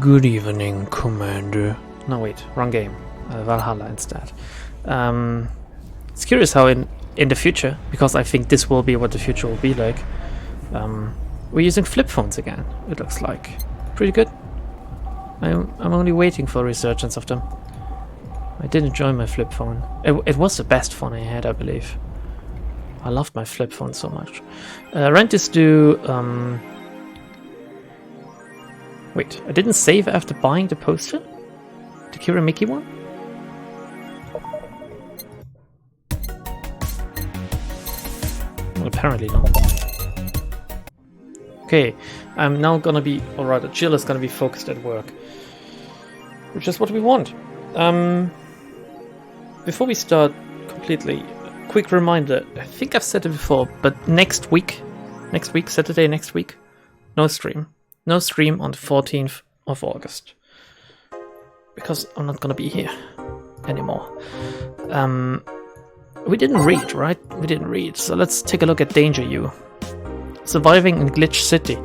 Good evening, Commander. No, wait, wrong game. Valhalla instead. It's curious how in the future, because I think this will be what the future will be like, we're using flip phones again, it looks like. Pretty good. I'm only waiting for a resurgence of them. I did enjoy my flip phone. It was the best phone I had, I believe. I loved my flip phone so much. Rent is due... Wait, I didn't save after buying the poster? The Kira Mickey one? Well, apparently not. Okay, I'm now gonna be... Or rather, Jill is gonna be focused at work. Which is what we want. Before we start completely, quick reminder, I think I've said it before, but next week, Saturday next week, no stream. No stream on the 14th of August. Because I'm not gonna be here anymore. We didn't read, right? We didn't read, so let's take a look at Danger U. Surviving in Glitch City.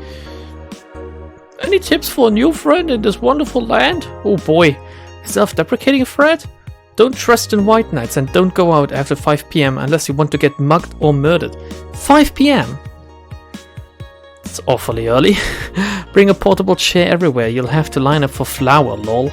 Any tips for a new friend in this wonderful land? Oh boy, self-deprecating threat? Don't trust in White Knights and don't go out after 5 PM unless you want to get mugged or murdered. 5 PM? It's awfully early. Bring a portable chair everywhere, you'll have to line up for flour, lol.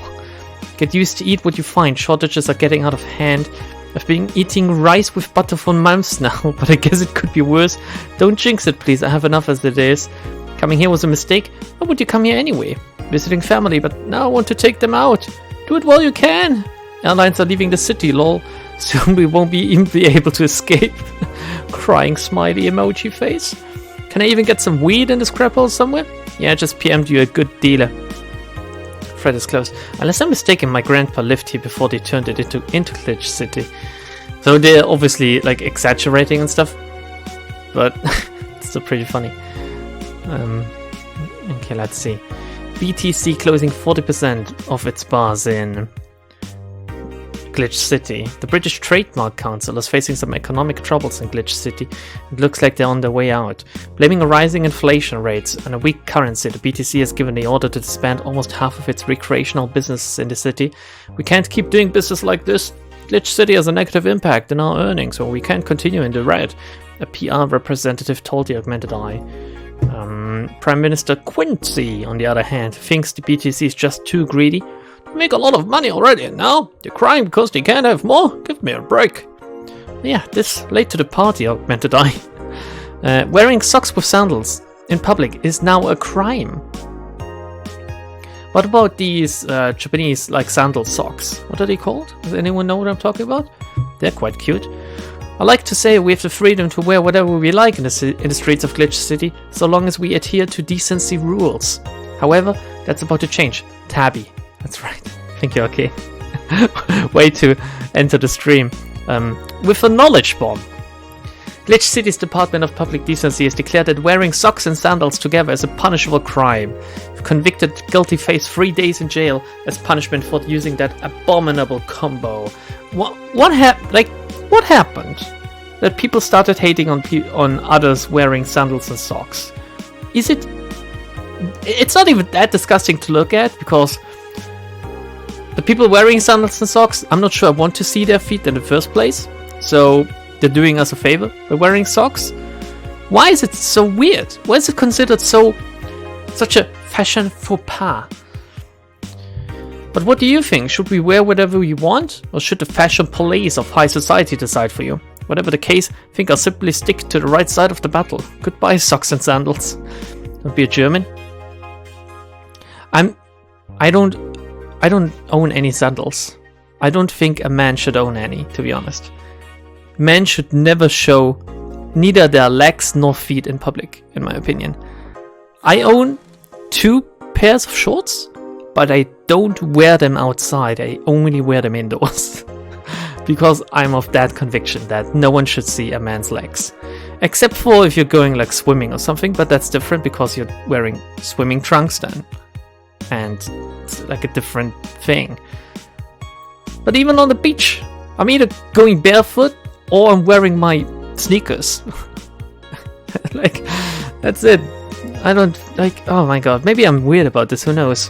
Get used to eat what you find, shortages are getting out of hand. I've been eating rice with butter for months now, but I guess it could be worse. Don't jinx it please, I have enough as it is. Coming here was a mistake, why would you come here anyway? Visiting family, but now I want to take them out. Do it while you can. Airlines are leaving the city, lol. Soon we won't even be able to escape. Crying smiley emoji face. Can I even get some weed in the scrap hole somewhere? Yeah, just PM'd you a good dealer. Fred is closed. Unless I'm mistaken, my grandpa lived here before they turned it into Glitch City. So they're obviously like exaggerating and stuff. But it's still pretty funny. Okay, let's see. BTC closing 40% of its bars in Glitch City. The British Trademark Council is facing some economic troubles in Glitch City. It looks like they're on their way out. Blaming rising inflation rates and a weak currency, the BTC has given the order to disband almost half of its recreational businesses in the city. We can't keep doing business like this. Glitch City has a negative impact on our earnings, so we can't continue in the red, a PR representative told the Augmented Eye. Prime Minister Quincy, on the other hand, thinks the BTC is just too greedy. Make a lot of money already, and now they're crying because they can't have more? Give me a break. Yeah, this late to the party, Augmented Eye. Wearing socks with sandals in public is now a crime. What about these Japanese like sandal socks? What are they called? Does anyone know what I'm talking about? They're quite cute. I like to say we have the freedom to wear whatever we like in the streets of Glitch City, so long as we adhere to decency rules. However, that's about to change. Tabby. That's right. Thank you, okay. Way to enter the stream. With a knowledge bomb. Glitch City's Department of Public Decency has declared that wearing socks and sandals together is a punishable crime. If convicted, guilty face 3 days in jail as punishment for using that abominable combo. What happened? That people started hating on others wearing sandals and socks. It's not even that disgusting to look at, because the people wearing sandals and socks, I'm not sure I want to see their feet in the first place. So they're doing us a favor by wearing socks. Why is it so weird? Why is it considered such a fashion faux pas? But what do you think? Should we wear whatever we want? Or should the fashion police of high society decide for you? Whatever the case, I think I'll simply stick to the right side of the battle. Goodbye, socks and sandals. Don't be a German. I don't own any sandals. I don't think a man should own any, to be honest. Men should never show neither their legs nor feet in public, in my opinion. I own 2 pairs of shorts, but I don't wear them outside. I only wear them indoors. Because I'm of that conviction that no one should see a man's legs. Except for if you're going like swimming or something, but that's different because you're wearing swimming trunks then. And it's like a different thing. But even on the beach, I'm either going barefoot or I'm wearing my sneakers. Like, that's it. I don't like, oh my god, maybe I'm weird about this, who knows.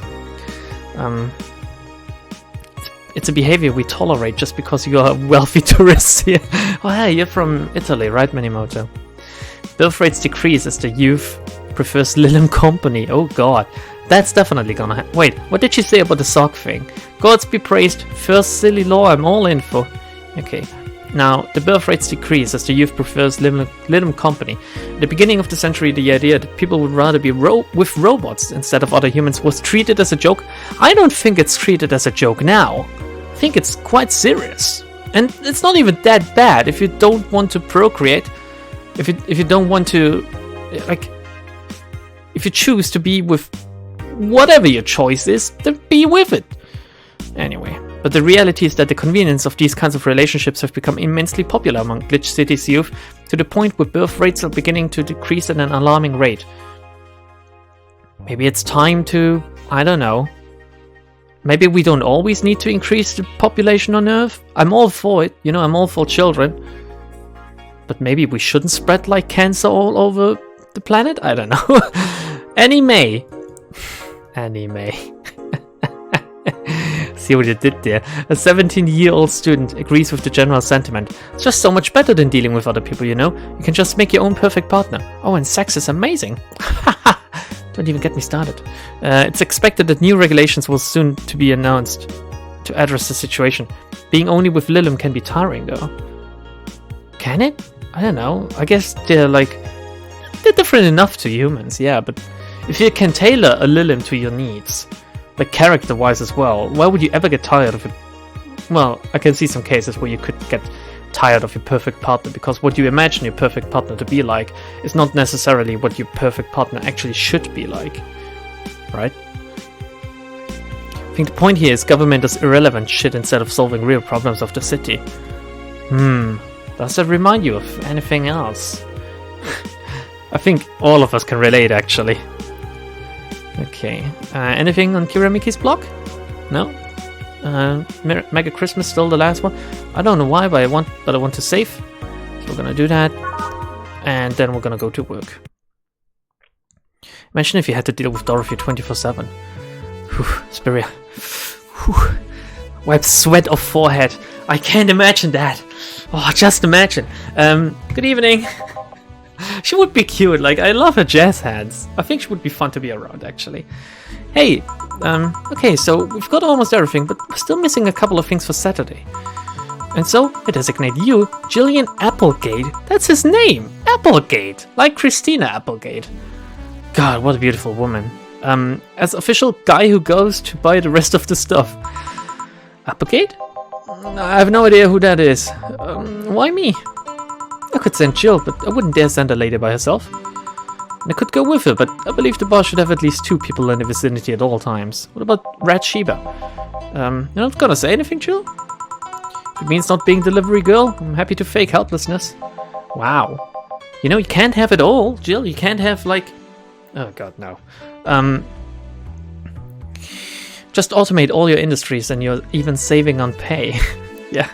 It's a behavior we tolerate just because you are wealthy tourists here. Oh hey, you're from Italy, right, Minimoto? Birth rates decrease as the youth prefers Lilim company. Oh god, that's definitely gonna happen. Wait, what did she say about the sock thing? Gods be praised, first silly law I'm all in for. Okay, now the birth rates decrease as the youth prefers Lilim company. At the beginning of the century, the idea that people would rather be with robots instead of other humans was treated as a joke. I don't think it's treated as a joke now. I think it's quite serious. And it's not even that bad if you don't want to procreate. If you don't want to, like, if you choose to be with whatever your choice is, then be with it. Anyway, but the reality is that the convenience of these kinds of relationships have become immensely popular among Glitch City's youth, to the point where birth rates are beginning to decrease at an alarming rate. Maybe it's time to, I don't know, maybe we don't always need to increase the population on Earth. I'm all for it, you know, I'm all for children. But maybe we shouldn't spread like cancer all over the planet? I don't know. Anime. See what you did there. A 17-year-old student agrees with the general sentiment. It's just so much better than dealing with other people, you know? You can just make your own perfect partner. Oh, and sex is amazing. Don't even get me started. It's expected that new regulations will soon to be announced to address the situation. Being only with Lilim can be tiring, though. Can it? I don't know. I guess they're different enough to humans, yeah, but if you can tailor a Lilim to your needs, like character-wise as well, why would you ever get tired of it? Well, I can see some cases where you could get tired of your perfect partner, because what you imagine your perfect partner to be like is not necessarily what your perfect partner actually should be like, right? I think the point here is government does irrelevant shit instead of solving real problems of the city. Does that remind you of anything else? I think all of us can relate, actually. Okay. Anything on Kiramiki's block? No? Mega Christmas still the last one? I don't know why, but I want to save. So we're gonna do that. And then we're gonna go to work. Imagine if you had to deal with Dorothy 24/7. Spiria. Wipe sweat off forehead. I can't imagine that. Oh, just imagine. Good evening. She would be cute. Like, I love her jazz hands. I think she would be fun to be around, actually. Hey, okay, so we've got almost everything, but we're still missing a couple of things for Saturday. And so, I designate you, Jillian Applegate. That's his name, Applegate, like Christina Applegate. God, what a beautiful woman. As official guy who goes to buy the rest of the stuff. Applegate? I have no idea who that is. Why me? I could send Jill, but I wouldn't dare send a lady by herself. And I could go with her, but I believe the boss should have at least 2 people in the vicinity at all times. What about Rat Sheba? You're not gonna say anything, Jill? If it means not being delivery girl, I'm happy to fake helplessness. Wow. You know, you can't have it all, Jill. You can't have, like... Oh god, no. Just automate all your industries and you're even saving on pay. Yeah.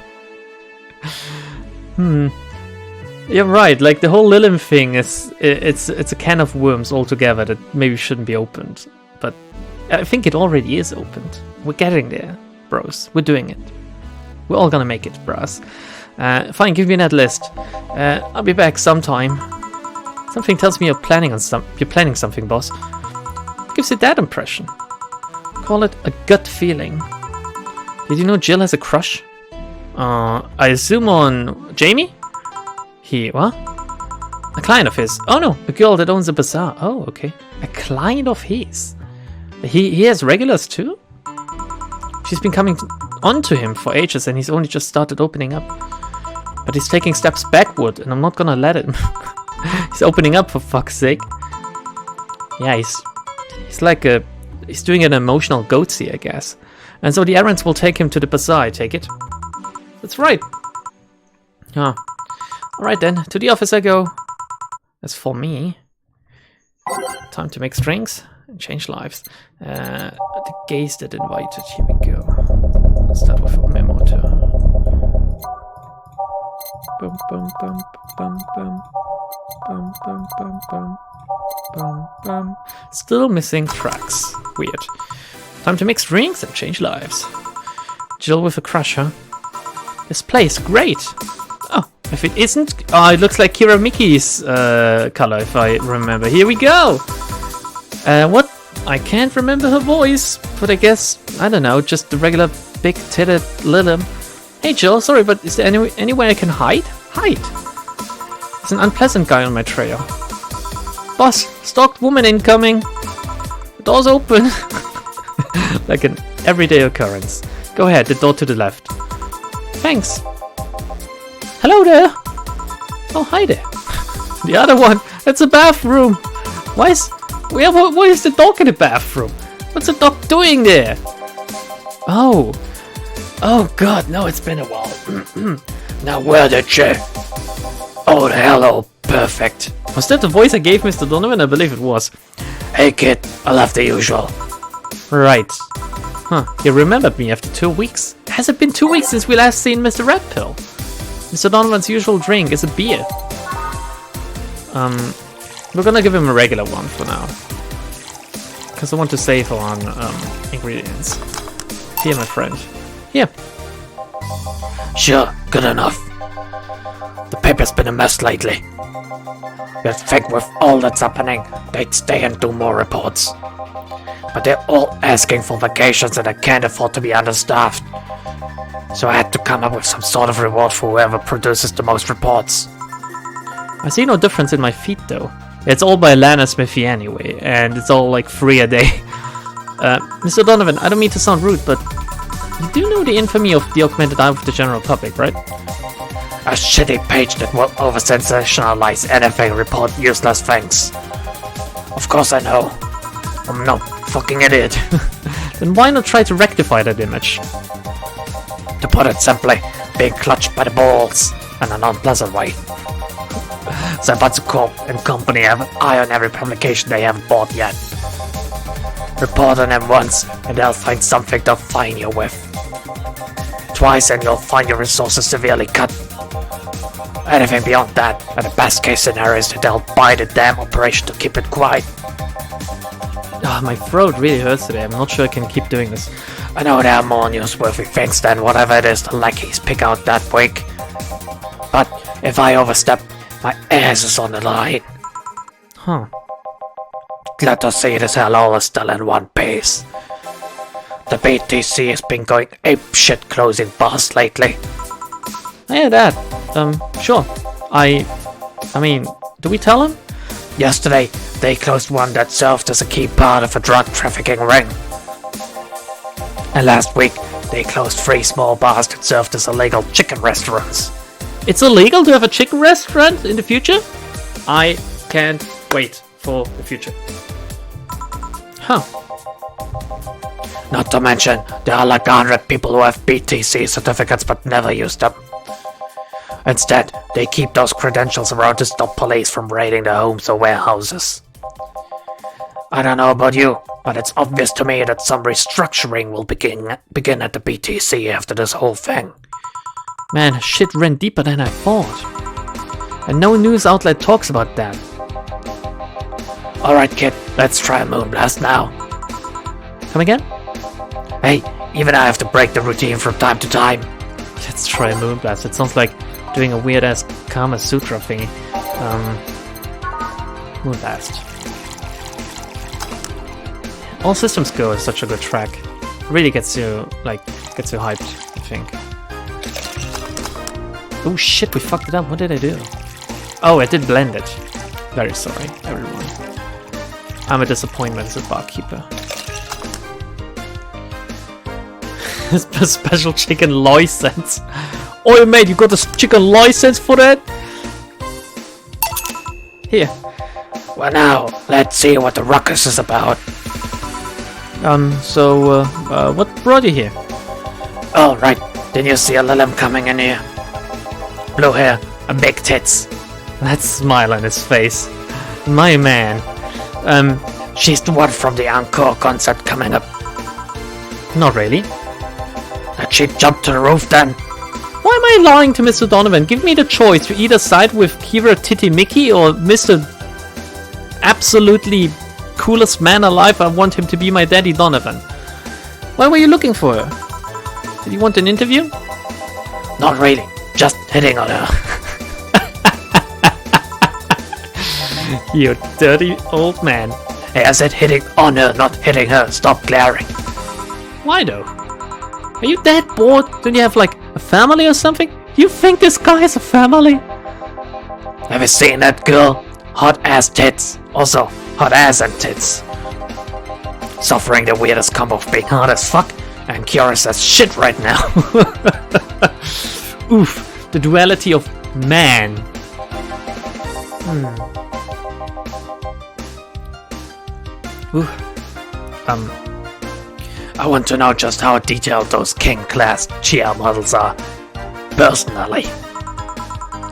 You're right, like the whole Lilim thing is it's a can of worms altogether that maybe shouldn't be opened. But I think it already is opened. We're getting there, bros. We're doing it. We're all gonna make it, bros. Fine, give me that list. I'll be back sometime. Something tells me you're planning something, boss. What gives you that impression? Call it a gut feeling. Did you know Jill has a crush? I assume on Jamie? What? A client of his. Oh no, a girl that owns a bazaar. Oh, okay. A client of his. He has regulars too? She's been coming on to him for ages and he's only just started opening up. But he's taking steps backward and I'm not gonna let him. He's opening up, for fuck's sake. Yeah, he's like he's doing an emotional goatsy, I guess. And so the errands will take him to the bazaar, I take it. That's right. Huh. Alright then, to the office I go. As for me, time to make strings and change lives. The gays that invited, here we go. Let's start with Memoto. Bum bum bum bum bum bum bum bum bum bum bum. Still missing tracks. Weird. Time to mix drinks and change lives. Jill with a crush, huh? This place, great! Oh, if it isn't... Oh, it looks like Kira Miki's color, if I remember. Here we go! What? I can't remember her voice, but I guess, I don't know, just the regular big-titted Lilum. Hey Jill, sorry, but is there any way I can hide? Hide? There's an unpleasant guy on my trail. Boss, stalked woman incoming! The door's open! Like an everyday occurrence. Go ahead, the door to the left. Thanks. Hello there! Oh, hi there. The other one, it's a bathroom! Why is the dog in the bathroom? What's the dog doing there? Oh. Oh god, no, it's been a while. Now where did you? Oh, hello, perfect. Was that the voice I gave Mr. Donovan? I believe it was. Hey kid, I love the usual. Right. Huh, you remembered me after 2 weeks. Has it been 2 weeks since we last seen Mr. Red Pill? Mr. Donovan's usual drink is a beer. We're gonna give him a regular one for now. Because I want to save on ingredients. Here, my friend. Here. Sure, good enough. The paper's been a mess lately. You'd think with all that's happening, they'd stay and do more reports. But they're all asking for vacations and I can't afford to be understaffed. So I had to come up with some sort of reward for whoever produces the most reports. I see no difference in my feet though. It's all by Lana Smithy anyway, and it's all like free a day. Mr. Donovan, I don't mean to sound rude, but you do know the infamy of the augmented eye with the general public, right? A shitty page that will over-sensationalize anything, report useless things. Of course I know. I'm no fucking idiot. Then why not try to rectify that image? To put it simply, being clutched by the balls in an unpleasant way. Cyberpunk and company have an eye on every publication they haven't bought yet. Report on them once, and they'll find something to fine you with. Twice, and you'll find your resources severely cut. Anything beyond that, and the best case scenario is that they'll buy the damn operation to keep it quiet. My throat really hurts today. I'm not sure I can keep doing this. I know there are more newsworthy things than whatever it is the lackeys pick out that week. But if I overstep, my ass is on the line. Huh. Glad to see this hell all is still in one piece. The BTC has been going apeshit closing bars lately. I hear that. Sure. I mean, do we tell him? Yesterday, they closed one that served as a key part of a drug trafficking ring. And last week, they closed 3 small bars that served as illegal chicken restaurants. It's illegal to have a chicken restaurant in the future? I can't wait for the future. Huh. Not to mention, there are like 100 people who have BTC certificates but never use them. Instead, they keep those credentials around to stop police from raiding their homes or warehouses. I don't know about you, but it's obvious to me that some restructuring will begin at the BTC after this whole thing. Man, shit ran deeper than I thought. And no news outlet talks about that. Alright kid, let's try a moonblast now. Come again? Hey, even I have to break the routine from time to time. Let's try a moonblast. It sounds like doing a weird-ass Kama Sutra thingy. Moonblast. All Systems Go is such a good track. It really gets you hyped, I think. Oh shit, we fucked it up. What did I do? Oh, I did blend it. Very sorry, everyone. I'm a disappointment as a barkeeper. Special chicken license. Oh mate, you got a chicken license for that? Here. Well now, let's see what the ruckus is about. What brought you here? Oh right, didn't you see a Lilum coming in here? Blue hair and big tits. That smile on his face. My man. She's the one from the Encore concert coming up. Not really. That she jumped to the roof then? Why am I lying to Mr. Donovan? Give me the choice to either side with Kira Titty Mickey or Mr. Absolutely coolest man alive. I want him to be my daddy Donovan. Why were you looking for her? Did you want an interview? Not really, just hitting on her. You dirty old man. Hey, I said hitting on her, not hitting her. Stop glaring. Why though? Are you that bored? Don't you have like a family or something? You think this guy has a family? Have you seen that girl? Hot ass tits. Also, hot ass and tits. Suffering the weirdest combo of being hot as fuck and curious as shit right now. Oof, the duality of man. I want to know just how detailed those King-class GL models are. Personally.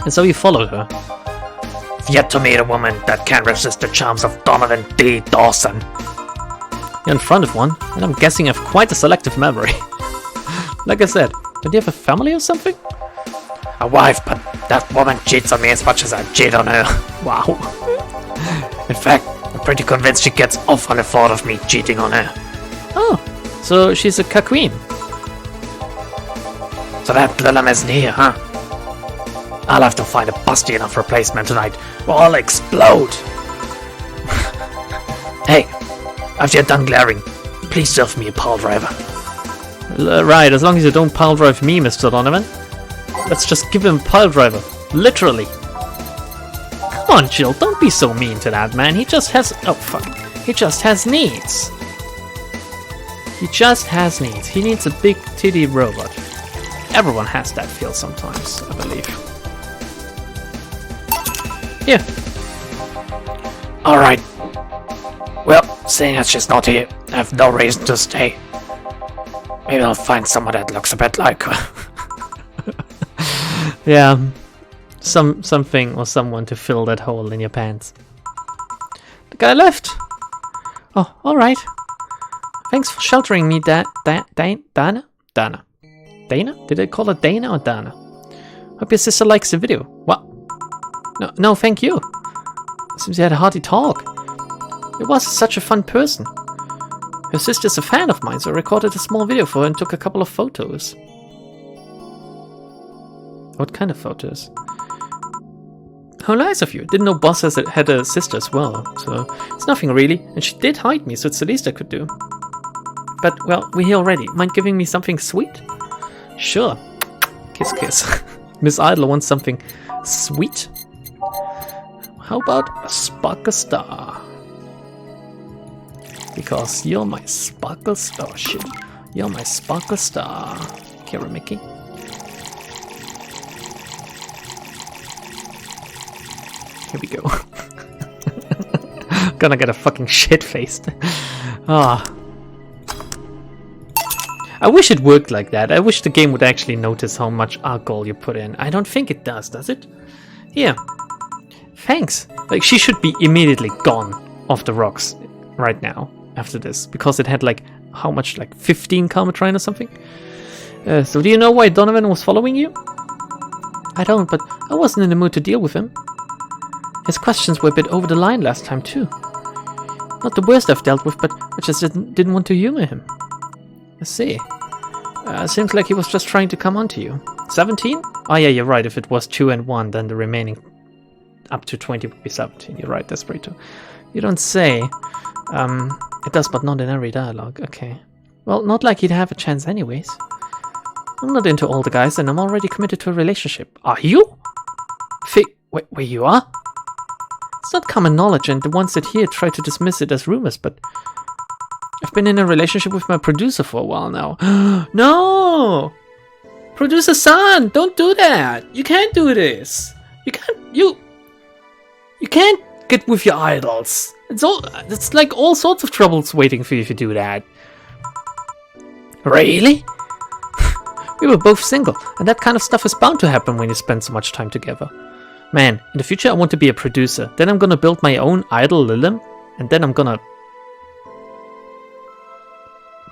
And so you followed her. I've yet to meet a woman that can resist the charms of Donovan D. Dawson. You're in front of one, and I'm guessing you have quite a selective memory. Like I said, do you have a family or something? A wife, but that woman cheats on me as much as I cheat on her. Wow. In fact, I'm pretty convinced she gets off on the thought of me cheating on her. Oh, so she's a queen. So that Lilum isn't here, huh? I'll have to find a busty enough replacement tonight, or I'll explode! Hey, after you're done glaring, please serve me a pile driver. Right, as long as you don't pile drive me, Mr. Donovan. Let's just give him a pile driver. Literally. Come on, Jill, don't be so mean to that man. He just has... Oh, fuck. He just has needs. He just has needs. He needs a big titty robot. Everyone has that feel sometimes, I believe. Here. Alright. Well, seeing as she's not here, I have no reason to stay. Maybe I'll find someone that looks a bit like her. Yeah. Something or someone to fill that hole in your pants. The guy left. Oh, alright. Thanks for sheltering me, Dana? Dana. Dana? Did I call her Dana or Dana? Hope your sister likes the video. What? No, thank you. Seems you had a hearty talk. It was such a fun person. Her sister's a fan of mine, so I recorded a small video for her and took a couple of photos. What kind of photos? How nice of you. Didn't know Boss had a sister as well, so it's nothing really. And she did hide me, so it's the least I could do. But, well, we're here already. Mind giving me something sweet? Sure. Kiss, kiss. Miss Idler wants something sweet? How about a sparkle star? Because you're my sparkle star. Oh, shit. You're my sparkle star. Kira Mickey. Here we go. Gonna get a fucking shit-faced. Ah. I wish it worked like that. I wish the game would actually notice how much alcohol you put in. I don't think it does it? Here. Thanks. Like, she should be immediately gone off the rocks right now after this. Because it had like, how much? Like 15 Calmatrine or something? So do you know why Donovan was following you? I don't, but I wasn't in the mood to deal with him. His questions were a bit over the line last time too. Not the worst I've dealt with, but I just didn't want to humor him. I see. Seems like he was just trying to come on to you. 17? Oh yeah, you're right. If it was 2 and 1, then the remaining up to 20 would be 17. You're right, Desperito. You don't say. It does, but not in every dialogue. Okay. Well, not like he'd have a chance anyways. I'm not into older guys, and I'm already committed to a relationship. Are you? Wait, you are? It's not common knowledge, and the ones that hear try to dismiss it as rumors, but I've been in a relationship with my producer for a while now. No! Producer-san, don't do that! You can't do this! You can't get with your idols. It's like all sorts of troubles waiting for you if you do that. Really? We were both single, and that kind of stuff is bound to happen when you spend so much time together. Man, in the future I want to be a producer. Then I'm gonna build my own idol, Lilim, and then I'm gonna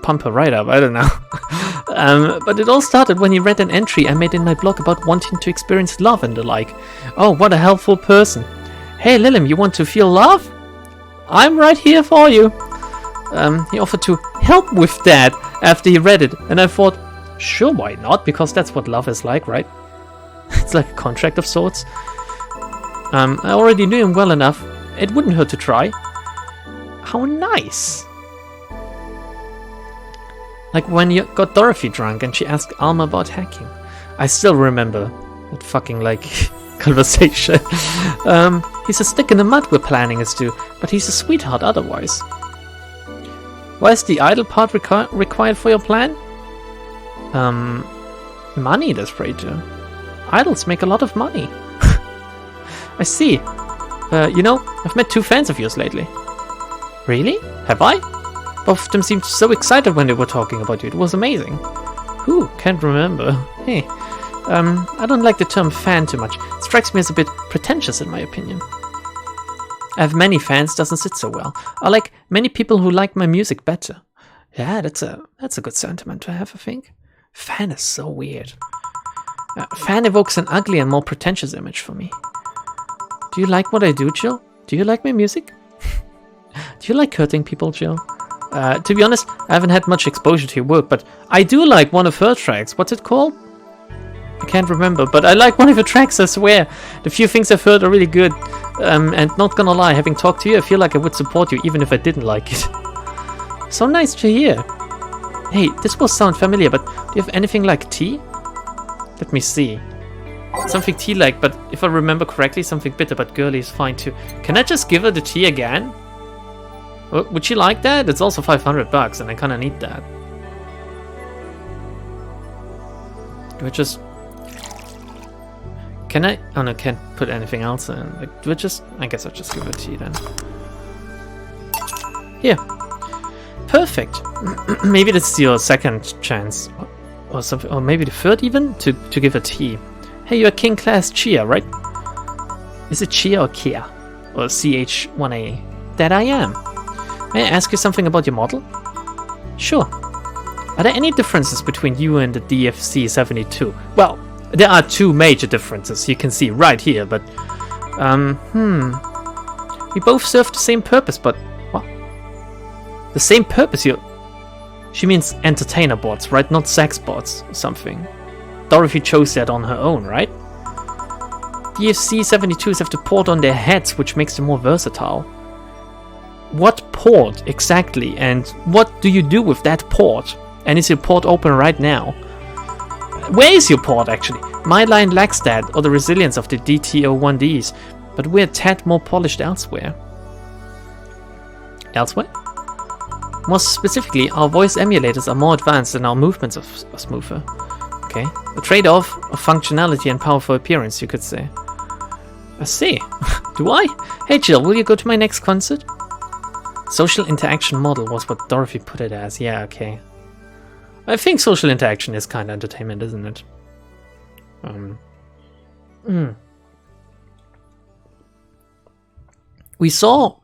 pump her right up, I don't know. But it all started when he read an entry I made in my blog about wanting to experience love and the like. Oh, what a helpful person. Hey Lilim, you want to feel love? I'm right here for you. He offered to help with that after he read it. And I thought, sure, why not? Because that's what love is like, right? It's like a contract of sorts. I already knew him well enough. It wouldn't hurt to try. How nice. Like when you got Dorothy drunk and she asked Alma about hacking. I still remember that fucking, like, conversation. He's a stick in the mud we're planning us to, but he's a sweetheart otherwise. Why is the idle part required for your plan? Money, Desperado. Idols make a lot of money. I see. You know, I've met 2 fans of yours lately. Really? Have I? Both of them seemed so excited when they were talking about you. It was amazing. Who? Can't remember. Hey. I don't like the term fan too much. It strikes me as a bit pretentious in my opinion. I have many fans doesn't sit so well. I like many people who like my music better. Yeah, that's a good sentiment to have, I think. Fan is so weird. Fan evokes an ugly and more pretentious image for me. Do you like what I do, Jill? Do you like my music? Do you like hurting people, Jill? To be honest, I haven't had much exposure to your work, but I do like one of her tracks. What's it called? I can't remember, but I like one of her tracks, I swear. The few things I've heard are really good. And not gonna lie, having talked to you, I feel like I would support you even if I didn't like it. So nice to hear. Hey, this will sound familiar, but do you have anything like tea? Let me see. Something tea-like, but if I remember correctly, something bitter, but girly is fine too. Can I just give her the tea again? Would she like that? It's also $500 and I kinda need that. Do I just... Can I? Oh no, can't put anything else in. Like, do I just... I guess I'll just give her tea then. Here. Perfect. Maybe that's your second chance. Or something, or maybe the third even, to give her tea. Hey, you're King Class Chia, right? Is it Chia or Kia? Or CH1A? That I am. May I ask you something about your model? Sure. Are there any differences between you and the DFC-72? Well, there are 2 major differences you can see right here, but... We both serve the same purpose, but... What? The same purpose? She means entertainer bots, right? Not sex bots or something. Dorothy chose that on her own, right? DFC-72s have the port on their heads, which makes them more versatile. What port exactly, and what do you do with that port? And is your port open right now? Where is your port actually? My line lacks that, or the resilience of the DTO1Ds, but we're a tad more polished elsewhere. Elsewhere? More specifically, our voice emulators are more advanced and our movements are smoother. Okay, a trade-off of functionality and powerful appearance, you could say. I see. Do I? Hey Jill, will you go to my next concert? Social interaction model was what Dorothy put it as. Yeah, okay. I think social interaction is kind of entertainment, isn't it? We saw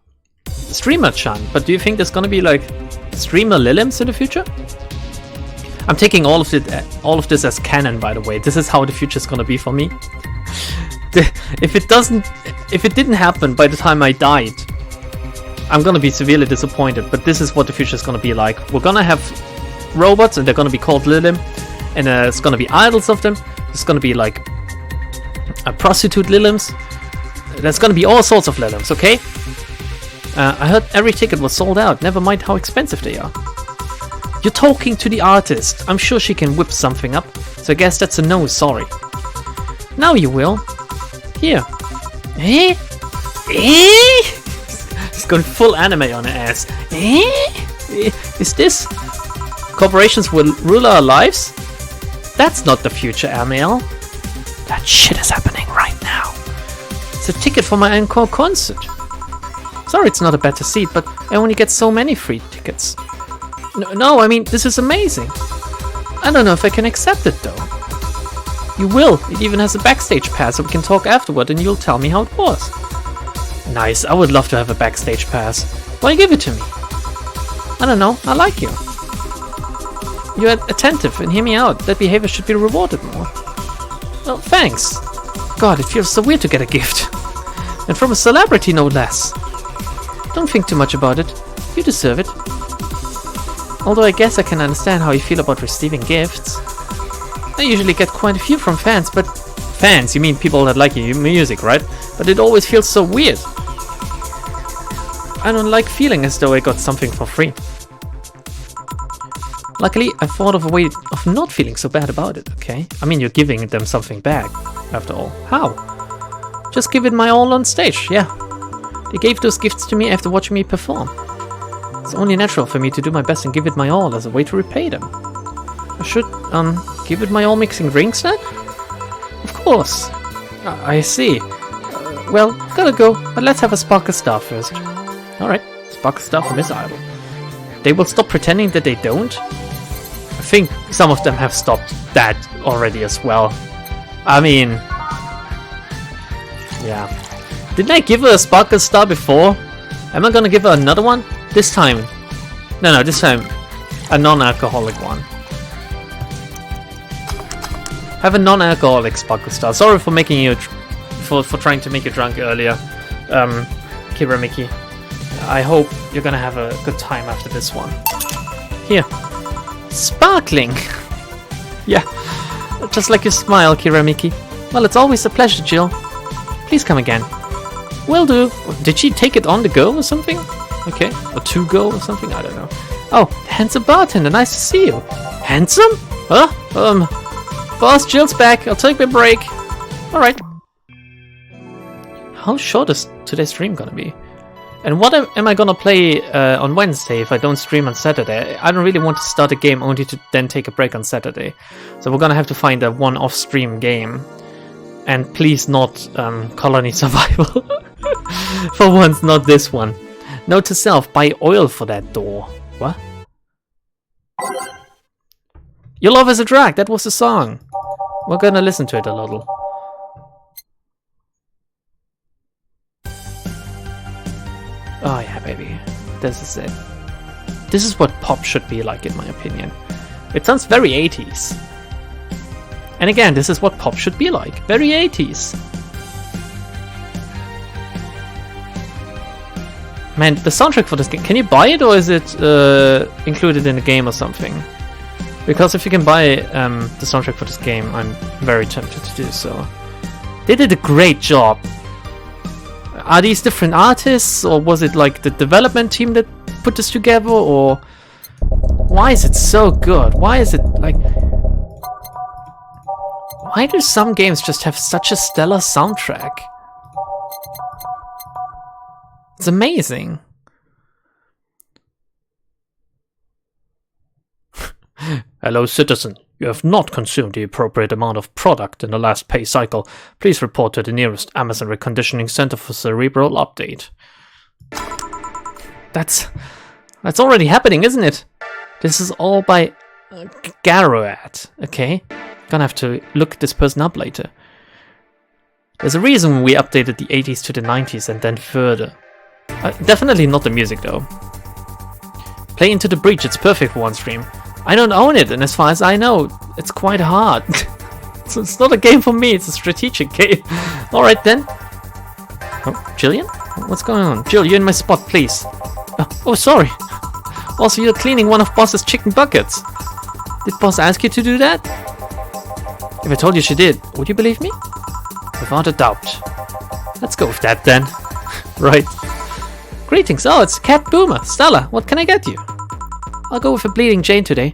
Streamer-chan, but do you think there's gonna be like Streamer Lilims in the future? I'm taking all of this as canon, by the way. This is how the future is gonna be for me. If it didn't happen by the time I died, I'm gonna be severely disappointed. But this is what the future is gonna be like. We're gonna have robots, and they're gonna be called Lilim, and it's gonna be idols of them. There's gonna be like a prostitute Lilims. There's gonna be all sorts of Lilims, okay? I heard every ticket was sold out. Never mind how expensive they are. You're talking to the artist. I'm sure she can whip something up. So I guess that's a no, sorry. Now you will. Here. Eh? Eh? It's going full anime on her ass. Eh? Is this? Corporations will rule our lives? That's not the future, Amiel. That shit is happening right now. It's a ticket for my encore concert. Sorry it's not a better seat, but I only get so many free tickets. No, I mean, this is amazing. I don't know if I can accept it though. You will. It even has a backstage pass so we can talk afterward and you'll tell me how it was. Nice, I would love to have a backstage pass. Why give it to me? I don't know, I like you. You're attentive and hear me out. That behavior should be rewarded more. Well, thanks. God, it feels so weird to get a gift. And from a celebrity, no less. Don't think too much about it. You deserve it. Although I guess I can understand how you feel about receiving gifts. I usually get quite a few from fans, but... Fans, you mean people that like your music, right? But it always feels so weird. I don't like feeling as though I got something for free. Luckily, I thought of a way of not feeling so bad about it, okay? I mean, you're giving them something back, after all. How? Just give it my all on stage, yeah. They gave those gifts to me after watching me perform. It's only natural for me to do my best and give it my all as a way to repay them. I should, give it my all mixing drinks then? Of course. I see. Well, gotta go, but let's have a spark of star first. Alright, spark of star for Miss Idol. They will stop pretending that they don't? I think some of them have stopped that already as well. I mean... Yeah. Didn't I give her a spark of star before? Am I gonna give her another one? This time... No, this time a non-alcoholic one. Have a non-alcoholic sparkle star. Sorry for making you for trying to make you drunk earlier, Kira Miki. I hope you're gonna have a good time after this one. Here, sparkling. Yeah, just like your smile, Kira Miki. Well, it's always a pleasure, Jill. Please come again. Will do. Did she take it on the go or something? Okay, or to go or something. I don't know. Oh, handsome bartender. Nice to see you. Handsome? Huh? Boss, Jill's back. I'll take my break. Alright. How short is today's stream gonna be? And what am I gonna play on Wednesday if I don't stream on Saturday? I don't really want to start a game only to then take a break on Saturday. So we're gonna have to find a one-off stream game. And please not Colony Survival. For once, not this one. Note to self, buy oil for that door. What? Your love is a drag, that was the song. We're gonna listen to it a little. Oh yeah, baby. This is it. This is what pop should be like, in my opinion. It sounds very 80s. And again, this is what pop should be like. Very 80s. Man, the soundtrack for this game, can you buy it or is it included in the game or something? Because if you can buy the soundtrack for this game, I'm very tempted to do so. They did a great job. Are these different artists, or was it like the development team that put this together, or why is it so good? Why is it like... Why do some games just have such a stellar soundtrack? It's amazing. Hello, citizen. You have not consumed the appropriate amount of product in the last pay cycle. Please report to the nearest Amazon Reconditioning Center for cerebral update. That's already happening, isn't it? This is all by Garoat, okay? Gonna have to look this person up later. There's a reason we updated the 80s to the 90s and then further. Definitely not the music though. Play Into the Breach, it's perfect for one stream. I don't own it, and as far as I know, it's quite hard. So it's not a game for me, it's a strategic game. Alright then. Oh, Jillian? What's going on? Jill, you're in my spot, please. Oh, sorry. Also, you're cleaning one of Boss's chicken buckets. Did Boss ask you to do that? If I told you she did, would you believe me? Without a doubt. Let's go with that then. Right. Greetings. Oh, it's Cat Boomer. Stella, what can I get you? I'll go with a Bleeding Jane today.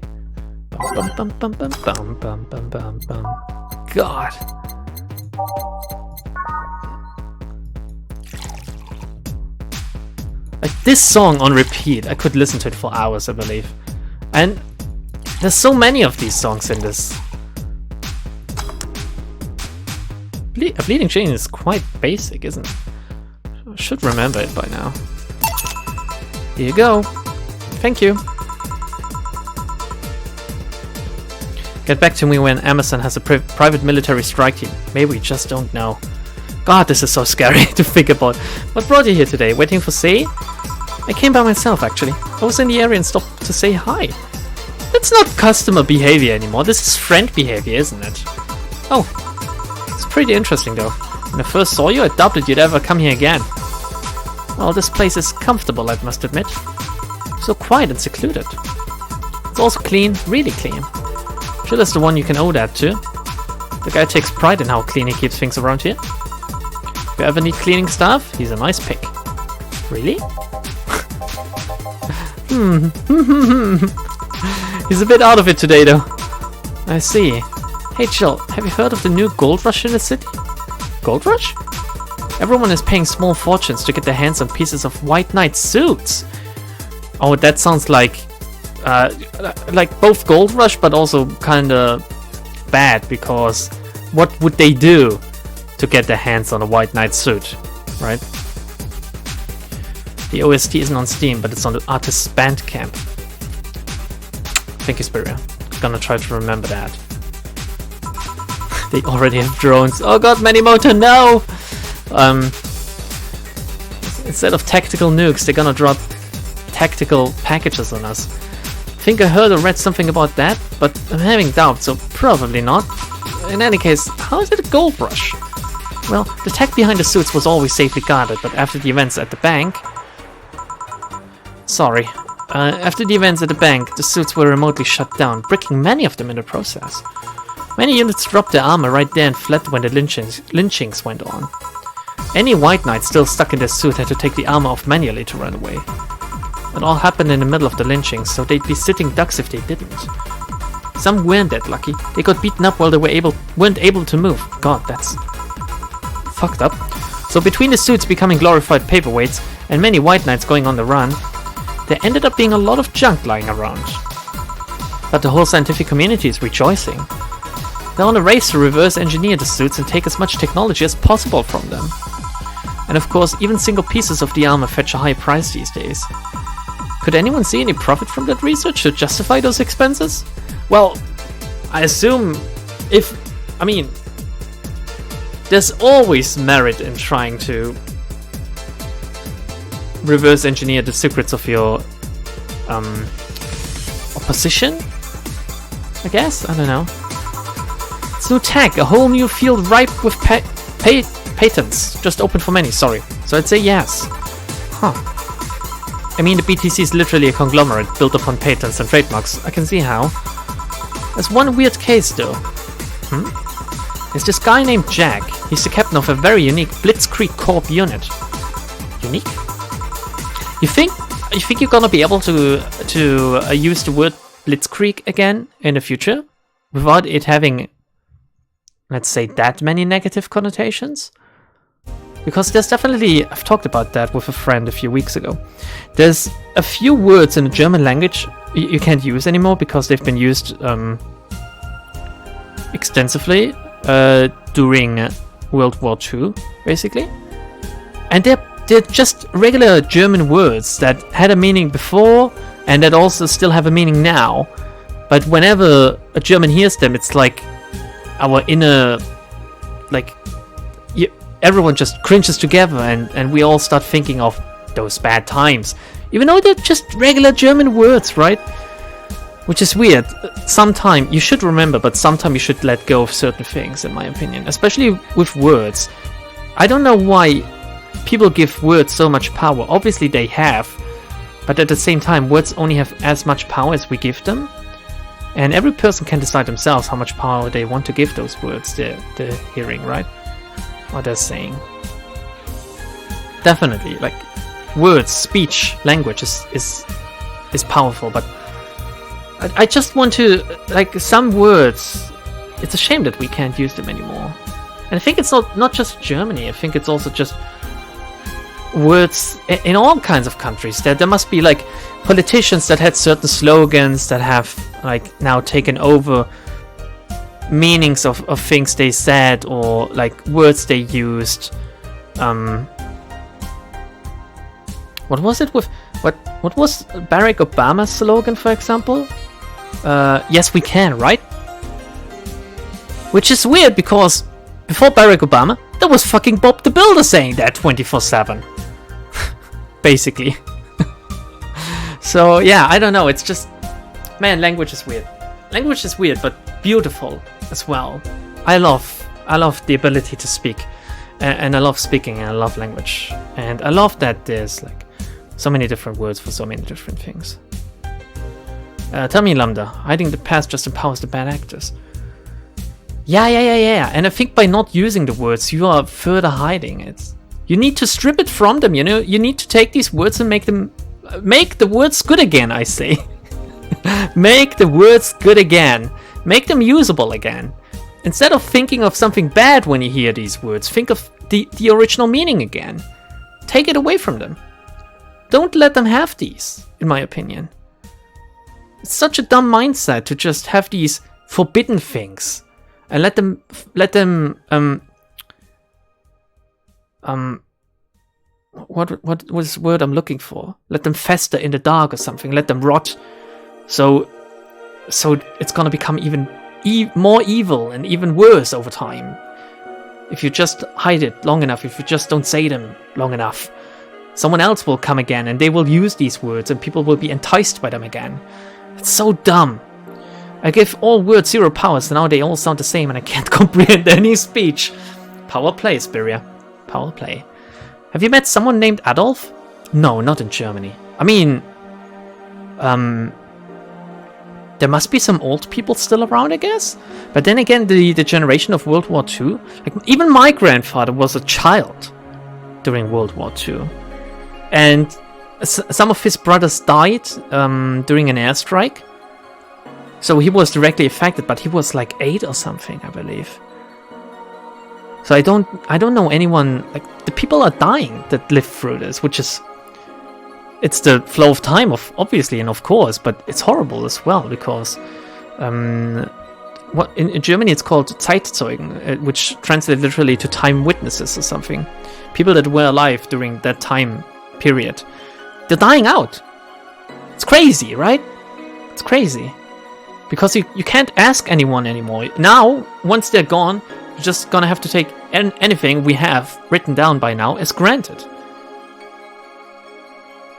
Bum, bum, bum, bum, bum, bum, bum, bum, bum. God. Like this song on repeat, I could listen to it for hours, I believe. And there's so many of these songs in this. A Bleeding Jane is quite basic, isn't it? I should remember it by now. Here you go. Thank you. Get back to me when Amazon has a private military strike team. Maybe we just don't know. God, this is so scary to think about. What brought you here today? Waiting for Say? I came by myself, actually. I was in the area and stopped to say hi. That's not customer behavior anymore. This is friend behavior, isn't it? Oh, it's pretty interesting, though. When I first saw you, I doubted you'd ever come here again. Well, this place is comfortable, I must admit. So quiet and secluded. It's also clean, really clean. Sure, that's the one you can owe that to. The guy takes pride in how clean he keeps things around here. If you ever need cleaning stuff, he's a nice pick. Really? He's a bit out of it today, though. I see. Hey, Jill, have you heard of the new gold rush in the city? Gold rush? Everyone is paying small fortunes to get their hands on pieces of White Knight suits. Oh, that sounds like both gold rush, but also kinda bad, because what would they do to get their hands on a White Knight suit, right? The OST isn't on Steam, but it's on the artist's Bandcamp. Thank you, Spiria. Gonna try to remember that. They already have drones. Oh god, Manimoto, no! Instead of tactical nukes, they're gonna drop tactical packages on us. Think I heard or read something about that, but I'm having doubts, so probably not. In any case, how is it a gold rush? Well, the tech behind the suits was always safely guarded, but after the events at the bank... after the events at the bank, the suits were remotely shut down, bricking many of them in the process. Many units dropped their armor right there and fled when the lynchings went on. Any White Knight still stuck in their suit had to take the armor off manually to run away. It all happened in the middle of the lynchings, so they'd be sitting ducks if they didn't. Some weren't that lucky. They got beaten up while they weren't able to move. God, that's fucked up. So between the suits becoming glorified paperweights and many White Knights going on the run, there ended up being a lot of junk lying around. But the whole scientific community is rejoicing. They're on a race to reverse engineer the suits and take as much technology as possible from them. And of course, even single pieces of the armor fetch a high price these days. Could anyone see any profit from that research to justify those expenses? Well, I assume there's always merit in trying to reverse engineer the secrets of your opposition, I guess? I don't know. It's new tech, a whole new field ripe with patents. Just open for many, sorry. So I'd say yes. Huh. I mean, the BTC is literally a conglomerate built upon patents and trademarks. I can see how. There's one weird case, though. There's this guy named Jack. He's the captain of a very unique Blitzkrieg Corp unit. Unique? You think you're gonna be able to use the word Blitzkrieg again in the future without it having, let's say, that many negative connotations? Because there's definitely, I've talked about that with a friend a few weeks ago. There's a few words in the German language you can't use anymore because they've been used extensively during World War II, basically. And they're just regular German words that had a meaning before and that also still have a meaning now. But whenever a German hears them, it's like our inner, everyone just cringes together and we all start thinking of those bad times. Even though they're just regular German words, right? Which is weird. Sometime you should remember, but sometime you should let go of certain things, in my opinion. Especially with words. I don't know why people give words so much power. Obviously they have. But at the same time, words only have as much power as we give them. And every person can decide themselves how much power they want to give those words they're hearing, right? Or they're saying. Definitely, words, speech, language is powerful, but I just want to, some words, it's a shame that we can't use them anymore. And I think it's not just Germany, I think it's also just words in all kinds of countries. There must be politicians that had certain slogans that have now taken over meanings of things they said or words they used. What was it with what was Barack Obama's slogan, for example? Yes we can, right? Which is weird because before Barack Obama there was fucking Bob the Builder saying that 24/7 basically. So yeah, I don't know, it's just, man, language is weird, but beautiful as well. I love the ability to speak, and I love speaking, and I love language, and I love that there's so many different words for so many different things. Tell me, Lambda, hiding the past just empowers the bad actors. Yeah. And I think by not using the words, you are further hiding it. You need to strip it from them, you know? You need to take these words and make the words good again, I say. Make the words good again. Make them usable again. Instead of thinking of something bad when you hear these words, think of the original meaning again. Take it away from them. Don't let them have these, in my opinion. It's such a dumb mindset to just have these forbidden things and let them what was the word I'm looking for? Let them fester in the dark or something. Let them rot. So it's gonna become even more evil and even worse over time. If you just hide it long enough, if you just don't say them long enough, someone else will come again and they will use these words and people will be enticed by them again. It's so dumb. I give all words 0 power, so now they all sound the same and I can't comprehend any speech. Power play, Spiria. Power play. Have you met someone named Adolf? No, not in Germany. I mean, there must be some old people still around, I guess. But then again, the generation of World War II, like even my grandfather was a child during World War II. And some of his brothers died during an airstrike. So he was directly affected, but he was like 8 or something, I believe. So I don't know anyone, like the people are dying that live through this, which is, it's the flow of time, obviously, and of course, but it's horrible as well because what in Germany it's called Zeitzeugen, which translates literally to time witnesses or something. People that were alive during that time period, they're dying out. It's crazy, right? It's crazy because you can't ask anyone anymore. Now, once they're gone, you're just gonna have to take anything we have written down by now as granted.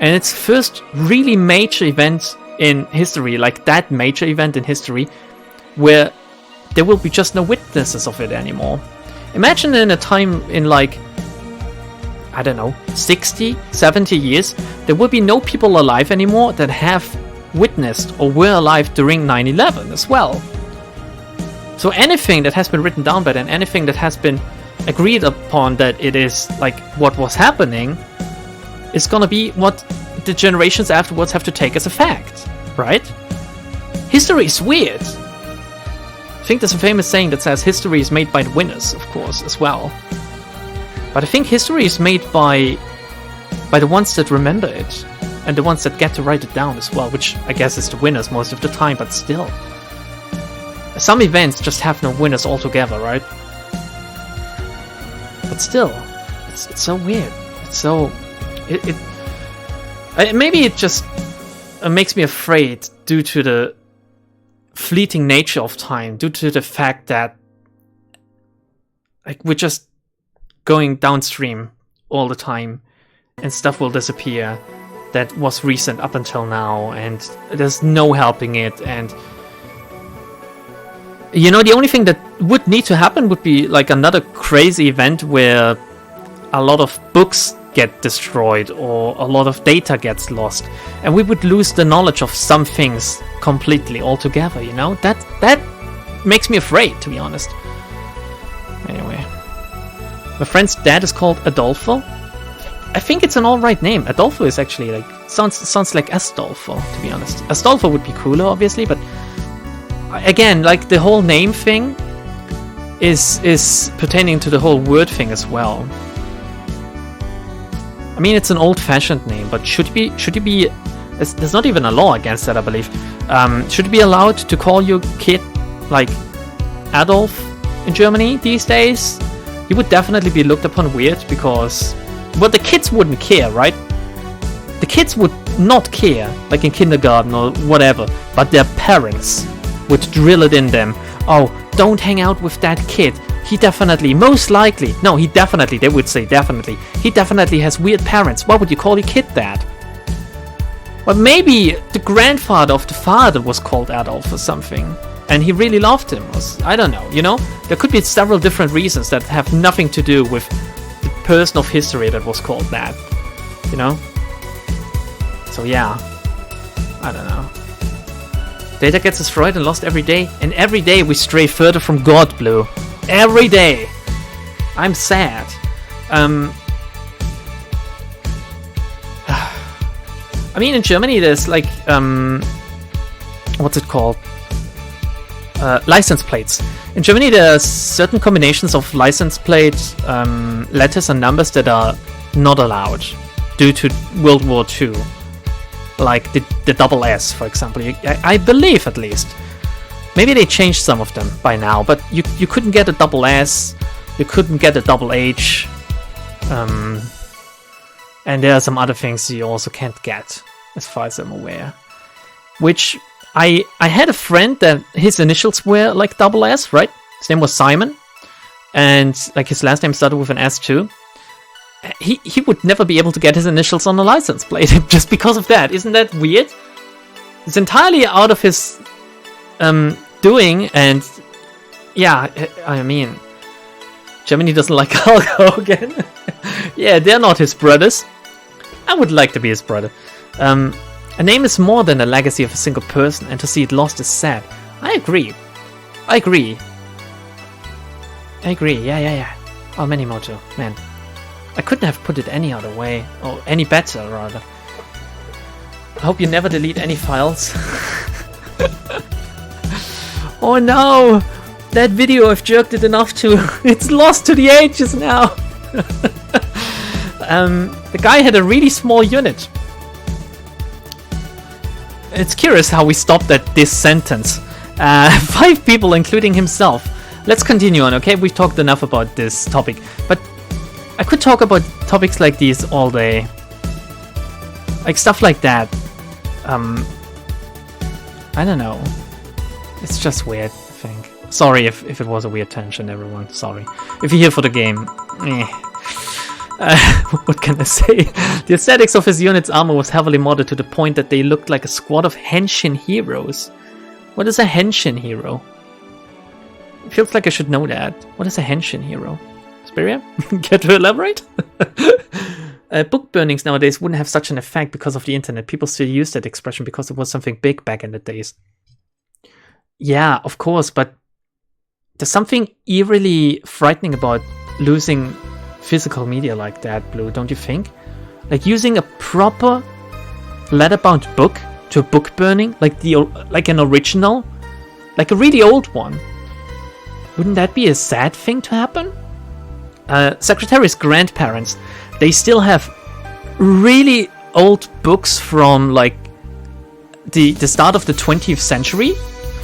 And it's first really major event in history, like that major event in history, where there will be just no witnesses of it anymore. Imagine in a time in like, I don't know, 60, 70 years, there will be no people alive anymore that have witnessed or were alive during 9/11 as well. So anything that has been written down by then, anything that has been agreed upon that it is like what was happening, is gonna be what the generations afterwards have to take as a fact, right? History is weird. I think there's a famous saying that says history is made by the winners, of course, as well. But I think history is made by the ones that remember it, and the ones that get to write it down as well, which I guess is the winners most of the time, but still. Some events just have no winners altogether, right? But still, it's so weird. It's so... maybe it just makes me afraid due to the fleeting nature of time, due to the fact that like we're just going downstream all the time and stuff will disappear that was recent up until now and there's no helping it. And you know, the only thing that would need to happen would be like another crazy event where a lot of books get destroyed or a lot of data gets lost and we would lose the knowledge of some things completely altogether, you know? That makes me afraid, to be honest. Anyway, my friend's dad is called Adolfo. I think it's an alright name. Adolfo is actually like sounds like Astolfo, to be honest. Astolfo would be cooler, obviously, but again, like the whole name thing is pertaining to the whole word thing as well. I mean, it's an old-fashioned name, but should you be? There's not even a law against that, I believe. Should you be allowed to call your kid like Adolf in Germany these days? You would definitely be looked upon weird because, well, the kids wouldn't care, right? The kids would not care, like in kindergarten or whatever, but their parents would drill it in them. Oh, don't hang out with that kid. He definitely, most likely, no, he definitely, they would say definitely, he definitely has weird parents. Why would you call your kid that? Well, maybe the grandfather of the father was called Adolf or something, and he really loved him. I don't know, you know? There could be several different reasons that have nothing to do with the person of history that was called that, you know? So yeah, I don't know. Data gets destroyed and lost every day, and every day we stray further from God, Blue. Every day. I'm sad. I mean, in Germany there's like, what's it called? License plates. In Germany there are certain combinations of license plate letters and numbers that are not allowed due to World War II. Like the double S, for example. I believe, at least. Maybe they changed some of them by now, but you couldn't get a double S, you couldn't get a double H, and there are some other things you also can't get, as far as I'm aware. Which, I had a friend that his initials were like double S, right? His name was Simon, and like his last name started with an S too. He would never be able to get his initials on a license plate just because of that. Isn't that weird? It's entirely out of his doing, and yeah, I mean, Germany doesn't like Hulk Hogan. Yeah, they're not his brothers. I would like to be his brother. A name is more than a legacy of a single person, and to see it lost is sad. I agree. Yeah. Oh, Manimoto, man. I couldn't have put it any other way, or any better, rather. I hope you never delete any files. Oh no! That video, I've jerked it enough to... It's lost to the ages now! The guy had a really small unit. It's curious how we stopped at this sentence. 5 people, including himself. Let's continue on, okay? We've talked enough about this topic. But I could talk about topics like these all day. Like stuff like that. I don't know. It's just weird, I think. Sorry if it was a weird tangent, everyone. Sorry. If you're here for the game, what can I say? The aesthetics of his unit's armor was heavily modded to the point that they looked like a squad of henshin heroes. What is a henshin hero? It feels like I should know that. What is a henshin hero? Spiria? Care to elaborate? Book burnings nowadays wouldn't have such an effect because of the internet. People still use that expression because it was something big back in the days. Yeah, of course, but there's something eerily frightening about losing physical media like that, Blue, don't you think? Like using a proper leather-bound book to a book burning, like an original, like a really old one. Wouldn't that be a sad thing to happen? Secretary's grandparents, they still have really old books from like the start of the 20th century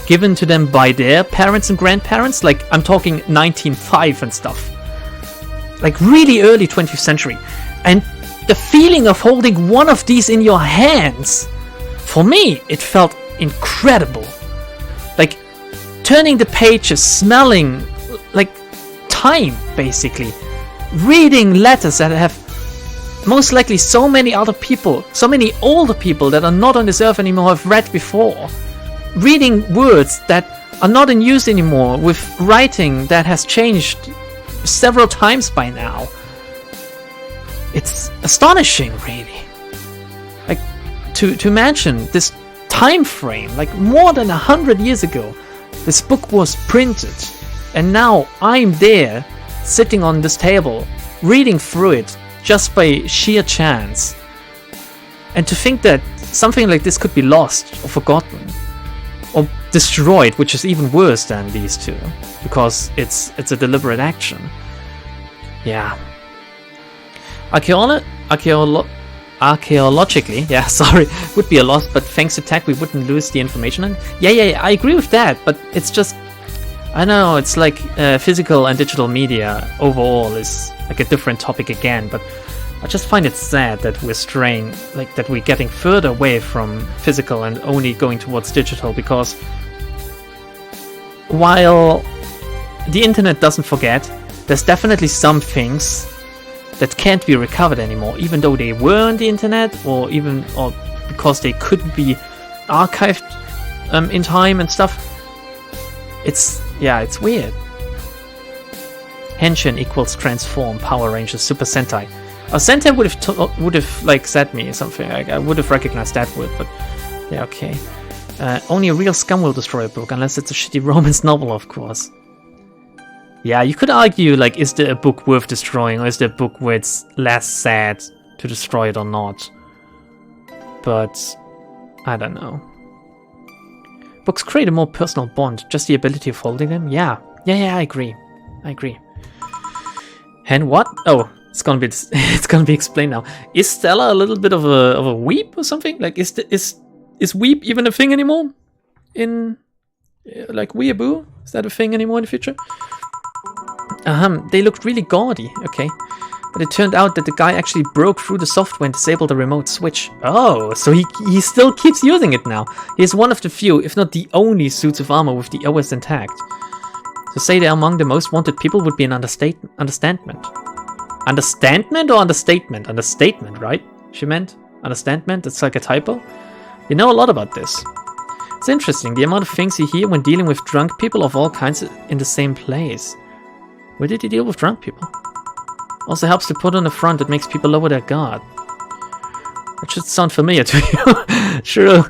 given to them by their parents and grandparents. Like I'm talking 1905 and stuff. Like really early 20th century. And the feeling of holding one of these in your hands, for me, it felt incredible. Like turning the pages, smelling like time, basically. Reading letters that have most likely so many other people, so many older people that are not on this earth anymore have read before. Reading words that are not in use anymore, with writing that has changed several times by now. It's astonishing, really. Like, to imagine this time frame, like more than 100 years ago, this book was printed, and now I'm there, sitting on this table, reading through it, just by sheer chance. And to think that something like this could be lost or forgotten, or destroyed, which is even worse than these two, because it's a deliberate action. Yeah. Archaeologically, yeah, sorry, would be a loss, but thanks to tech we wouldn't lose the information. And yeah, I agree with that, but it's just, I don't know, it's like physical and digital media overall is like a different topic again, but I just find it sad that we're straying, like that we're getting further away from physical and only going towards digital, because while the internet doesn't forget, there's definitely some things that can't be recovered anymore, even though they were on the internet, or because they couldn't be archived in time and stuff. It's weird. Henshin equals transform, Power Rangers, Super Sentai. Sentai would have like said me something. I would have recognized that word, but yeah, okay. Only a real scum will destroy a book, unless it's a shitty romance novel, of course. Yeah, you could argue, like, is there a book worth destroying, or is there a book where it's less sad to destroy it or not? But I don't know. Books create a more personal bond, just the ability of holding them? Yeah, I agree. And what? Oh, it's gonna be explained now. Is Stella a little bit of a weep or something? Like, is weep even a thing anymore? In like weeaboo? Is that a thing anymore in the future? They looked really gaudy, okay. But it turned out that the guy actually broke through the software and disabled the remote switch. Oh, so he still keeps using it now. He is one of the few, if not the only, suits of armor with the OS intact. To say they're among the most wanted people would be an understatement. Understandment or understatement? Understatement, right? She meant understandment? It's like a typo? You know a lot about this. It's interesting, the amount of things you hear when dealing with drunk people of all kinds in the same place. Where did you deal with drunk people? Also helps to put on a front that makes people lower their guard. That should sound familiar to you. Sure.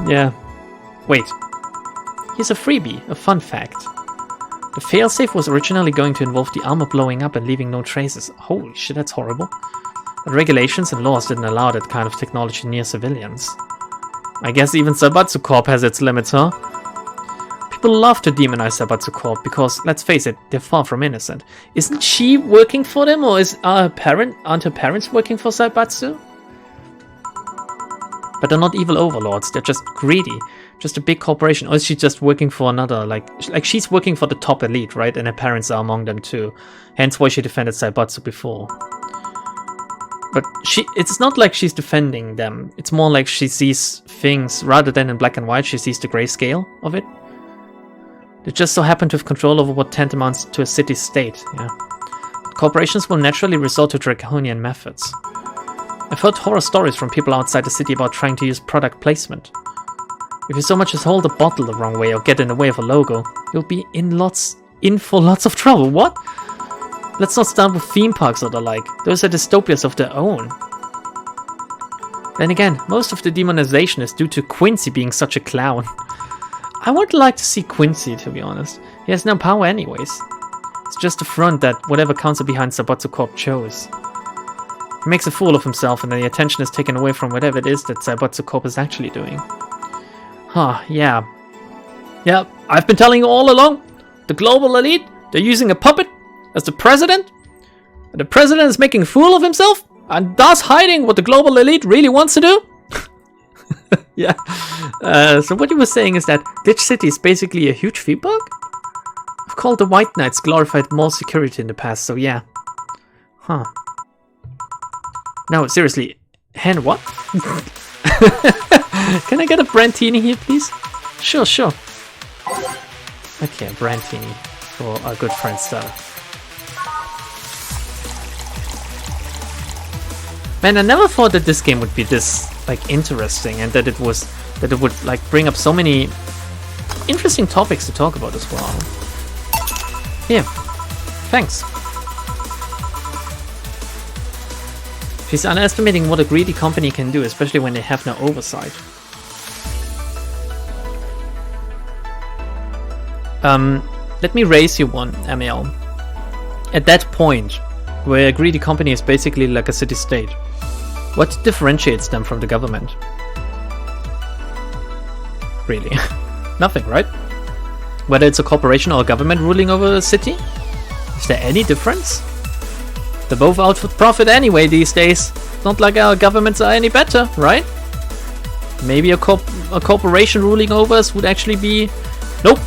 Yeah. Wait. Here's a freebie, a fun fact. The failsafe was originally going to involve the armor blowing up and leaving no traces. Holy shit, that's horrible. But regulations and laws didn't allow that kind of technology near civilians. I guess even Zaibatsu Corp has its limits, huh? People love to demonize Zaibatsu Corp because, let's face it, they're far from innocent. Isn't she working for them, or aren't her parents working for Zaibatsu? But they're not evil overlords, they're just greedy. Just a big corporation. Or is she just working for another, like she's working for the top elite, right? And her parents are among them too. Hence why she defended Zaibatsu before. But it's not like she's defending them. It's more like she sees things, rather than in black and white, she sees the grayscale of it. They just so happen to have control over what tantamounts to a city-state, yeah. Corporations will naturally resort to draconian methods. I've heard horror stories from people outside the city about trying to use product placement. If you so much as hold a bottle the wrong way or get in the way of a logo, you'll be in for lots of trouble. What? Let's not start with theme parks or the like. Those are dystopias of their own. Then again, most of the demonization is due to Quincy being such a clown. I would like to see Quincy, to be honest. He has no power anyways. It's just a front that whatever council behind Zaibatsu Corp chose. He makes a fool of himself and then the attention is taken away from whatever it is that Zaibatsu Corp is actually doing. Huh, yeah. Yeah, I've been telling you all along. The global elite, they're using a puppet as the president. And the president is making a fool of himself and thus hiding what the global elite really wants to do. Yeah. So what you were saying is that Glitch City is basically a huge theme park? I've called the White Knights glorified mall security in the past, so yeah. Huh. No, seriously. Hen what? Can I get a Brantini here, please? Sure. Okay, a Brantini for our good friend Stella. Man, I never thought that this game would be this like interesting, and that it would like bring up so many interesting topics to talk about as well. Here, thanks. She's underestimating what a greedy company can do, especially when they have no oversight. Let me raise you one, ML. At that point, where a greedy company is basically like a city-state, what differentiates them from the government? Really? Nothing, right? Whether it's a corporation or a government ruling over a city? Is there any difference? They're both out for profit anyway these days. Not like our governments are any better, right? Maybe a corporation ruling over us would actually be... Nope.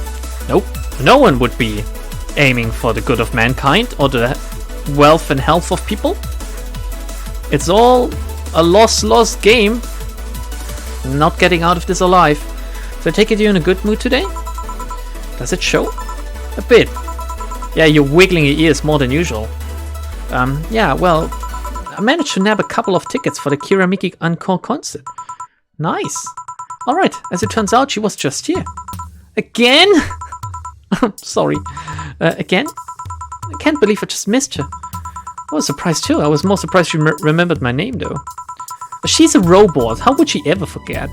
No one would be aiming for the good of mankind or the wealth and health of people. It's all a lost game. Not getting out of this alive. So I take it you're in a good mood today? Does it show? A bit. Yeah, you're wiggling your ears more than usual. Yeah, well, I managed to nab a couple of tickets for the Kiramiki Encore concert. Nice. Alright, as it turns out, she was just here. Again? Sorry. Again? I can't believe I just missed her. I was surprised too. I was more surprised she remembered my name though. She's a robot. How would she ever forget?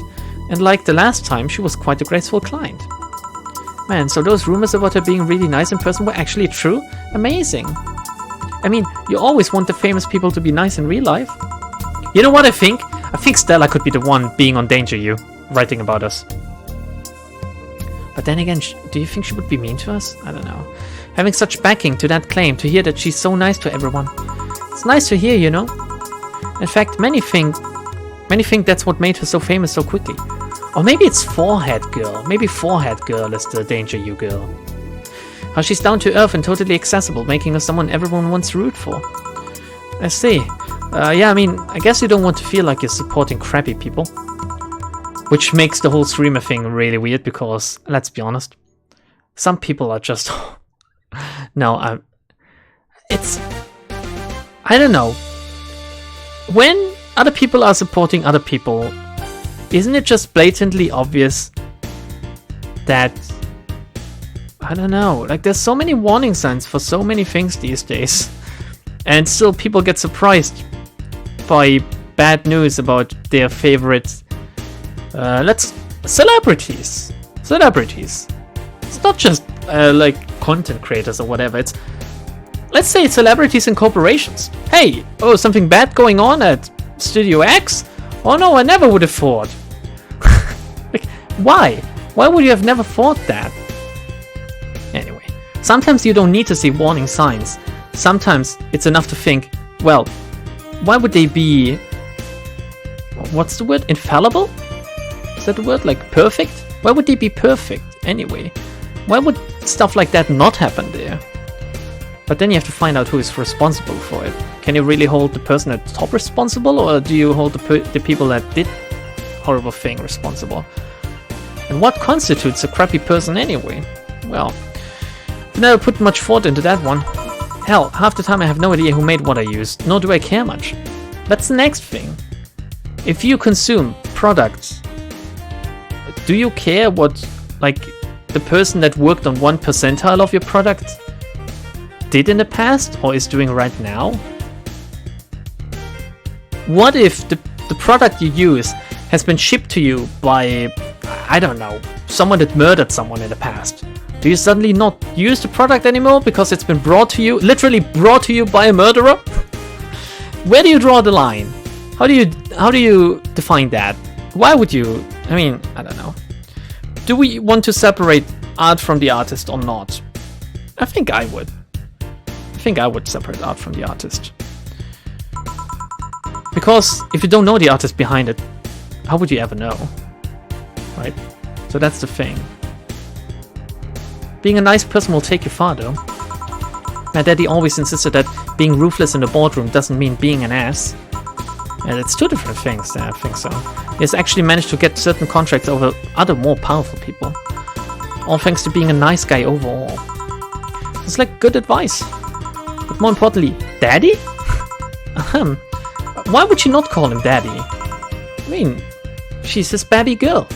And like the last time, she was quite a graceful client. Man, so those rumors about her being really nice in person were actually true? Amazing. I mean, you always want the famous people to be nice in real life. You know what I think? I think Stella could be the one being on Danger You, writing about us. But then again, do you think she would be mean to us? I don't know. Having such backing to that claim, to hear that she's so nice to everyone. It's nice to hear, you know? In fact, many think that's what made her so famous so quickly. Or maybe it's Forehead Girl. Maybe Forehead Girl is the Danger You girl. How she's down to earth and totally accessible, making her someone everyone wants to root for. I see. Yeah, I mean, I guess you don't want to feel like you're supporting crappy people. Which makes the whole streamer thing really weird because, let's be honest, some people are just... No, it's... I don't know. When other people are supporting other people, isn't it just blatantly obvious that... I don't know, like there's so many warning signs for so many things these days. And still people get surprised by bad news about their favorite... celebrities. It's not just like content creators or whatever. It's, let's say, celebrities and corporations. Hey, oh, something bad going on at Studio X? Oh no, I never would have thought. Like, why? Why would you have never thought that? Anyway, sometimes you don't need to see warning signs. Sometimes it's enough to think, well, why would they be... What's the word? Infallible? Is that the word? Like perfect? Why would they be perfect anyway? Why would stuff like that not happen there? But then you have to find out who is responsible for it. Can you really hold the person at the top responsible, or do you hold the people that did horrible thing responsible? And what constitutes a crappy person anyway? Well, I never put much thought into that one. Hell, half the time I have no idea who made what I used, nor do I care much. That's the next thing. If you consume products, do you care what, like, the person that worked on 1% of your product did in the past or is doing right now? What if the product you use has been shipped to you by, I don't know, someone that murdered someone in the past? Do you suddenly not use the product anymore because it's been brought to you, literally brought to you by a murderer? Where do you draw the line? How do you define that? Why would you? I mean, I don't know. Do we want to separate art from the artist or not? I think I would. I think I would separate art from the artist. Because if you don't know the artist behind it, how would you ever know? Right? So that's the thing. Being a nice person will take you far, though. My daddy always insisted that being ruthless in the boardroom doesn't mean being an ass. And it's two different things, I think so. He has actually managed to get certain contracts over other more powerful people. All thanks to being a nice guy overall. It's like good advice. But more importantly, daddy? Why would you not call him daddy? I mean, she's his baby girl.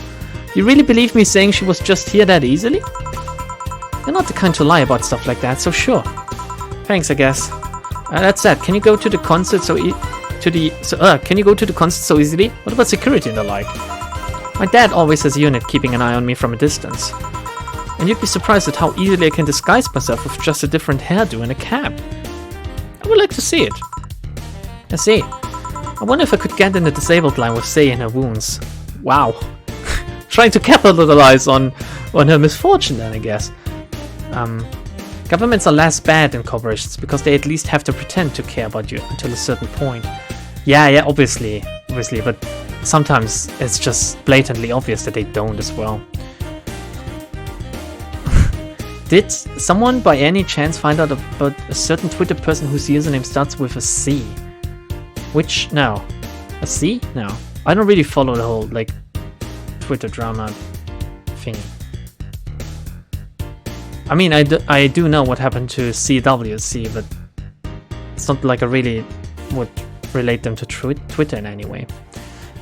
You really believe me saying she was just here that easily? You're not the kind to lie about stuff like that, so sure. Thanks, I guess. That's that. Can you go to the concert can you go to the concert so easily? What about security and the like? My dad always has a unit keeping an eye on me from a distance. And you'd be surprised at how easily I can disguise myself with just a different hairdo and a cap. I would like to see it. I see. I wonder if I could get in the disabled line with Sei in her wounds. Wow. Trying to capitalize on her misfortune then, I guess. Governments are less bad than corporations because they at least have to pretend to care about you until a certain point. Yeah, obviously, but sometimes it's just blatantly obvious that they don't as well. Did someone by any chance find out about a certain Twitter person whose username starts with a C? Which, no. A C? No. I don't really follow the whole, like, Twitter drama thing. I mean, I do know what happened to CWC, but it's not like I really would relate them to Twitter in any way.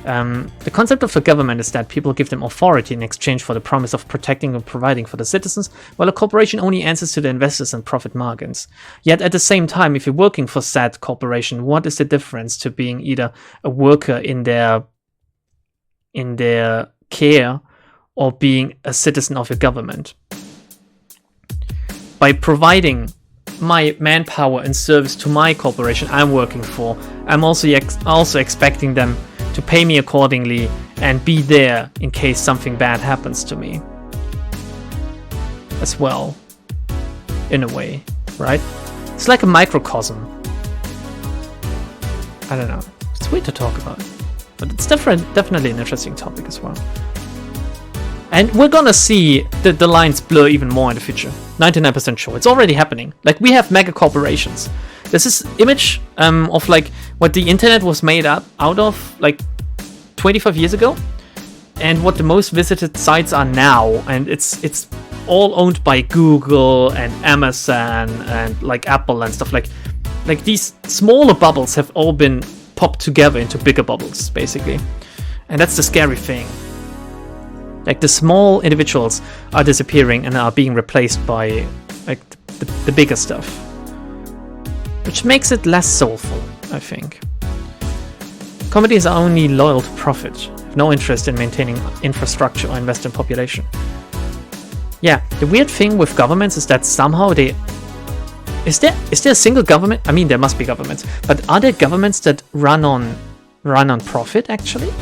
The concept of the government is that people give them authority in exchange for the promise of protecting and providing for the citizens, while a corporation only answers to the investors and profit margins. Yet at the same time, if you're working for said corporation, what is the difference to being either a worker in their care or being a citizen of your government. By providing my manpower and service to my corporation I'm working for, I'm also expecting them to pay me accordingly and be there in case something bad happens to me as well, in a way, right? It's like a microcosm. I don't know. It's weird to talk about, but it's definitely an interesting topic as well. And we're gonna see the lines blur even more in the future. 99% sure. It's already happening. Like, we have mega corporations. There's this image of like what the internet was made out of like 25 years ago, and what the most visited sites are now. And it's all owned by Google and Amazon and like Apple and stuff. Like these smaller bubbles have all been popped together into bigger bubbles, basically. And that's the scary thing. Like, the small individuals are disappearing and are being replaced by like the bigger stuff, which makes it less soulful, I think. Companies are only loyal to profit, have no interest in maintaining infrastructure or invest in population. Yeah, the weird thing with governments is that somehow they... Is there a single government? I mean, there must be governments, but are there governments that run on profit, actually?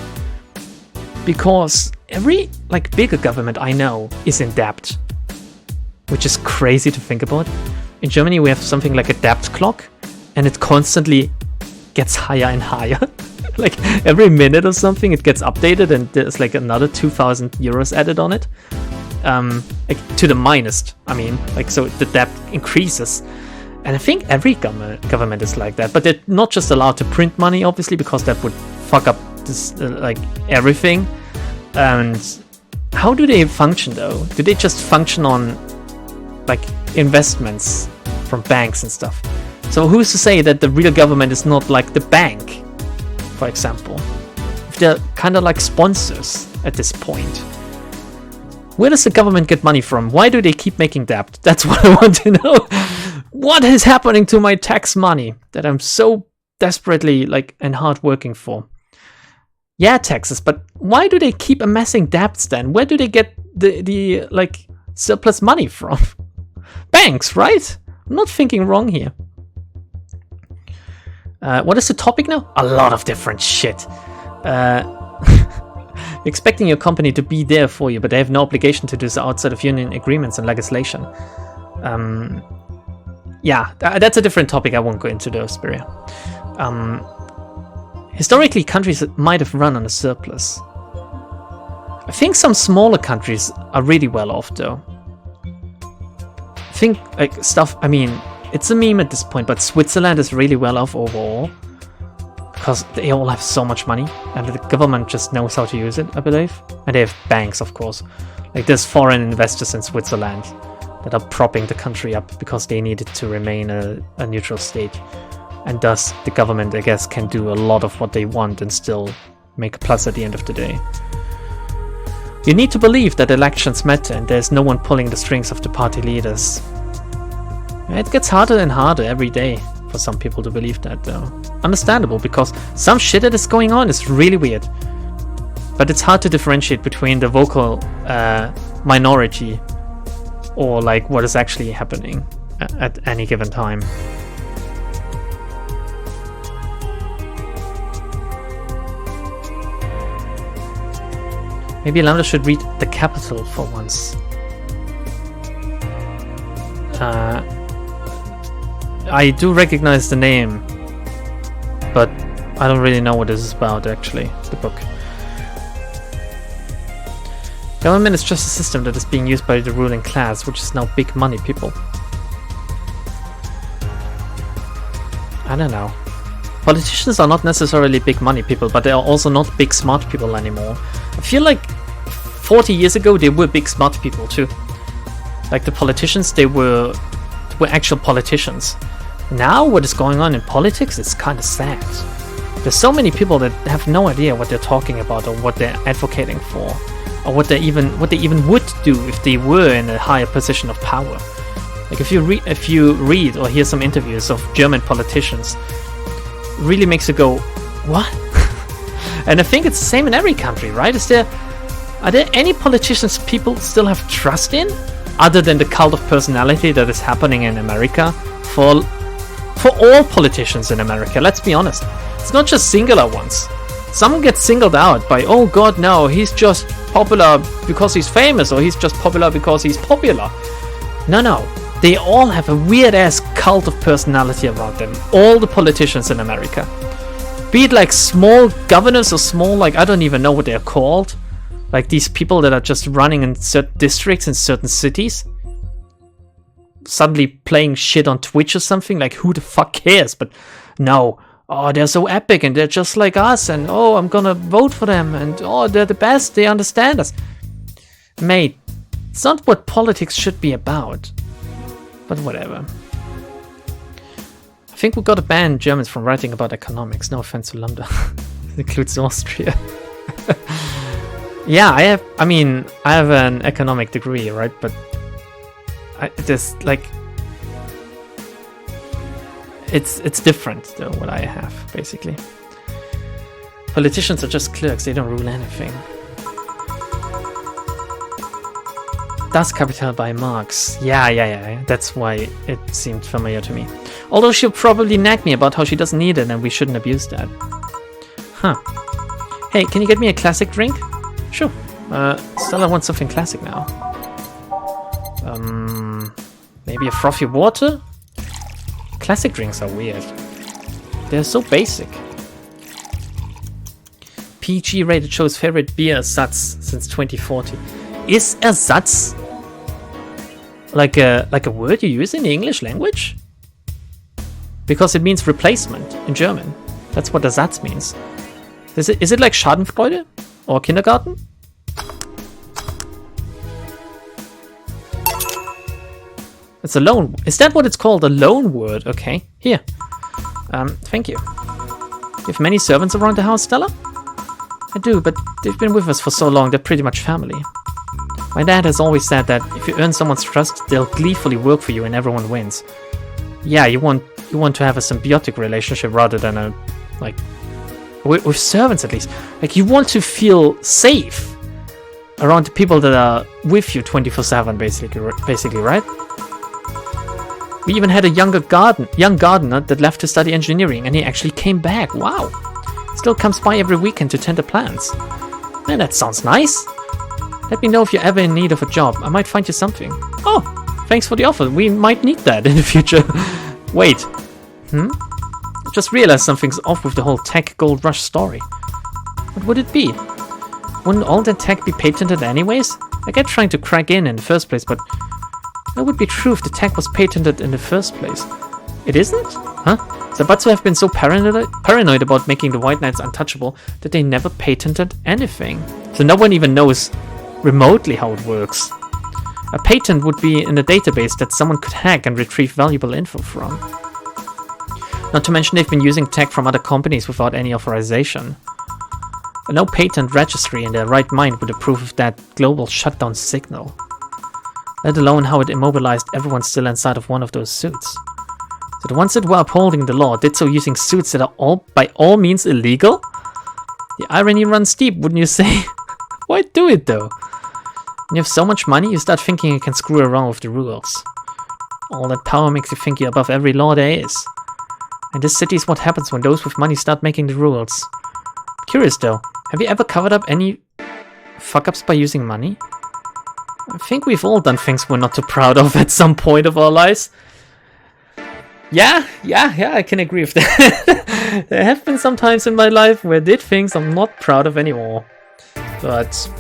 Because every like bigger government I know is in debt, which is crazy to think about. In Germany, we have something like a debt clock, and it constantly gets higher and higher. Like, every minute or something, it gets updated, and there's like another 2,000 euros added on it. Like, to the minus, I mean, like, so the debt increases. And I think every government is like that, but they're not just allowed to print money, obviously, because that would fuck up this, like, everything. And how do they function, though? Do they just function on like investments from banks and stuff? So who's to say that the real government is not like the bank, for example? If they're kind of like sponsors at this point. Where does the government get money from? Why do they keep making debt? That's what I want to know. What is happening to my tax money that I'm so desperately like and hard working for? Yeah, taxes, but why do they keep amassing debts then? Where do they get the like surplus money from? Banks, right? I'm not thinking wrong here. What is the topic now? A lot of different shit. Expecting your company to be there for you, but they have no obligation to do so outside of union agreements and legislation. Yeah, that's a different topic. I won't go into those, Spiria. Historically, countries might have run on a surplus. I think some smaller countries are really well off, though. I think, like, stuff, I mean, it's a meme at this point, but Switzerland is really well off overall. Because they all have so much money, and the government just knows how to use it, I believe. And they have banks, of course. Like, there's foreign investors in Switzerland that are propping the country up because they need it to remain a neutral state. And thus, the government, I guess, can do a lot of what they want and still make a plus at the end of the day. You need to believe that elections matter and there's no one pulling the strings of the party leaders. It gets harder and harder every day for some people to believe that, though. Understandable, because some shit that is going on is really weird. But it's hard to differentiate between the vocal minority or like what is actually happening at any given time. Maybe Lambda should read The Capital for once. I do recognize the name, but I don't really know what this is about, actually, the book. Government is just a system that is being used by the ruling class, which is now big money people. I don't know. Politicians are not necessarily big money people, but they are also not big smart people anymore. I feel like 40 years ago they were big smart people too. Like the politicians, they were actual politicians. Now what is going on in politics is kind of sad. There's so many people that have no idea what they're talking about or what they're advocating for, or what they even would do if they were in a higher position of power. Like if you read or hear some interviews of German politicians, it really makes you go, what? And I think it's the same in every country, right? Are there any politicians people still have trust in? Other than the cult of personality that is happening in America? For all politicians in America, let's be honest. It's not just singular ones. Someone gets singled out by, oh god, no, he's just popular because he's famous, or he's just popular because he's popular. No. They all have a weird-ass cult of personality around them. All the politicians in America. Be it like small governors or small, like, I don't even know what they're called. Like these people that are just running in certain districts in certain cities. Suddenly playing shit on Twitch or something. Like, who the fuck cares? But no. Oh, they're so epic and they're just like us. And oh, I'm gonna vote for them. And oh, they're the best. They understand us. Mate, it's not what politics should be about. But whatever. I think we gotta ban Germans from writing about economics. No offense to Lambda. It includes Austria. Yeah, I have an economic degree, right? But it's different though, what I have, basically. Politicians are just clerks, they don't rule anything. Das Kapital by Marx. Yeah. That's why it seemed familiar to me. Although she'll probably nag me about how she doesn't need it and we shouldn't abuse that. Huh. Hey, can you get me a classic drink? Sure. Stella wants something classic now. Maybe a frothy water? Classic drinks are weird. They're so basic. PG rated show's favorite beer Ersatz since 2014. Is Ersatz like a word you use in the English language? Because it means replacement in German. That's what Ersatz means. Is it like Schadenfreude? Or kindergarten? It's a loan. Is that what it's called? A loan word? Okay. Here. Thank you. You have many servants around the house, Stella? I do, but they've been with us for so long, they're pretty much family. My dad has always said that if you earn someone's trust, they'll gleefully work for you and everyone wins. Yeah, you want to have a symbiotic relationship rather than a, like, with servants at least. Like, you want to feel safe around the people that are with you 24/7, basically, right? We even had a young gardener that left to study engineering, and he actually came back. Wow! Still comes by every weekend to tend the plants. Man, that sounds nice. Let me know if you're ever in need of a job. I might find you something. Oh, thanks for the offer. We might need that in the future. Wait. Just realized something's off with the whole tech gold rush story. What would it be? Wouldn't all the tech be patented anyways? I get trying to crack in the first place, but that would be true if the tech was patented in the first place. It isn't? Huh? The Batsu have been so paranoid about making the White Knights untouchable that they never patented anything. So no one even knows remotely how it works. A patent would be in a database that someone could hack and retrieve valuable info from. Not to mention they've been using tech from other companies without any authorization. No patent registry in their right mind would approve of that global shutdown signal. Let alone how it immobilized everyone still inside of one of those suits. So the ones that were upholding the law did so using suits that are all by all means illegal? The irony runs deep, wouldn't you say? Why do it though? When you have so much money, you start thinking you can screw around with the rules. All that power makes you think you're above every law there is. And this city is what happens when those with money start making the rules. Curious though, have you ever covered up any fuck-ups by using money? I think we've all done things we're not too proud of at some point of our lives. Yeah, I can agree with that. There have been some times in my life where I did things I'm not proud of anymore. But...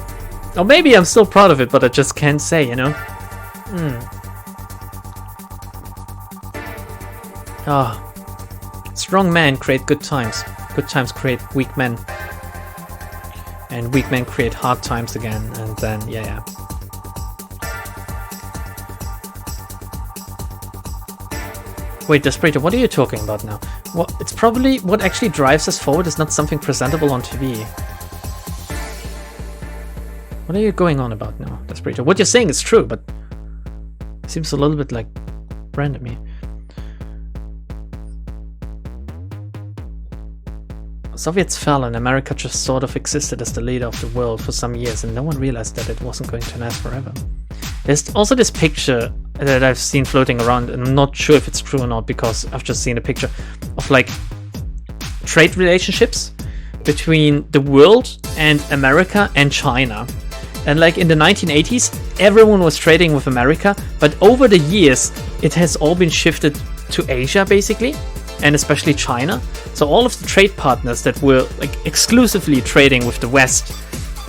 or maybe I'm still proud of it, but I just can't say, you know? Strong men create good times. Good times create weak men. And weak men create hard times again, and then, yeah. Wait, Desperate, what are you talking about now? Well, it's probably what actually drives us forward is not something presentable on TV. What are you going on about now, Desperate? What you're saying is true, but it seems a little bit like random. Soviets fell and America just sort of existed as the leader of the world for some years, and no one realized that it wasn't going to last forever. There's also this picture that I've seen floating around, and I'm not sure if it's true or not because I've just seen a picture of like trade relationships between the world and America and China. And like in the 1980s, everyone was trading with America, but over the years, it has all been shifted to Asia basically, and especially China. So all of the trade partners that were like exclusively trading with the West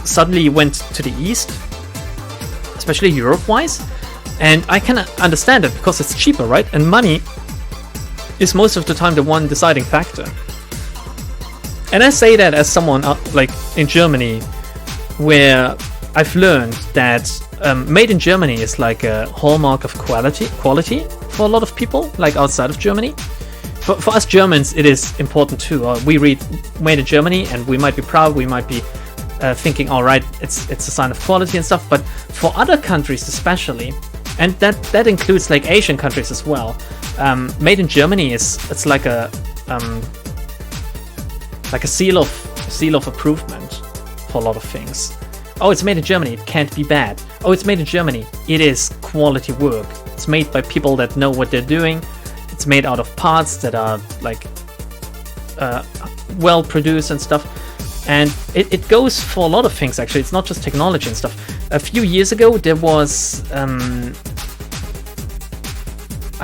suddenly went to the East, especially Europe-wise. And I can understand it because it's cheaper, right? And money is most of the time the one deciding factor. And I say that as someone like in Germany, where I've learned that made in Germany is like a hallmark of quality for a lot of people, like outside of Germany. For us Germans, it is important too. We read made in Germany and we might be proud, we might be thinking, all right, it's a sign of quality and stuff. But for other countries especially, and that includes like Asian countries as well, made in Germany it's like a seal of improvement for a lot of things. Oh, it's made in Germany, it can't be bad. Oh, it's made in Germany, it is quality work. It's made by people that know what they're doing. It's made out of parts that are like well produced and stuff. And it goes for a lot of things actually. It's not just technology and stuff. A few years ago there was I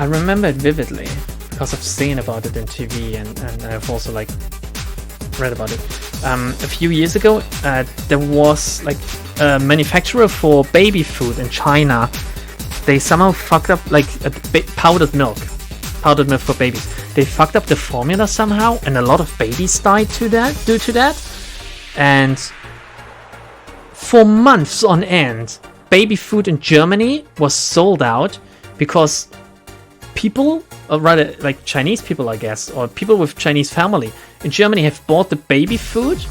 remember it vividly because I've seen about it in TV and I've also like read about it. A few years ago there was like a manufacturer for baby food in China. They somehow fucked up like powdered milk for babies. They fucked up the formula somehow, and a lot of babies died due to that. And for months on end, baby food in Germany was sold out because people, or rather like Chinese people, I guess, or people with Chinese family in Germany have bought the baby food,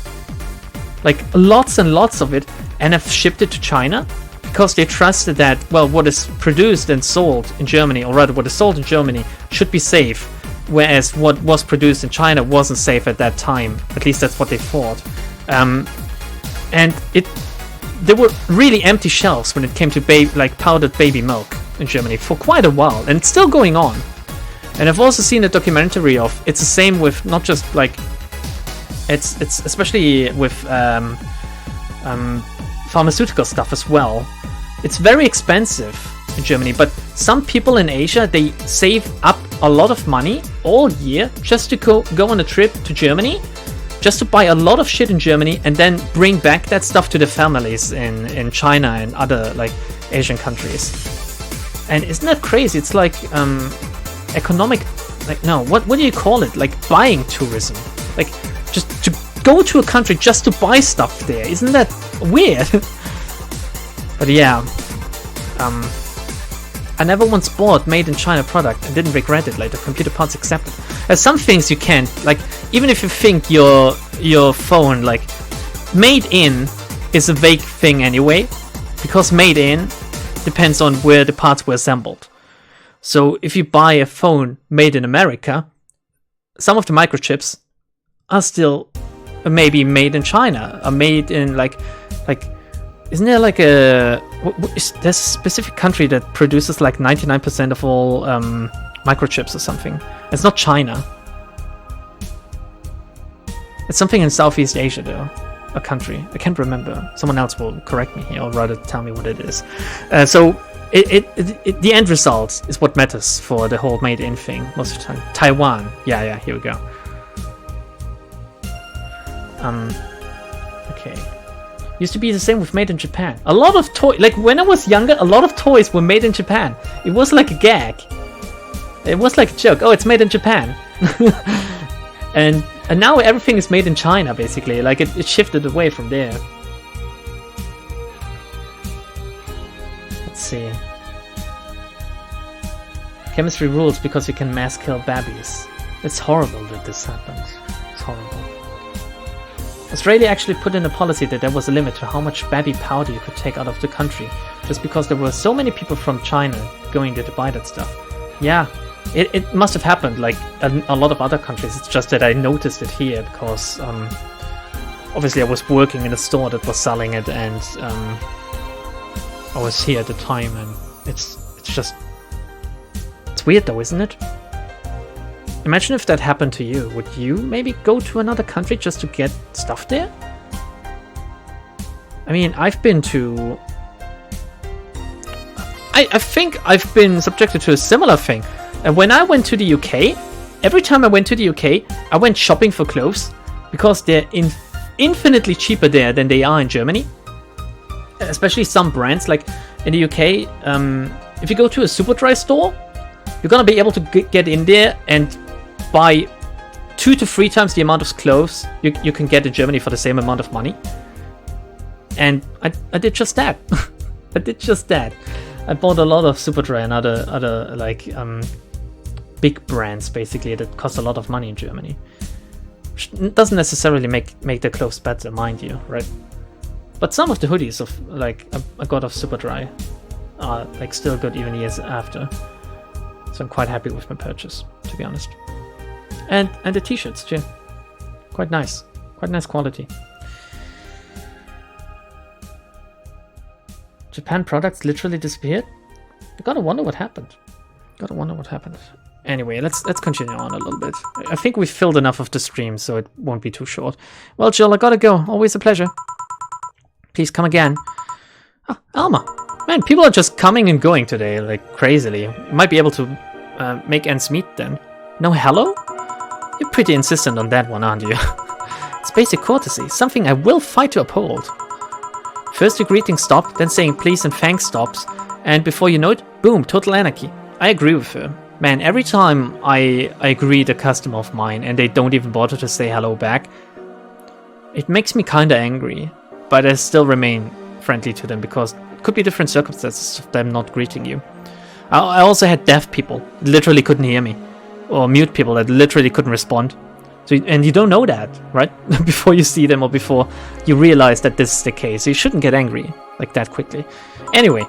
like lots and lots of it, and have shipped it to China because they trusted that, well, what is produced and sold in Germany, or rather what is sold in Germany, should be safe, whereas what was produced in China wasn't safe at that time. At least that's what they thought. And there were really empty shelves when it came to powdered baby milk in Germany for quite a while, and it's still going on. And I've also seen a documentary of it's the same with not just like it's especially with pharmaceutical stuff as well. It's very expensive in Germany, but some people in Asia, they save up a lot of money all year just to go on a trip to Germany, just to buy a lot of shit in Germany and then bring back that stuff to the families in China and other like Asian countries. And isn't that crazy? It's like economic, like, no, what do you call it? Like buying tourism. Like just to go to a country just to buy stuff there. Isn't that weird? But yeah, I never once bought made in China product and didn't regret it later. Computer parts accepted. There's some things you can't, like, even if you think your phone, like, made in is a vague thing anyway, because made in depends on where the parts were assembled. So if you buy a phone made in America, some of the microchips are still maybe made in China, are made in like isn't there like there's a specific country that produces like 99% of all microchips or something. It's not China. It's something in Southeast Asia though, a country. I can't remember. Someone else will correct me here or rather tell me what it is. So the end result is what matters for the whole made in thing most of the time. Taiwan. Yeah, here we go. Okay. Used to be the same with made in Japan. A lot of like when I was younger, a lot of toys were made in Japan. It was like a gag. It was like a joke. Oh, it's made in Japan. and now everything is made in China, basically. Like it shifted away from there. Let's see. Chemistry rules because you can mass kill babies. It's horrible that this happens. It's horrible. Australia actually put in a policy that there was a limit to how much baby powder you could take out of the country, just because there were so many people from China going there to buy that stuff. Yeah, It must have happened like a lot of other countries. It's just that I noticed it here because obviously I was working in a store that was selling it, and I was here at the time, and it's weird though, isn't it? Imagine if that happened to you. Would you maybe go to another country just to get stuff there? I mean, I've been to... I think I've been subjected to a similar thing. And when I went to the UK, every time I went to the UK, I went shopping for clothes because they're infinitely cheaper there than they are in Germany. Especially some brands, like in the UK, if you go to a Superdry store, you're gonna be able to get in there and buy 2 to 3 times the amount of clothes you can get in Germany for the same amount of money. And I did just that. I did just that. I bought a lot of Superdry and other like big brands basically that cost a lot of money in Germany. Which doesn't necessarily make the clothes better, mind you, right? But some of the hoodies of like I got off Superdry are like still good even years after. So I'm quite happy with my purchase, to be honest. And the t-shirts too. Quite nice quality. Japan products literally disappeared? You gotta wonder what happened. Anyway, let's continue on a little bit. I think we've filled enough of the stream, so it won't be too short. Well, Jill, I gotta go. Always a pleasure. Please come again. Ah, Alma. Man, people are just coming and going today, like crazily. You might be able to make ends meet then. No hello? You're pretty insistent on that one, aren't you? It's basic courtesy, something I will fight to uphold. First your greeting stopped, then saying please and thanks stops, and before you know it, boom, total anarchy. I agree with her. Man, every time I greet a customer of mine and they don't even bother to say hello back, it makes me kinda angry, but I still remain friendly to them because it could be different circumstances of them not greeting you. I also had deaf people that literally couldn't hear me, or mute people that literally couldn't respond. So, and you don't know that, right? Before you see them or before you realize that this is the case. You shouldn't get angry like that quickly. Anyway,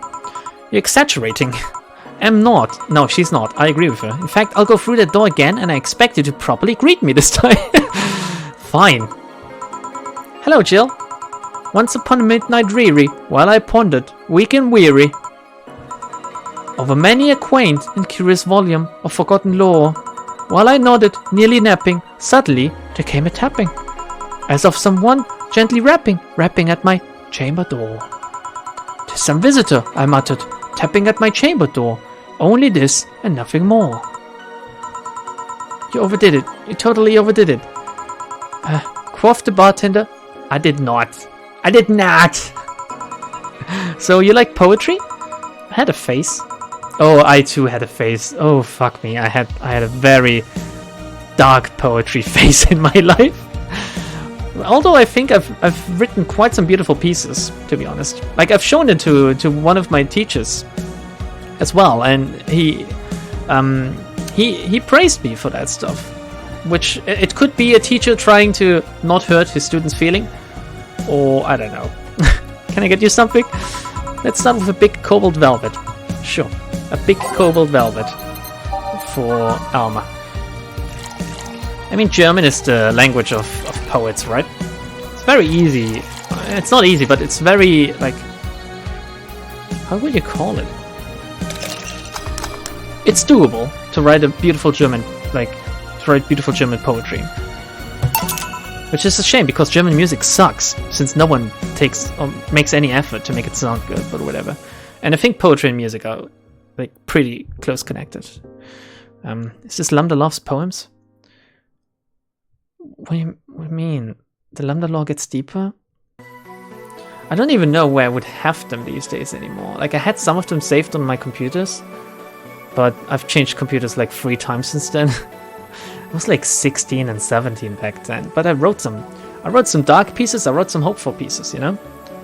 you're exaggerating. I'm not. No, she's not. I agree with her. In fact, I'll go through that door again and I expect you to properly greet me this time. Fine. Hello, Jill. Once upon a midnight dreary, while I pondered, weak and weary, over many a quaint and curious volume of forgotten lore, while I nodded, nearly napping, suddenly there came a tapping, as of someone gently rapping at my chamber door. "'Tis some visitor," I muttered, tapping at my chamber door. "Only this and nothing more." "You overdid it. You totally overdid it." Quoth the bartender. I did not. So you like poetry? I had a face. Oh, I too had a face. Oh, fuck me. I had a very dark poetry phase in my life. Although I think I've written quite some beautiful pieces, to be honest. Like I've shown it to one of my teachers as well, and he praised me for that stuff. Which it could be a teacher trying to not hurt his students' feeling, or I don't know. Can I get you something? Let's start with a big cobalt velvet. Sure. A big cobalt velvet for Alma. I mean, German is the language of poets, right? It's very easy. It's not easy, but it's very, like... How would you call it? It's doable to write a beautiful German, beautiful German poetry. Which is a shame, because German music sucks, since no one takes or makes any effort to make it sound good, but whatever. And I think poetry and music are like pretty close connected. Is this Lambda Love's poems? What do you mean? The Lambda Law gets deeper? I don't even know where I would have them these days anymore. Like, I had some of them saved on my computers, but I've changed computers like 3 times since then. I was like 16 and 17 back then, but I wrote some dark pieces, I wrote some hopeful pieces, you know?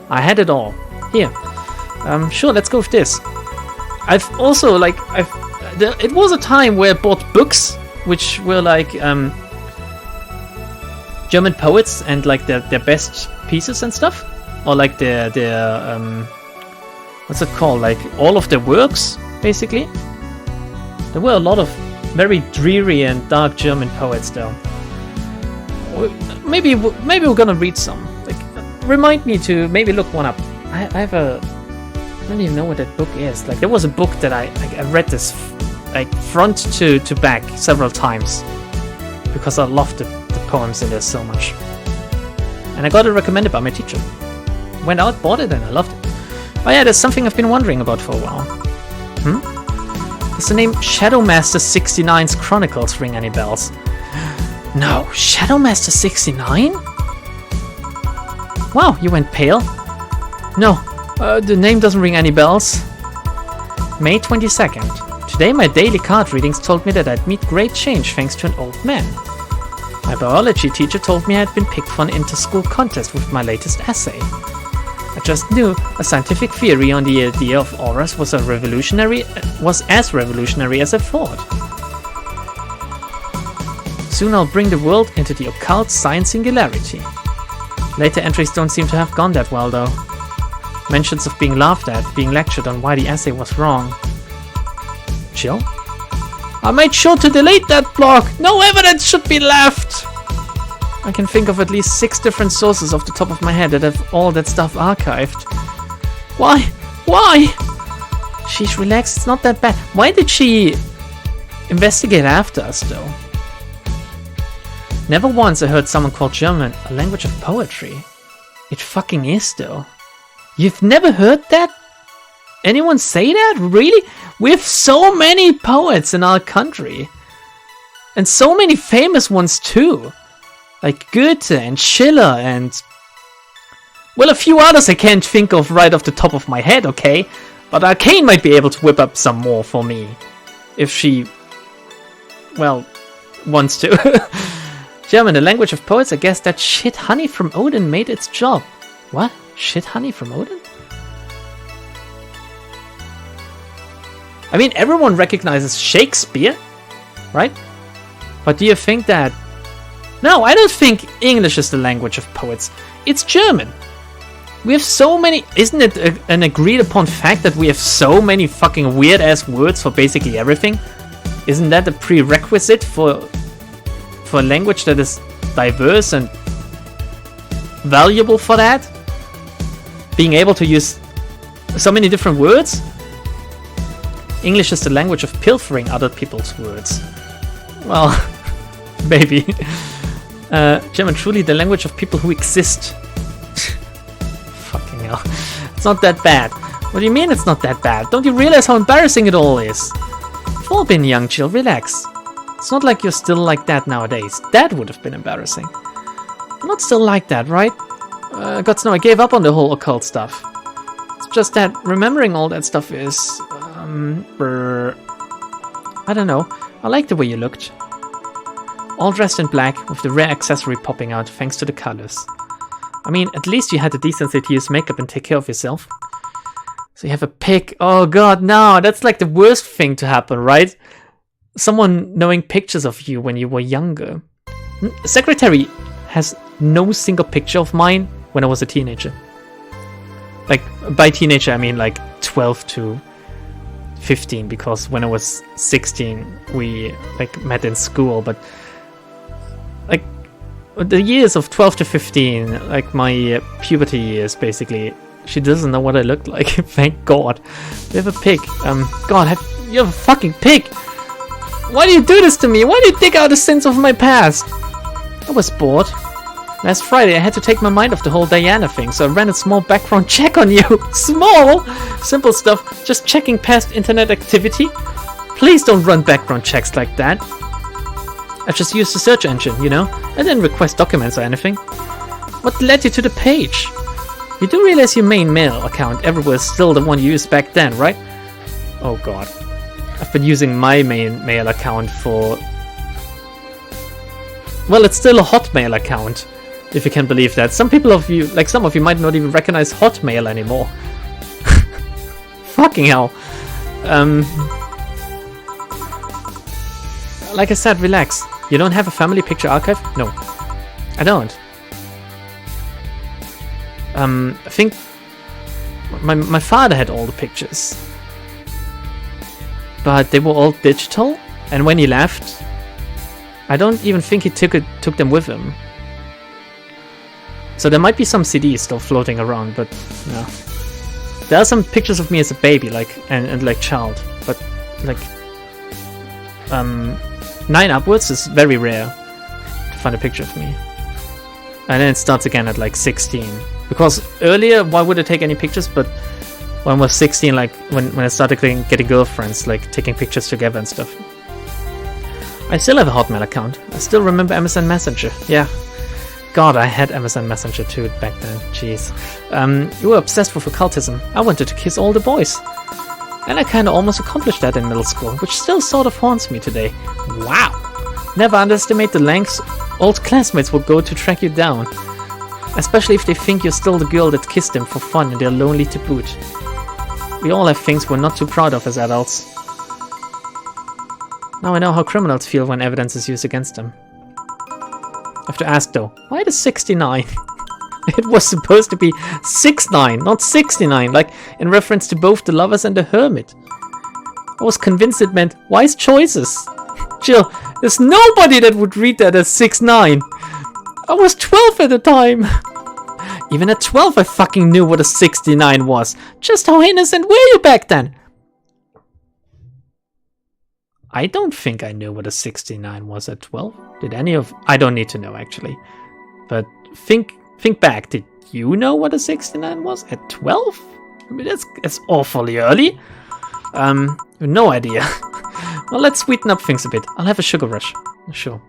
I had it all. Here. Sure, let's go with this. I've also, like, it was a time where I bought books, which were like, German poets and like their best pieces and stuff. Or like their what's it called? Like all of their works, basically. There were a lot of Very dreary and dark German poets, though. Maybe we're gonna read some. Like, remind me to maybe look one up. I don't even know what that book is. Like, there was a book that I read this like front to back several times because I loved the poems in there so much. And I got it recommended by my teacher. Went out, bought it, and I loved it. Oh yeah, there's something I've been wondering about for a while. Does the name Shadowmaster 69's Chronicles ring any bells? No, Shadowmaster 69? Wow, you went pale. No, the name doesn't ring any bells. May 22nd. Today my daily card readings told me that I'd meet great change thanks to an old man. My biology teacher told me I'd been picked for an inter-school contest with my latest essay. I just knew a scientific theory on the idea of auras was as revolutionary as I thought. Soon I'll bring the world into the occult science singularity. Later entries don't seem to have gone that well though. Mentions of being laughed at, being lectured on why the essay was wrong. Chill? I made sure to delete that blog! No evidence should be left! I can think of at least 6 different sources off the top of my head that have all that stuff archived. Why? Why? Sheesh, relax, it's not that bad. Why did she investigate after us though? Never once I heard someone call German a language of poetry. It fucking is though. You've never heard that? Anyone say that? Really? We have so many poets in our country. And so many famous ones too. Like Goethe and Schiller and... well, a few others I can't think of right off the top of my head, okay? But Arcane might be able to whip up some more for me. If she... well, wants to. German, the language of poets, I guess that shit honey from Odin made its job. What? Shit honey from Odin? I mean, everyone recognizes Shakespeare, right? But do you think that... no, I don't think English is the language of poets. It's German. We have so many... isn't it an agreed upon fact that we have so many fucking weird ass words for basically everything? Isn't that a prerequisite for a language that is diverse and valuable for that? Being able to use so many different words? English is the language of pilfering other people's words. Well, maybe. German, truly the language of people who exist. Fucking hell. It's not that bad. What do you mean it's not that bad? Don't you realize how embarrassing it all is? We've all been young, chill, relax. It's not like you're still like that nowadays. That would have been embarrassing. You're not still like that, right? God no, I gave up on the whole occult stuff. It's just that remembering all that stuff is... I don't know. I like the way you looked. All dressed in black, with the rare accessory popping out thanks to the colors. I mean, at least you had the decency to use makeup and take care of yourself. So you have a pic. Oh god, no, that's like the worst thing to happen, right? Someone knowing pictures of you when you were younger. Secretary has no single picture of mine when I was a teenager. Like, by teenager I mean like 12 to 15, because when I was 16 we like met in school, but like the years of 12 to 15, like my puberty years basically, she doesn't know what I looked like. Thank god. You have a pig. God, you have a fucking pig. Why do you do this to me? Why do you dig out the sins of my past? I was bored. Last Friday I had to take my mind off the whole Diana thing, so I ran a small background check on you. Small? Simple stuff, just checking past internet activity. Please don't run background checks like that. I just used the search engine, you know? I didn't request documents or anything. What led you to the page? You do realize your main mail account everywhere is still the one you used back then, right? Oh god. I've been using my main mail account for... well, it's still a Hotmail account, if you can believe that. Some of you might not even recognize Hotmail anymore. Fucking hell. Like I said, relax. You don't have a family picture archive? No. I don't. I think my father had all the pictures. But they were all digital, And when he left, I don't even think he took them with him. So there might be some CDs still floating around, but yeah. There are some pictures of me as a baby, like and like child, but like 9 upwards is very rare to find a picture of me. And then it starts again at like 16. Because earlier, why would I take any pictures? But when I was 16, like when I started getting girlfriends, like taking pictures together and stuff. I still have a Hotmail account. I still remember MSN Messenger. Yeah. God, I had MSN Messenger too back then. Jeez. You were obsessed with occultism. I wanted to kiss all the boys. And I kinda almost accomplished that in middle school, which still sort of haunts me today. Wow! Never underestimate the lengths old classmates will go to track you down. Especially if they think you're still the girl that kissed them for fun and they're lonely to boot. We all have things we're not too proud of as adults. Now I know how criminals feel when evidence is used against them. I have to ask though, why the 69? It was supposed to be 69, not 69, like in reference to both the lovers and the hermit. I was convinced it meant wise choices. Jill, there's nobody that would read that as 69. I was 12 at the time. Even at 12 I fucking knew what a 69 was. Just how innocent were you back then? I don't think I knew what a 69 was at 12. Did any of... I don't need to know actually. But think back, did you know what a 69 was at 12? I mean, that's awfully early. No idea. Well, let's sweeten up things a bit. I'll have a sugar rush. Sure.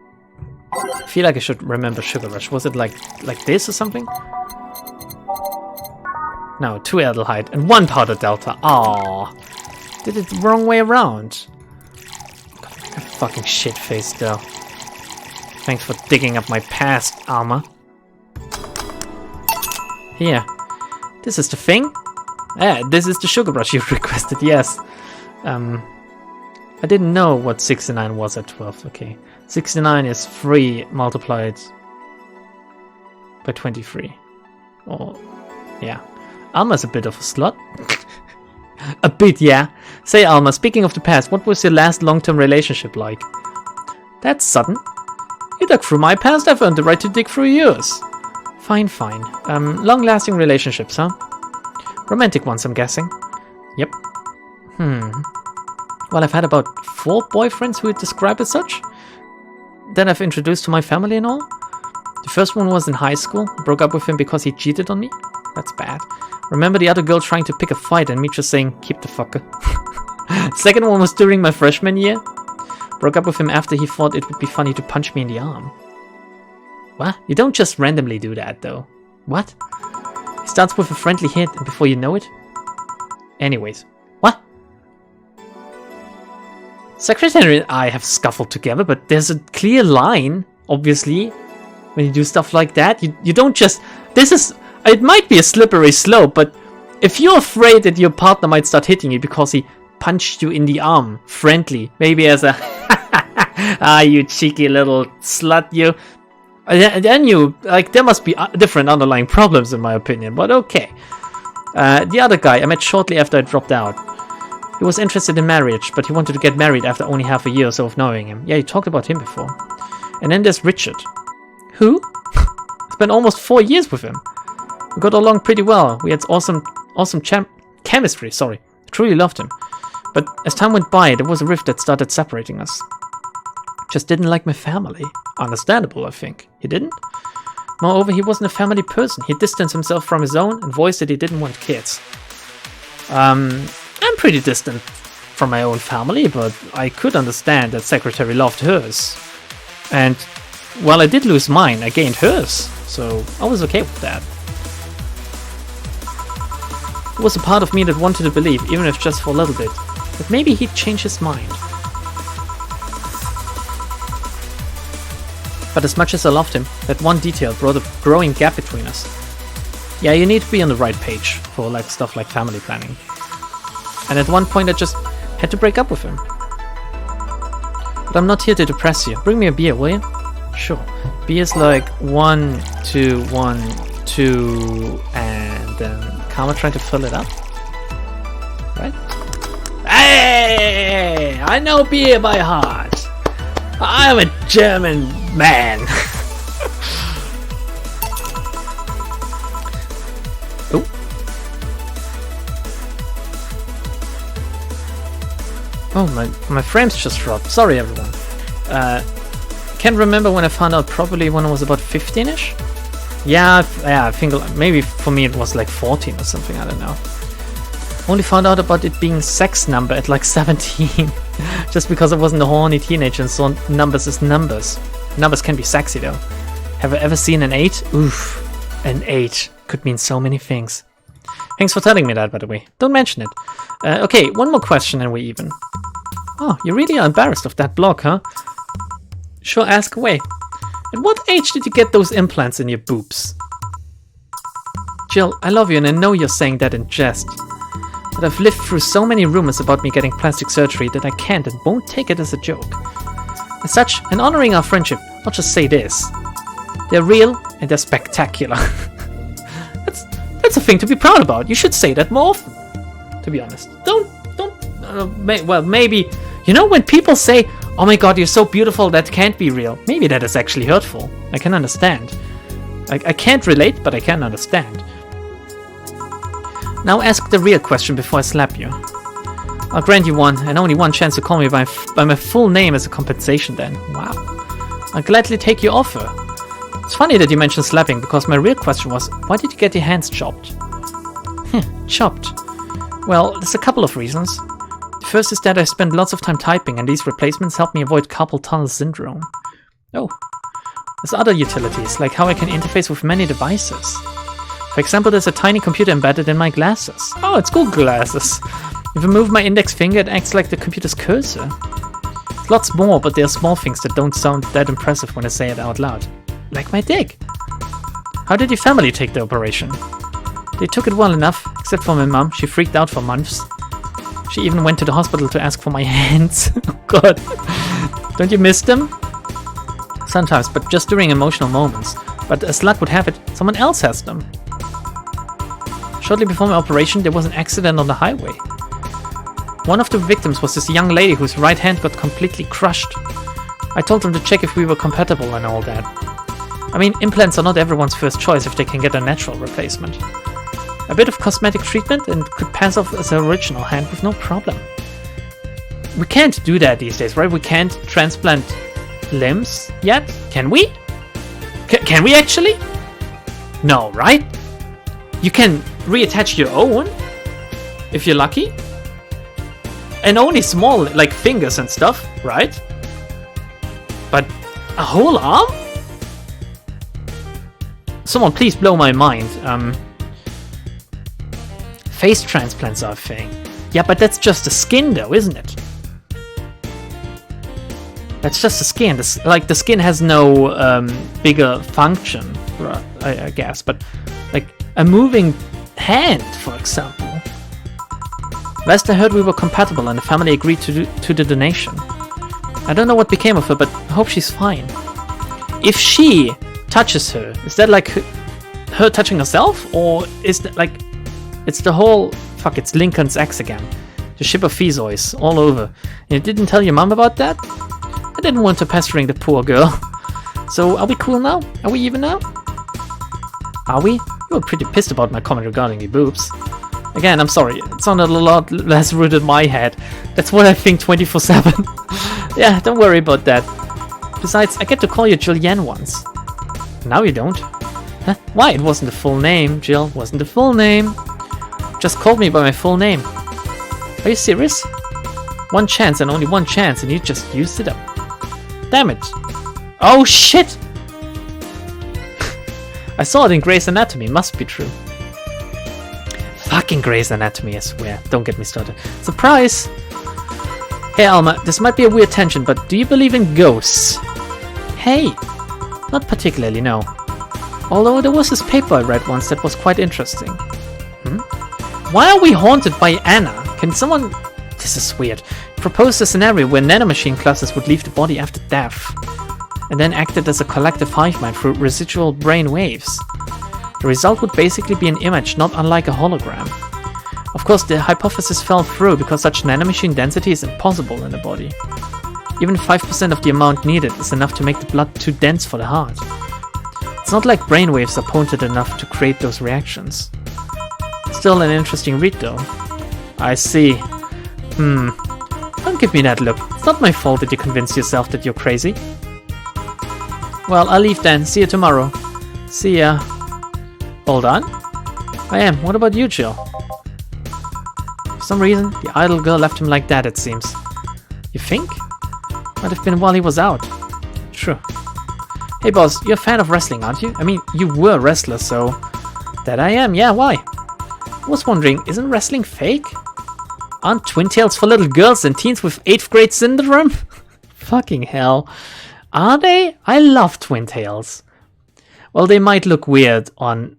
I feel like I should remember sugar rush. Was it like this or something? No, 2 aldehyde and 1 powder delta. Aww. Did it the wrong way around. God, fucking shit face though. Thanks for digging up my past, armor. Here. This is the thing? Yeah, this is the sugar rush you requested, yes. I didn't know what 69 was at 12, okay. 69 is 3 multiplied by 23. Oh, yeah. Alma's a bit of a slut. A bit, yeah. Say, Alma, speaking of the past, what was your last long-term relationship like? That's sudden. You dug through my past, I've earned the right to dig through yours. Fine, fine. Long-lasting relationships, huh? Romantic ones, I'm guessing. Yep. Well, I've had about 4 boyfriends who would describe as such. Then I've introduced to my family and all. The first one was in high school. Broke up with him because he cheated on me. That's bad. Remember the other girl trying to pick a fight and me just saying, keep the fucker. Second one was during my freshman year. Broke up with him after he thought it would be funny to punch me in the arm. What? You don't just randomly do that though. What? He starts with a friendly hit and before you know it. Anyways. What? Secretary and I have scuffled together, but there's a clear line, obviously. When you do stuff like that, you don't just... This is... It might be a slippery slope, but if you're afraid that your partner might start hitting you because he punched you in the arm, friendly, maybe as a... ah, you cheeky little slut, you... Then you... Like, there must be different underlying problems in my opinion, but okay. The other guy I met shortly after I dropped out. He was interested in marriage, but he wanted to get married after only half a year or so of knowing him. Yeah, you talked about him before. And then there's Richard. Who? Spent almost 4 years with him. We got along pretty well. We had awesome chemistry, sorry. I truly loved him. But as time went by, there was a rift that started separating us. Just didn't like my family. Understandable, I think. He didn't? Moreover, he wasn't a family person. He distanced himself from his own and voiced that he didn't want kids. I'm pretty distant from my own family, but I could understand that Secretary loved hers. And while I did lose mine, I gained hers, so I was okay with that. There was a part of me that wanted to believe, even if just for a little bit, that maybe he'd change his mind. But as much as I loved him, that one detail brought a growing gap between us. Yeah, you need to be on the right page for like stuff like family planning. And at one point I just had to break up with him. But I'm not here to depress you. Bring me a beer, will you? Sure. Beer's like 1, 2, 1, 2, and then Karma trying to fill it up. Right? Hey! I know beer by heart. I'm a German man. Oh. Oh, my frames just dropped. Sorry, everyone. Can't remember when I found out, probably when I was about 15-ish? Yeah, I think maybe for me it was like 14 or something, I don't know. Only found out about it being sex number at like 17. Just because I wasn't a horny teenager and saw numbers as numbers. Numbers can be sexy though. Have I ever seen an 8? Oof. An 8 could mean so many things. Thanks for telling me that, by the way. Don't mention it. Okay, one more question and we're even. Oh, you really are embarrassed of that blog, huh? Sure, ask away. At what age did you get those implants in your boobs? Jill, I love you and I know you're saying that in jest. But I've lived through so many rumors about me getting plastic surgery that I can't and won't take it as a joke. As such, in honoring our friendship, I'll just say this. They're real and they're spectacular. That's a thing to be proud about. You should say that more often, to be honest. Well, maybe, you know, when people say, oh my god, you're so beautiful, that can't be real. Maybe that is actually hurtful. I can understand. I can't relate, but I can understand. Now ask the real question before I slap you. I'll grant you one, and only one chance to call me by my full name as a compensation then. Wow. I'll gladly take your offer. It's funny that you mentioned slapping, because my real question was, why did you get your hands chopped? Chopped. Well, there's a couple of reasons. The first is that I spend lots of time typing, and these replacements help me avoid carpal tunnel syndrome. Oh. There's other utilities, like how I can interface with many devices. For example, there's a tiny computer embedded in my glasses. Oh, it's Google Glasses. If I move my index finger, it acts like the computer's cursor. Lots more, but there are small things that don't sound that impressive when I say it out loud. Like my dick. How did your family take the operation? They took it well enough, except for my mom. She freaked out for months. She even went to the hospital to ask for my hands. Oh god. Don't you miss them? Sometimes, but just during emotional moments. But as luck would have it, someone else has them. Shortly before my operation, there was an accident on the highway. One of the victims was this young lady whose right hand got completely crushed. I told them to check if we were compatible and all that. I mean, implants are not everyone's first choice if they can get a natural replacement. A bit of cosmetic treatment and could pass off as an original hand with no problem. We can't do that these days, right? We can't transplant limbs yet? Can we? Can we actually? No, right? You can reattach your own, if you're lucky. And only small, like fingers and stuff, right? But a whole arm? Someone please blow my mind. Face transplants are a thing. Yeah, but that's just the skin though, isn't it? That's just the skin. Like the skin has no bigger function, I guess. But like a moving hand, for example. Last I heard we were compatible and the family agreed to the donation. I don't know what became of her, but I hope she's fine. If she touches her, is that like her touching herself? Or is that like... It's the whole... Fuck, it's Lincoln's ex again. The ship of Theseus, all over. And you didn't tell your mom about that? I didn't want to pestering the poor girl. So, are we cool now? Are we even now? Are we? You were pretty pissed about my comment regarding your boobs. Again, I'm sorry. It sounded a lot less rude in my head. That's what I think 24/7. Yeah, don't worry about that. Besides, I get to call you Julianne once. Now you don't. Huh? Why? It wasn't the full name, Jill. Wasn't the full name. Just called me by my full name. Are you serious? One chance and only one chance and you just used it up. Damn it. Oh shit! I saw it in Grey's Anatomy. Must be true. Fucking Grey's Anatomy, I swear. Don't get me started. Surprise! Hey Alma, this might be a weird tangent, but do you believe in ghosts? Hey! Not particularly, no. Although there was this paper I read once that was quite interesting. Why are we haunted by Anna? Can someone... This is weird. Propose a scenario where nanomachine clusters would leave the body after death, and then acted as a collective hive mind through residual brain waves. The result would basically be an image not unlike a hologram. Of course, the hypothesis fell through because such nanomachine density is impossible in the body. Even 5% of the amount needed is enough to make the blood too dense for the heart. It's not like brainwaves are potent enough to create those reactions. Still an interesting read though. I see. Don't give me that look. It's not my fault that you convince yourself that you're crazy. Well, I'll leave then. See you tomorrow. See ya. Hold on. I am. What about you, Jill? For some reason, the idle girl left him like that, it seems. You think? Might have been while he was out. True. Hey boss, you're a fan of wrestling, aren't you? I mean, you were a wrestler, so... That I am, yeah, why? I was wondering, isn't wrestling fake? Aren't twin tails for little girls and teens with 8th grade syndrome? Fucking hell. Are they? I love twin tails. Well, they might look weird on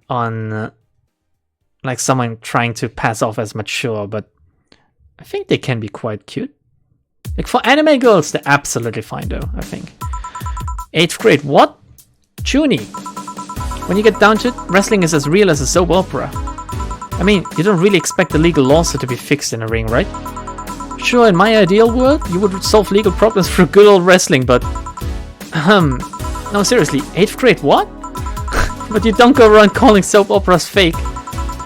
like someone trying to pass off as mature, but I think they can be quite cute. Like for anime girls, they're absolutely fine though, I think. 8th grade, what? Junie. When you get down to it, wrestling is as real as a soap opera. I mean, you don't really expect a legal lawsuit to be fixed in a ring, right? Sure, in my ideal world, you would solve legal problems through good old wrestling, but... No, seriously, 8th grade, what? But you don't go around calling soap operas fake.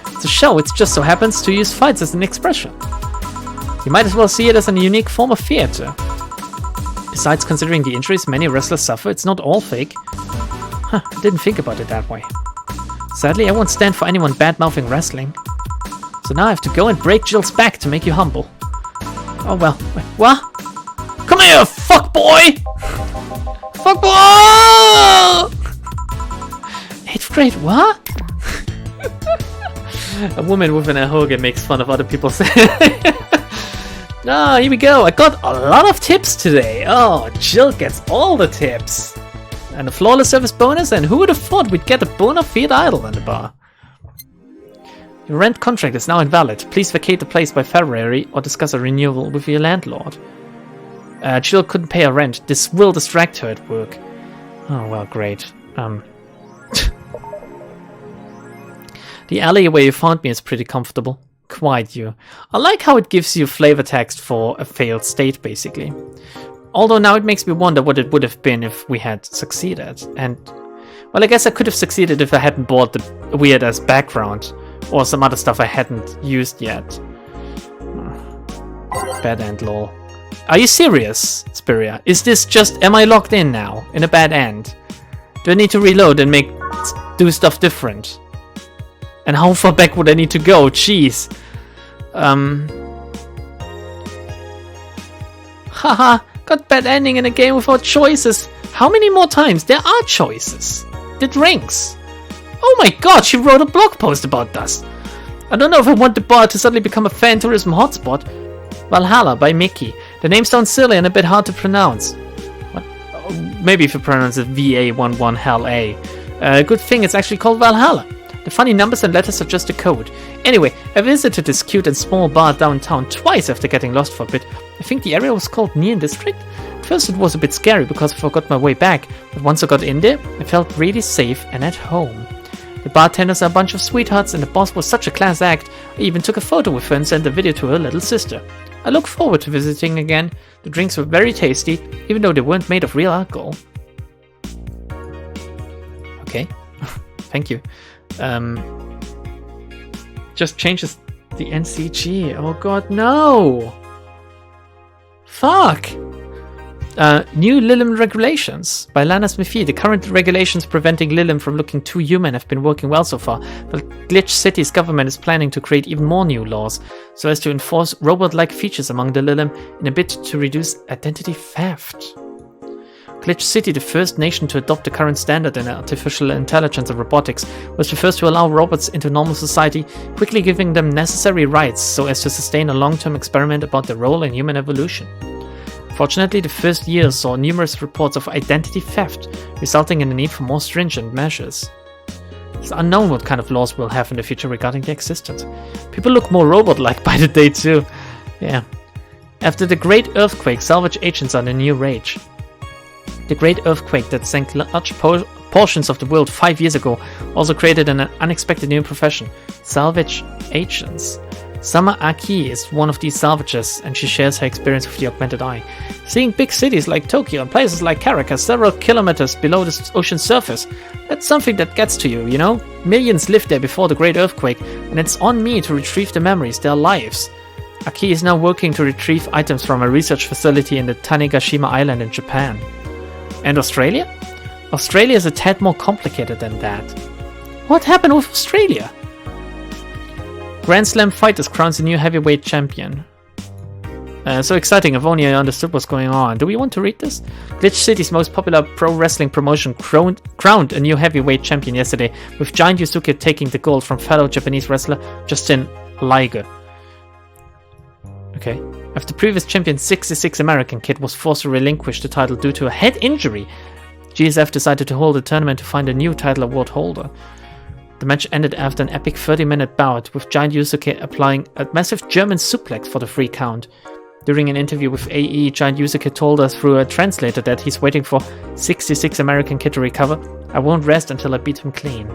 It's a show, it just so happens to use fights as an expression. You might as well see it as a unique form of theater. Besides, considering the injuries many wrestlers suffer, it's not all fake. Huh, I didn't think about it that way. Sadly, I won't stand for anyone bad-mouthing wrestling. So now I have to go and break Jill's back to make you humble. Oh well, wait, what? Come here, fuckboy! Fuckboy! 8th grade, what? A woman with an ahoge makes fun of other people saying... Ah, here we go. I got a lot of tips today. Oh, Jill gets all the tips. And a flawless service bonus, and who would have thought we'd get a bona fide idol in the bar? Your rent contract is now invalid. Please vacate the place by February or discuss a renewal with your landlord. Jill couldn't pay her rent. This will distract her at work. Oh, well, great. The alley where you found me is pretty comfortable. Quite you. I like how it gives you flavor text for a failed state, basically. Although now it makes me wonder what it would have been if we had succeeded. And, well, I guess I could have succeeded if I hadn't bought the weird-ass background. Or some other stuff I hadn't used yet. Bad end, lol. Are you serious, Spiria? Is this just... Am I locked in now? In a bad end? Do I need to reload and do stuff different? And how far back would I need to go? Jeez. Haha, got bad ending in a game without choices. How many more times? There are choices. Did rings. Oh my god, she wrote a blog post about this. I don't know if I want the bar to suddenly become a fan tourism hotspot. Valhalla by Mickey. The name sounds silly and a bit hard to pronounce. What? Oh, maybe if you pronounce it VA-11 hell A. Good thing it's actually called Valhalla. The funny numbers and letters are just a code. Anyway, I visited this cute and small bar downtown twice after getting lost for a bit. I think the area was called Neon District. At first it was a bit scary because I forgot my way back, but once I got in there, I felt really safe and at home. The bartenders are a bunch of sweethearts and the boss was such a class act, I even took a photo with her and sent a video to her little sister. I look forward to visiting again. The drinks were very tasty, even though they weren't made of real alcohol. Okay, thank you. Just changes the NCG. Oh god, no! Fuck! New Lilim regulations by Lana Smithy. The current regulations preventing Lilim from looking too human have been working well so far, but Glitch City's government is planning to create even more new laws, so as to enforce robot-like features among the Lilim in a bid to reduce identity theft. Glitch City, the first nation to adopt the current standard in artificial intelligence and robotics, was the first to allow robots into normal society, quickly giving them necessary rights so as to sustain a long-term experiment about their role in human evolution. Fortunately, the first year saw numerous reports of identity theft, resulting in the need for more stringent measures. It's unknown what kind of laws we'll have in the future regarding their existence. People look more robot-like by the day too. Yeah. After the Great Earthquake, salvage agents are the new rage. The Great Earthquake that sank large portions of the world 5 years ago also created an unexpected new profession, salvage agents. Summer Aki is one of these salvages, and she shares her experience with the augmented eye. Seeing big cities like Tokyo and places like Caracas several kilometers below the ocean's surface, that's something that gets to you, you know? Millions lived there before the great earthquake, and it's on me to retrieve the memories, their lives. Aki is now working to retrieve items from a research facility in the Tanegashima Island in Japan. And Australia? Australia is a tad more complicated than that. What happened with Australia? Grand Slam Fighters crowns a new heavyweight champion. So exciting, I've only understood what's going on. Do we want to read this? Glitch City's most popular pro wrestling promotion crowned a new heavyweight champion yesterday, with Giant Yusuke taking the gold from fellow Japanese wrestler Justin Liger. Okay. After previous champion 66 American Kid was forced to relinquish the title due to a head injury, GSF decided to hold a tournament to find a new title award holder. The match ended after an epic 30-minute bout, with Giant Yusuke applying a massive German suplex for the free count. During an interview with AE, Giant Yusuke told us through a translator that he's waiting for 66 American Kid to recover. I won't rest until I beat him clean.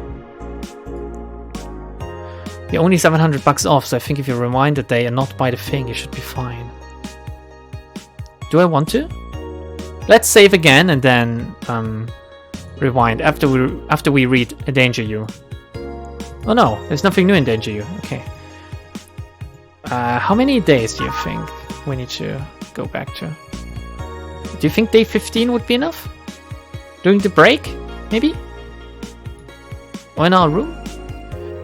You're only $700 off, so I think if you rewind the day and not buy the thing, you should be fine. Do I want to? Let's save again and then rewind after we read Endanger You. Oh no, there's nothing new in Endanger You. Okay. How many days do you think we need to go back to? Do you think day 15 would be enough? During the break? Maybe? Or in our room?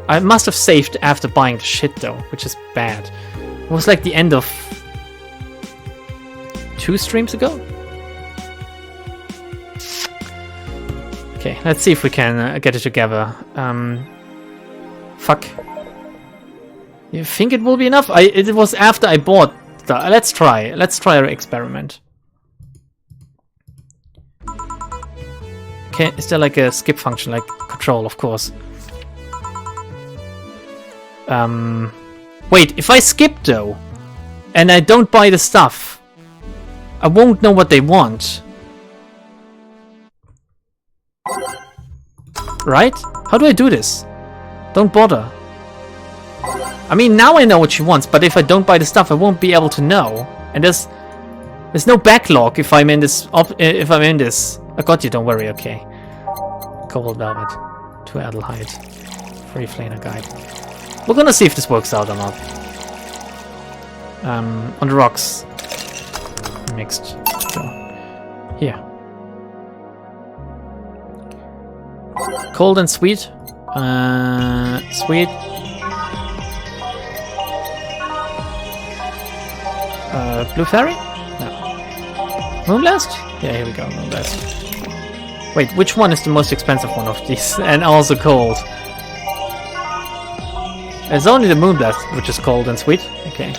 I must have saved after buying the shit though, which is bad. It was like the end of 2 streams ago? Okay, let's see if we can get it together. Fuck. You think it will be enough? It was after I bought the... Let's try our experiment. Okay, is there like a skip function, like control, of course. Wait, if I skip though, and I don't buy the stuff, I won't know what they want. Right? How do I do this? Don't bother. I mean, now I know what she wants, but if I don't buy the stuff, I won't be able to know. And there's no backlog if I'm in this. I got you. Don't worry. Okay. Cobalt Velvet, 2 Adelheid, free Flaner guide. We're gonna see if this works out or not. On the rocks. Mixed. So, here. Cold and sweet. Sweet. Blue Fairy? No. Moonblast? Yeah, here we go, Moonblast. Wait, which one is the most expensive one of these? And also cold. It's only the Moonblast, which is cold and sweet. Okay.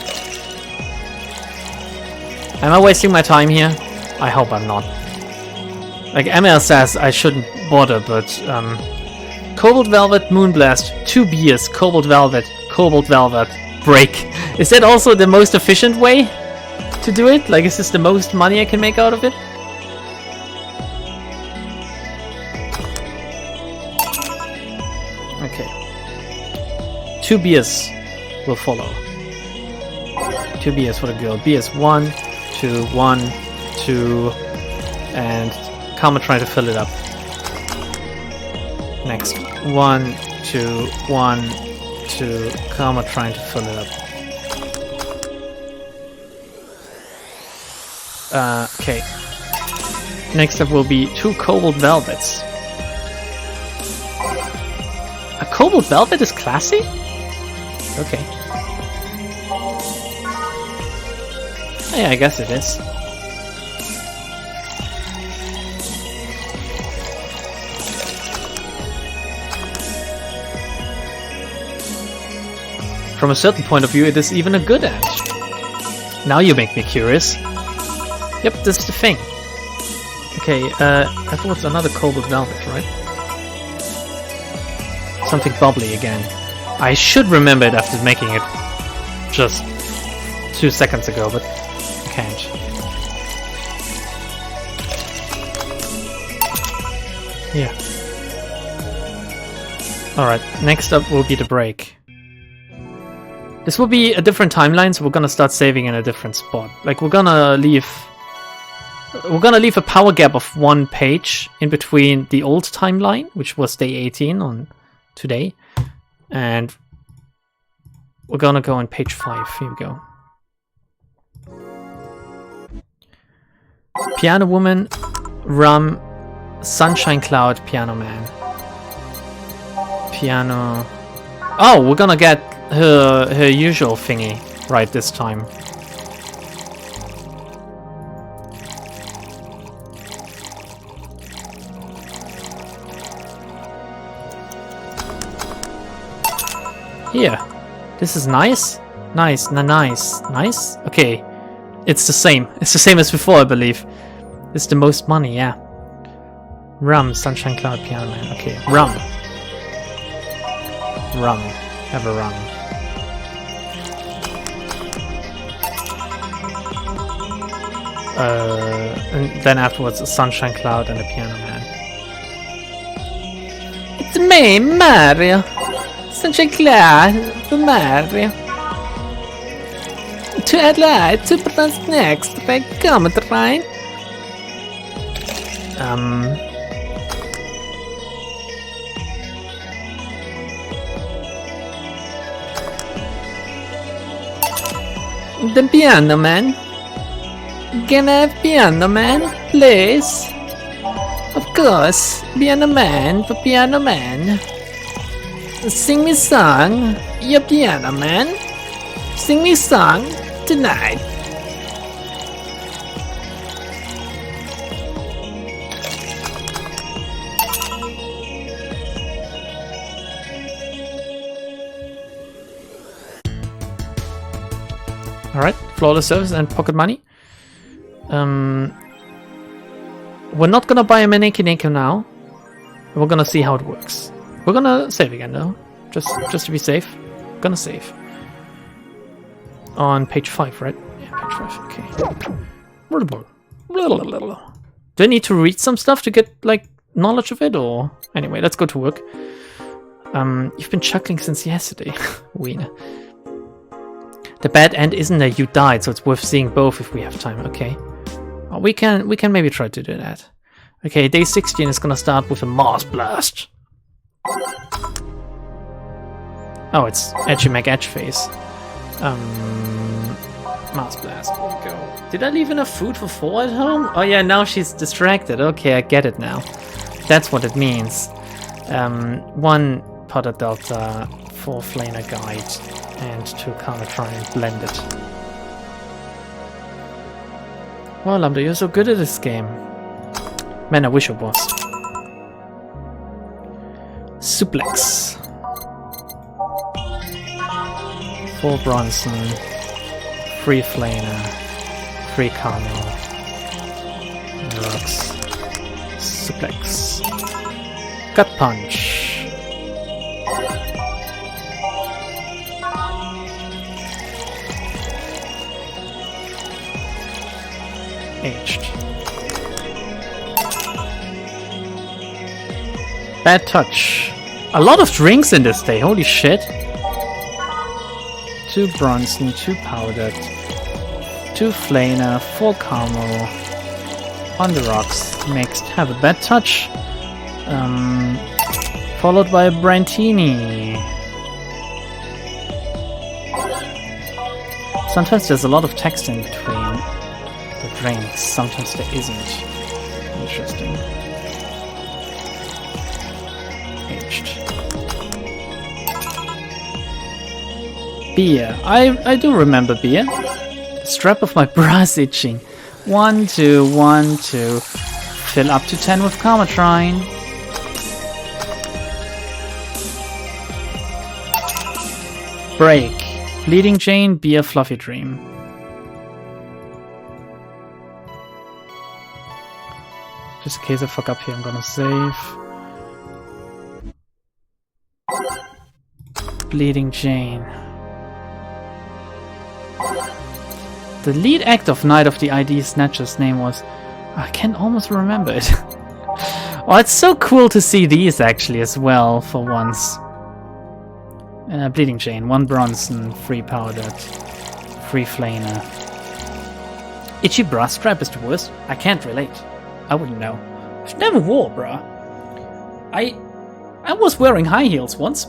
Am I wasting my time here? I hope I'm not. Like ML says, I shouldn't bother, but Cobalt Velvet, Moonblast, 2 beers, Cobalt Velvet, break. Is that also the most efficient way to do it? Like, is this the most money I can make out of it? Okay. 2 beers will follow. 2 beers for the girl. Beers 1, 2, 1, 2, and Karma trying to fill it up. Next. 1, 2, 1, 2, Karma trying to fill it up. Okay. Next up will be 2 Cobalt Velvets. A Cobalt Velvet is classy? Okay. Oh, yeah, I guess it is. From a certain point of view, it is even a good edge. Now you make me curious. Yep, this is the thing. Okay, I thought it's another Cobalt Velvet, right? Something bubbly again. I should remember it after making it just 2 seconds ago, but I can't. Yeah. Alright, next up will be the break. This will be a different timeline, so we're gonna start saving in a different spot. Like we're gonna leave a power gap of 1 page in between the old timeline, which was day 18 on today, and we're gonna go on page 5. Here we go. Piano Woman, Rum, Sunshine Cloud, Piano Man. Piano... Oh, we're gonna get her usual thingy right this time. Here. This is nice. Nice. Nice. Okay. It's the same. It's the same as before, I believe. It's the most money, yeah. Rum, Sunshine Cloud, Piano Man. Okay, rum. Rum. Have a rum. And then afterwards a Sunshine Cloud and a Piano Man. It's me, Mario. Sunshine Cloud, Mario. To add light, to pronounce next, right? Comment, right? The Piano Man. Can I have Piano Man, please? Of course, Piano Man for Piano Man. Sing me song, your Piano Man. Sing me song tonight. Alright, flawless service and pocket money. We're not gonna buy a Maneki Neko now. We're gonna see how it works. We're gonna save again though. Just to be safe. Gonna save. On page 5, right? Yeah, page 5, okay. Do I need to read some stuff to get, like, knowledge of it, or... Anyway, let's go to work. You've been chuckling since yesterday. Wiener. The bad end isn't that you died, so it's worth seeing both if we have time, okay. We can maybe try to do that. Okay, day 16 is gonna start with a Mars Blast. Oh, it's Edgy McEdge face. Mars Blast, here we go. Did I leave enough food for 4 at home? Oh yeah, now she's distracted. Okay, I get it now. That's what it means. 1 Potter Delta, 4 Flaner Guide, and 2 Carnotron blended. Wow, Lambda, you're so good at this game. Man, I wish I was. Suplex. 4 Bronson, 3 Flaner, 3 Carmel, Rocks, Suplex, Gut Punch. Aged. Bad Touch. A lot of drinks in this day, holy shit. 2 Bronson, 2 Powdered, 2 Flaner, 4 Caramel, on the rocks, mixed, have a Bad Touch, followed by a Brantini. Sometimes there's a lot of text in between the drinks, sometimes there isn't. Interesting. Aged. Beer. I do remember beer. The strap of my bra is itching. 1, 2, 1, 2. Fill up to 10 with Karmatrine. Break. Bleeding Jane, beer, Fluffy Dream. Just in case I fuck up here, I'm gonna save. Bleeding Jane. The lead act of Night of the ID Snatcher's name was... I can almost remember it. Oh, it's so cool to see these actually as well, for once. Bleeding Chain, 1 Bronson, 3 Powdered, 3 Flamer. Itchy bra strap is the worst? I can't relate. I wouldn't know. I've never wore a bra. I was wearing high heels once,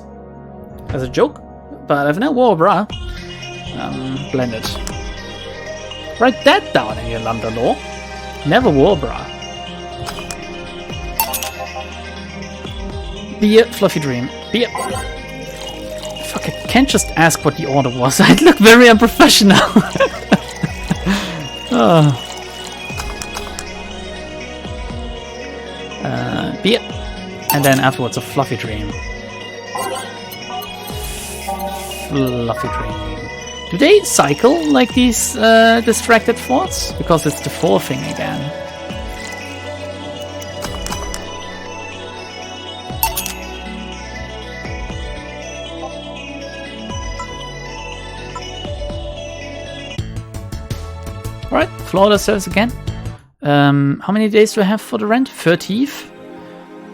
as a joke, but I've never wore a bra. Blended. Write that down in your Lambda lore. Never wore a bra. Beer, Fluffy Dream. Beer. Fuck, I can't just ask what the order was. I'd look very unprofessional. Oh. Beer. And then afterwards a Fluffy Dream. Fluffy Dream. Do they cycle like these distracted thoughts? Because it's the 4 thing again. Alright, flawless service again. How many days do I have for the rent? 30th?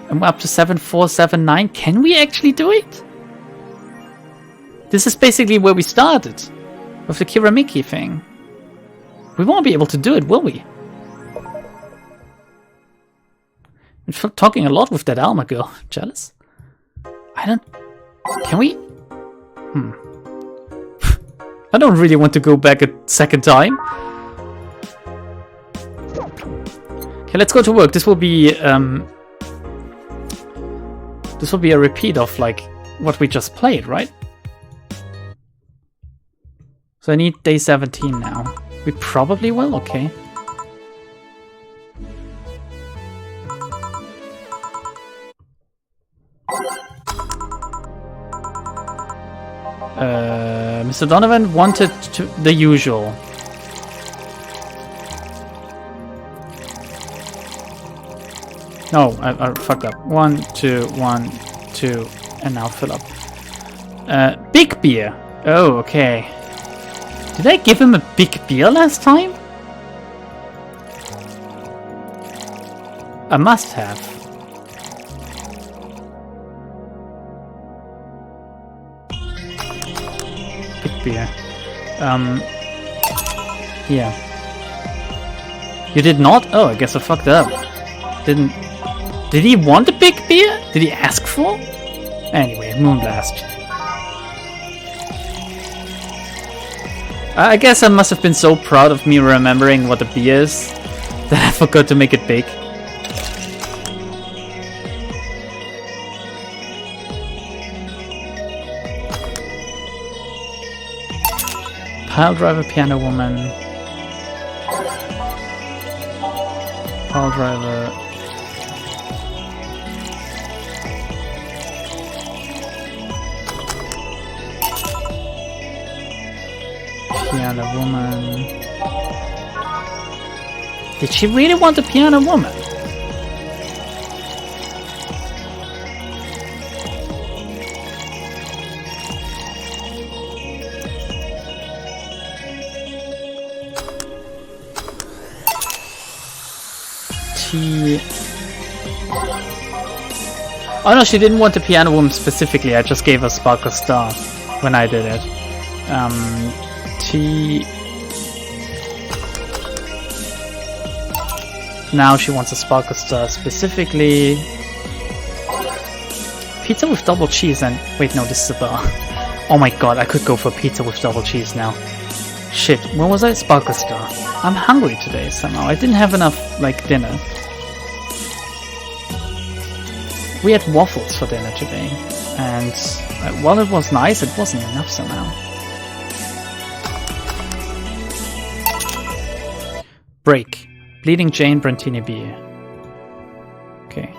And we're up to 7479. Can we actually do it? This is basically where we started. With the Kiramiki thing. We won't be able to do it, will we? I'm talking a lot with that Alma girl. Jealous? I don't... Can we... I don't really want to go back a second time. Okay, let's go to work. This will be a repeat of like what we just played, right? So I need day 17 now. We probably will, okay. Mr. Donovan wanted the usual. No, I fucked up. 1, 2, 1, 2, and now fill up. Big beer. Oh, okay. Did I give him a big beer last time? I must have. Big beer. Yeah. You did not? Oh, I guess I fucked up. Did he want a big beer? Did he ask for? Anyway, Moonblast. I guess I must have been so proud of me remembering what the beer is that I forgot to make it big. Pile driver, piano woman. Pile driver. Piano woman. Did she really want a piano woman? Oh no, she didn't want the piano woman specifically. I just gave her Sparkle Star when I did it. Now she wants a Sparkle Star specifically. Pizza with double cheese and... Wait, no, this is a bar. Oh my god, I could go for pizza with double cheese now. Shit, where was I? Sparkle Star. I'm hungry today somehow. I didn't have enough, like, dinner. We had waffles for dinner today. And while it was nice, it wasn't enough somehow. Break. Bleeding Jane, Brantini beer. Okay.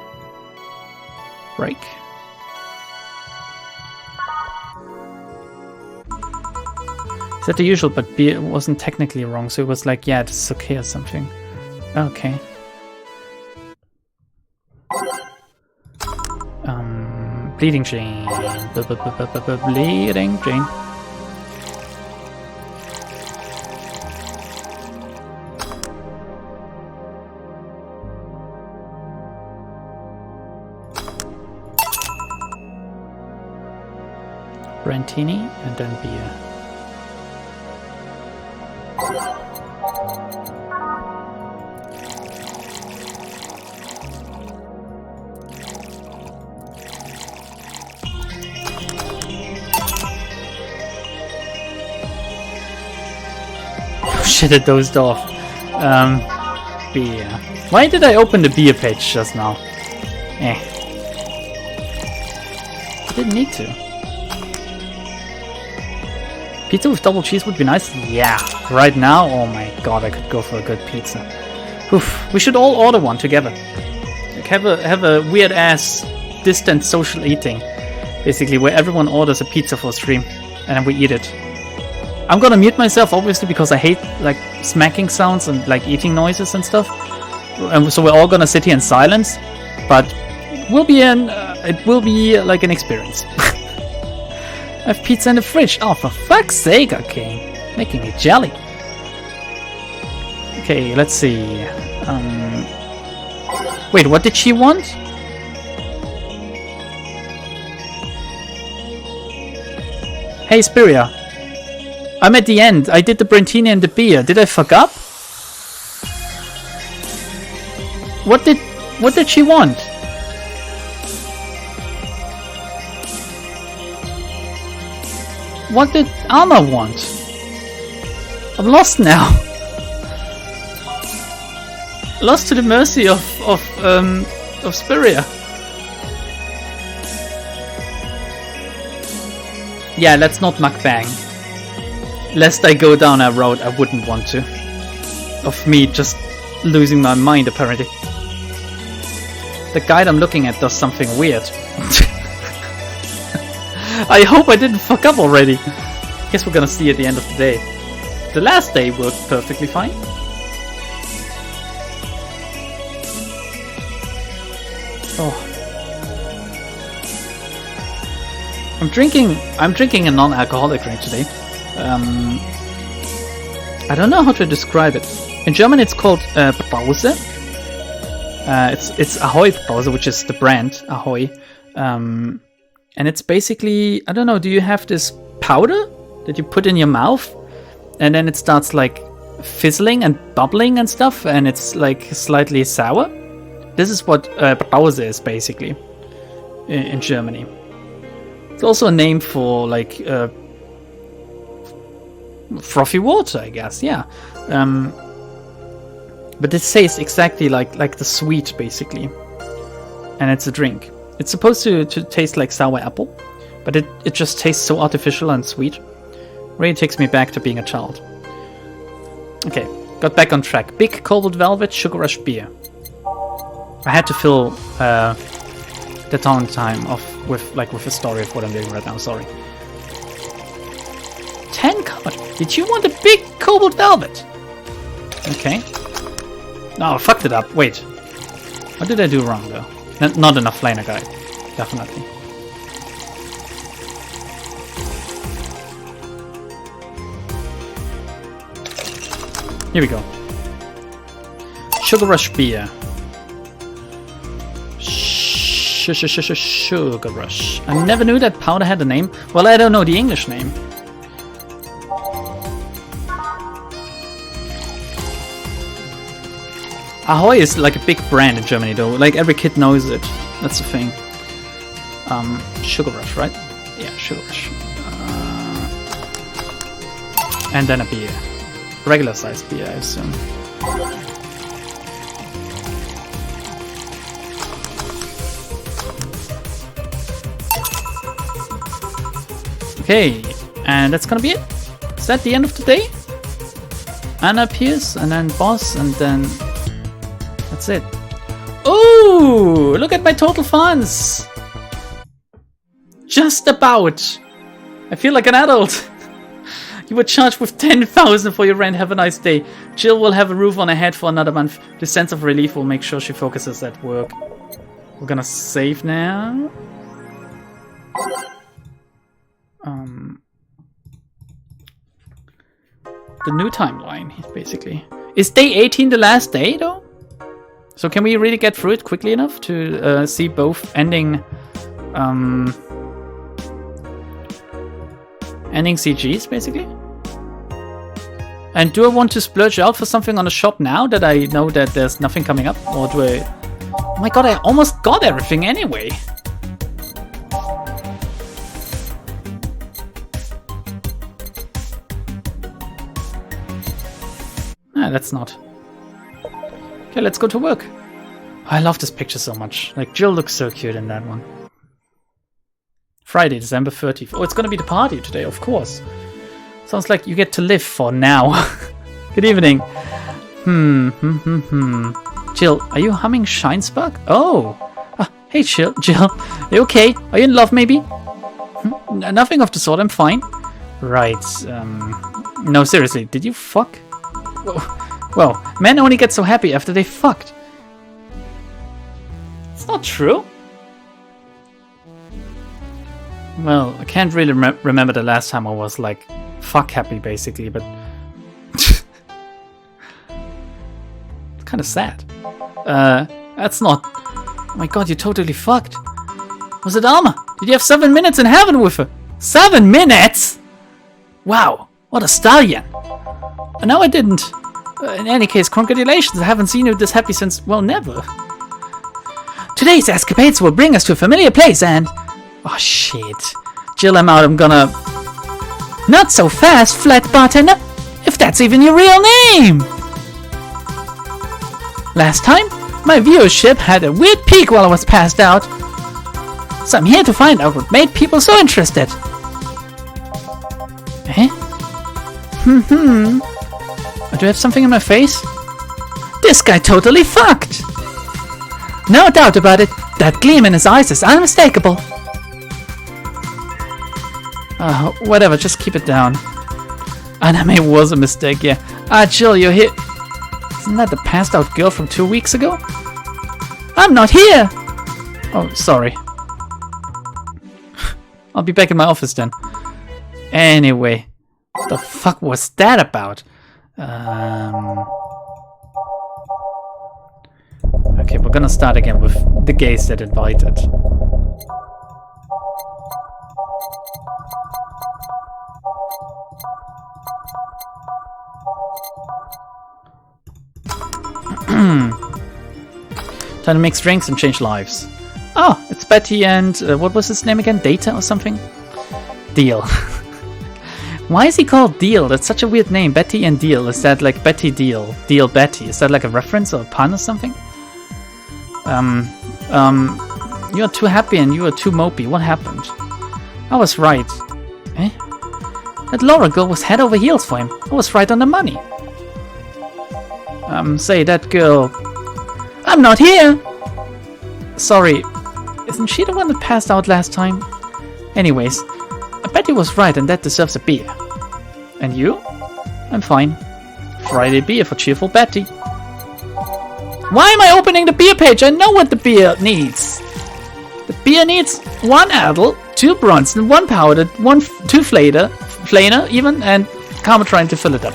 Break. Is that the usual? But beer wasn't technically wrong, so it was like, yeah, this is okay or something. Okay. Bleeding Jane. Bleeding Jane. Brantini and then beer. Oh shit, it dozed off. Beer. Why did I open the beer page just now? I didn't need to. Pizza with double cheese would be nice. Yeah, right now, oh my god, I could go for a good pizza. Oof, we should all order one together. Like have a weird ass distant social eating, basically, where everyone orders a pizza for stream and then we eat it. I'm gonna mute myself obviously because I hate like smacking sounds and like eating noises and stuff. And so we're all gonna sit here in silence, but it will be like an experience. I have pizza in the fridge. Oh, for fuck's sake, okay. Making me jelly. Okay, let's see. Wait, what did she want? Hey, Spiria. I'm at the end. I did the Brantini and the beer. Did I fuck up? What did she want? What did Alma want? I'm lost now. Lost to the mercy of Spiria. Yeah, let's not mukbang. Lest I go down a road I wouldn't want to. Of me just losing my mind, apparently. The guide I'm looking at does something weird. I hope I didn't fuck up already. Guess we're gonna see at the end of the day. The last day worked perfectly fine. Oh. I'm drinking a non-alcoholic drink today. I don't know how to describe it. In German it's called Brause. It's Ahoy Brause, which is the brand Ahoy. And it's basically, I don't know, do you have this powder that you put in your mouth and then it starts like fizzling and bubbling and stuff and it's like slightly sour? This is what Brause is basically in Germany. It's also a name for like frothy water, I guess, yeah. But it tastes exactly like the sweet basically. And it's a drink. It's supposed to taste like sour apple, but it just tastes so artificial and sweet. Really takes me back to being a child. Okay, got back on track. Big Cold Velvet Sugar Rush beer. I had to fill the time off with a story of what I'm doing right now, sorry. 10 card. Did you want a big Cobalt Velvet? Okay. No, I fucked it up. Wait. What did I do wrong though? Not enough liner guide, definitely. Here we go. Sugar Rush beer. Sugar Rush. I never knew that powder had a name. Well, I don't know the English name. Ahoy is like a big brand in Germany though, like every kid knows it. That's the thing. Sugar Rush, right? Yeah, Sugar Rush. And then a beer. Regular sized beer, I assume. Okay, and that's gonna be it. Is that the end of the day? Anna appears, and then boss, and then that's it. Ooh, look at my total funds. Just about. I feel like an adult. You were charged with 10,000 for your rent. Have a nice day. Jill will have a roof on her head for another month. The sense of relief will make sure she focuses at work. We're gonna save now. The new timeline, basically. Is day 18 the last day, though? So can we really get through it quickly enough to see both ending Ending CGs, basically. And do I want to splurge out for something on the shop now that I know that there's nothing coming up? Or do I... Oh my god, I almost got everything anyway. That's not. Okay, let's go to work. I love this picture so much. Like, Jill looks so cute in that one. Friday, December 30th. Oh, it's gonna be the party today, of course. Sounds like you get to live for now. Good evening. Jill, are you humming Shinespark? Oh. Hey, Jill. Are you okay? Are you in love, maybe? Nothing of the sort, I'm fine. Right, no, seriously, did you fuck? Well, men only get so happy after they fucked. It's not true. Well, I can't really remember the last time I was like fuck happy, basically, but it's kind of sad. That's not. Oh my god, you totally fucked. Was it Alma? Did you have 7 minutes in heaven with her? 7 minutes? Wow, what a stallion. No, I didn't. In any case, congratulations. I haven't seen you this happy since, well, never. Today's escapades will bring us to a familiar place and... Oh, shit. Jill, I'm out. I'm gonna... Not so fast, Flat Bartender. If that's even your real name. Last time, my viewership had a weird peak while I was passed out. So I'm here to find out what made people so interested. Eh? Do I have something in my face? This guy totally fucked! No doubt about it, that gleam in his eyes is unmistakable. Whatever, just keep it down. Anime was a mistake, yeah. Jill, you're here. Isn't that the passed out girl from 2 weeks ago? I'm not here! Oh, sorry. I'll be back in my office then. Anyway, what the fuck was that about? Okay, we're gonna start again with the gays that invited. Time to mix drinks and change lives. Oh, it's Betty and what was his name again? Data or something? Deal. Why is he called Deal? That's such a weird name. Betty and Deal. Is that like Betty Deal? Deal Betty. Is that like a reference or a pun or something? You are too happy and you are too mopey. What happened? I was right. Eh? That Laura girl was head over heels for him. I was right on the money. Say that girl. I'm not here! Sorry. Isn't she the one that passed out last time? Anyways, I bet he was right and that deserves a beer. And you? I'm fine. Friday beer for cheerful Betty. Why am I opening the beer page? I know what the beer needs. The beer needs 1 Adel, 2 Bronson, 1 powdered, 2 Flaner even, and Karma trying to fill it up.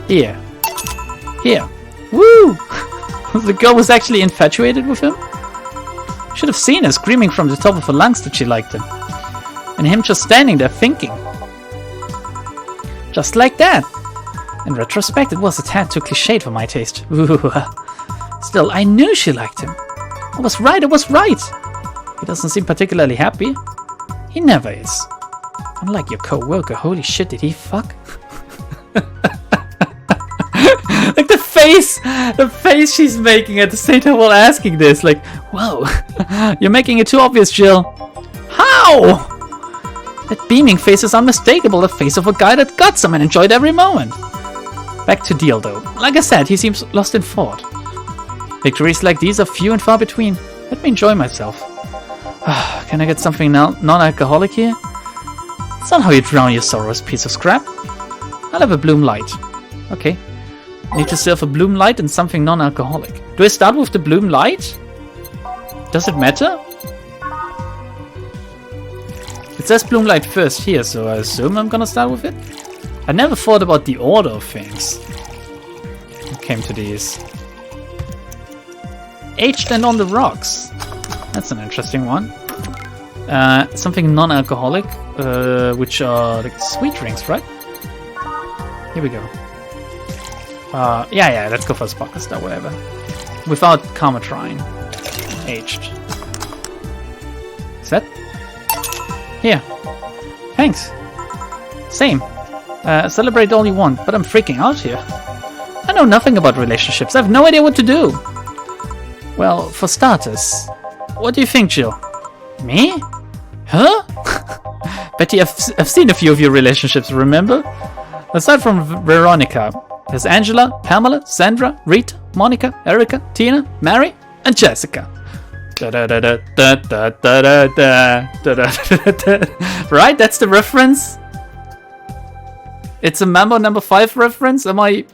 Here. Here. Woo! The girl was actually infatuated with him? Should have seen her screaming from the top of her lungs that she liked him. And him just standing there thinking. Just like that. In retrospect, it was a tad too cliched for my taste. Ooh. Still, I knew she liked him. I was right. He doesn't seem particularly happy. He never is. Unlike your co-worker, holy shit, did he fuck? Like the face she's making at the same time while asking this. Like, whoa, you're making it too obvious, Jill. How? That beaming face is unmistakable, the face of a guy that got some and enjoyed every moment. Back to Deal though. Like I said, he seems lost in thought. Victories like these are few and far between. Let me enjoy myself. Can I get something non-alcoholic here? It's not how you drown your sorrows, piece of scrap. I'll have a Bloom Light. Okay. Need to serve a Bloom Light and something non-alcoholic. Do I start with the Bloom Light? Does it matter? It says Bloom Light first here, so I assume I'm gonna start with it. I never thought about the order of things. It came to these. Aged and on the rocks. That's an interesting one. Something non-alcoholic, which are like sweet drinks, right? Here we go. Yeah, let's go for a Sparkle Star, whatever. Without Carmatrine. Aged. Is that? Here. Thanks. Same. Celebrate all you want, but I'm freaking out here. I know nothing about relationships. I have no idea what to do. Well, for starters, what do you think, Jill? Me? Huh? Betty, I've seen a few of your relationships, remember? Aside from Veronica, there's Angela, Pamela, Sandra, Rita, Monica, Erica, Tina, Mary, and Jessica. Right? That's the reference? It's a Mambo number 5 reference? Am I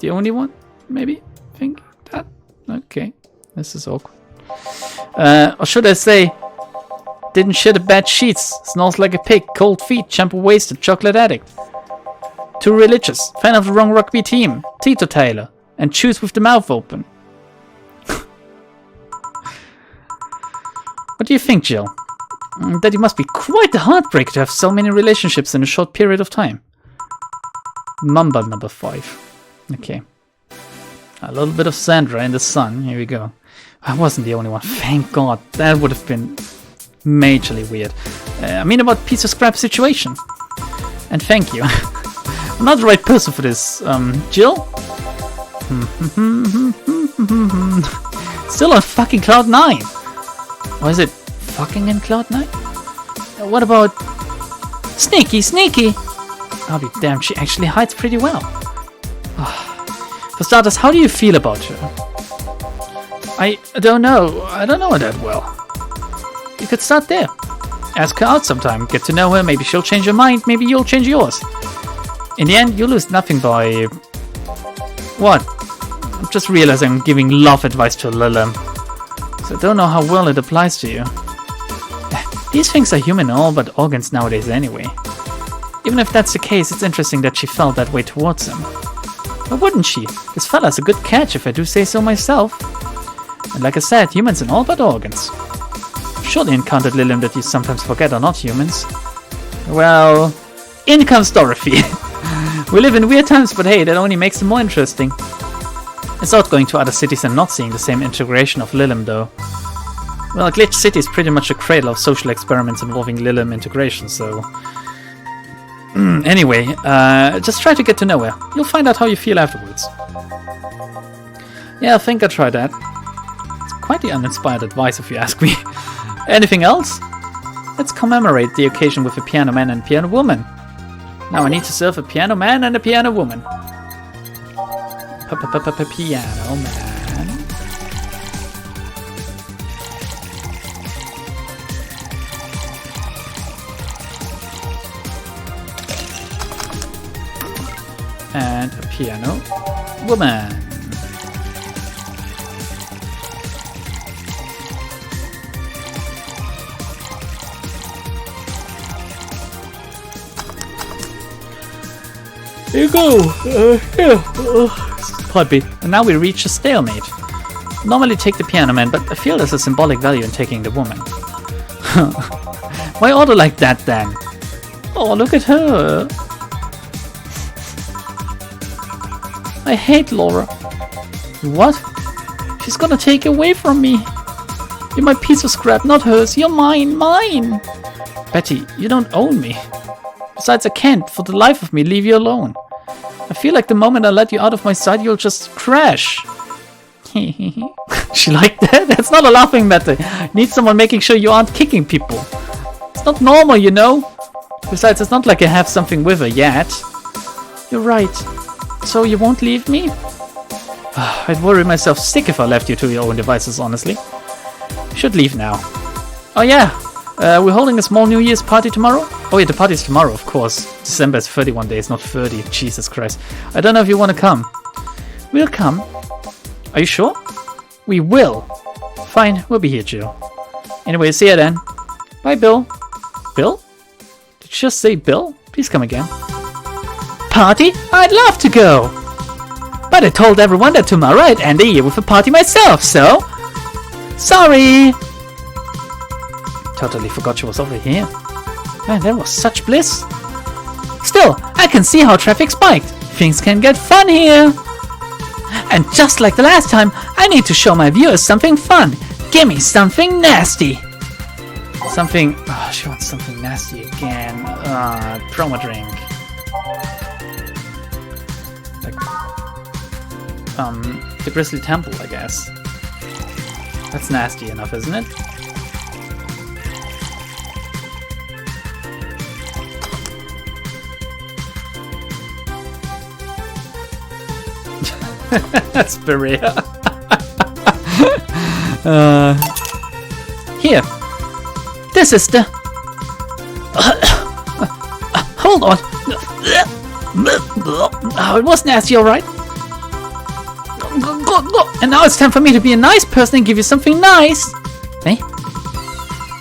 the only one? Maybe? Think that? Okay. This is awkward. Or should I say, didn't shit a bad sheets, smells like a pig, cold feet, shampoo wasted, chocolate addict. Too religious, fan of the wrong rugby team, teetotaler, and choose with the mouth open. What do you think, Jill? That it must be quite a heartbreak to have so many relationships in a short period of time. Mumble number 5. Okay. A little bit of Sandra in the sun. Here we go. I wasn't the only one. Thank God. That would have been majorly weird. I mean about piece of scrap situation. And thank you. I'm not the right person for this. Jill? Still on fucking Cloud 9. Or is it fucking in Cloud 9? What about Sneaky? I'll be damned, she actually hides pretty well. For starters, how do you feel about her? I don't know. I don't know her that well. You could start there. Ask her out sometime. Get to know her. Maybe she'll change her mind. Maybe you'll change yours. In the end, you lose nothing by... What? I'm just realizing I'm giving love advice to Lilim. So I don't know how well it applies to you. These things are human all but organs nowadays anyway. Even if that's the case, it's interesting that she felt that way towards him. Why wouldn't she? This fella's a good catch if I do say so myself. And like I said, humans and all but organs. Surely encountered Lilim that you sometimes forget are not humans. Well, in comes Dorothy. We live in weird times, but hey, that only makes them more interesting. It's odd going to other cities and not seeing the same integration of Lilim though. Well, Glitch City is pretty much a cradle of social experiments involving Lilim integration, so... Anyway, just try to get to know her. You'll find out how you feel afterwards. Yeah, I think I'll try that. It's quite the uninspired advice if you ask me. Anything else? Let's commemorate the occasion with a piano man and piano woman. Now I need to serve a piano man and a piano woman. Piano man. And a piano woman. Here you go. Pardon me. And now we reach a stalemate. Normally take the piano man, but I feel there's a symbolic value in taking the woman. Why order like that then? Oh, look at her. I hate Laura. What? She's gonna take away from me. You're my piece of scrap, not hers. You're mine. Betty, you don't own me. Besides, I can't, for the life of me, leave you alone. I feel like the moment I let you out of my sight, you'll just crash. She liked that? That's not a laughing matter. Need someone making sure you aren't kicking people. It's not normal, you know. Besides, it's not like I have something with her yet. You're right. So you won't leave me? I'd worry myself sick if I left you to your own devices, honestly. Should leave now. Oh yeah, we're holding a small New Year's party tomorrow? Oh yeah, the party's tomorrow, of course. December is 31 days, not 30. Jesus Christ. I don't know if you want to come. We'll come. Are you sure? We will. Fine, we'll be here, Jill. Anyway, see ya then. Bye, Bill. Bill? Did you just say Bill? Please come again. Party? I'd love to go! But I told everyone that tomorrow I'd end the year with a party myself, so... Sorry! Totally forgot she was over here. Man, that was such bliss. Still, I can see how traffic spiked. Things can get fun here. And just like the last time, I need to show my viewers something fun. Gimme something nasty. Something... Oh, she wants something nasty again. Promo drink. Like... the Grizzly Temple, I guess. That's nasty enough, isn't it? Spirea. Here. This is the... Hold on. Oh, it was nasty, alright. And now it's time for me to be a nice person and give you something nice. Hey?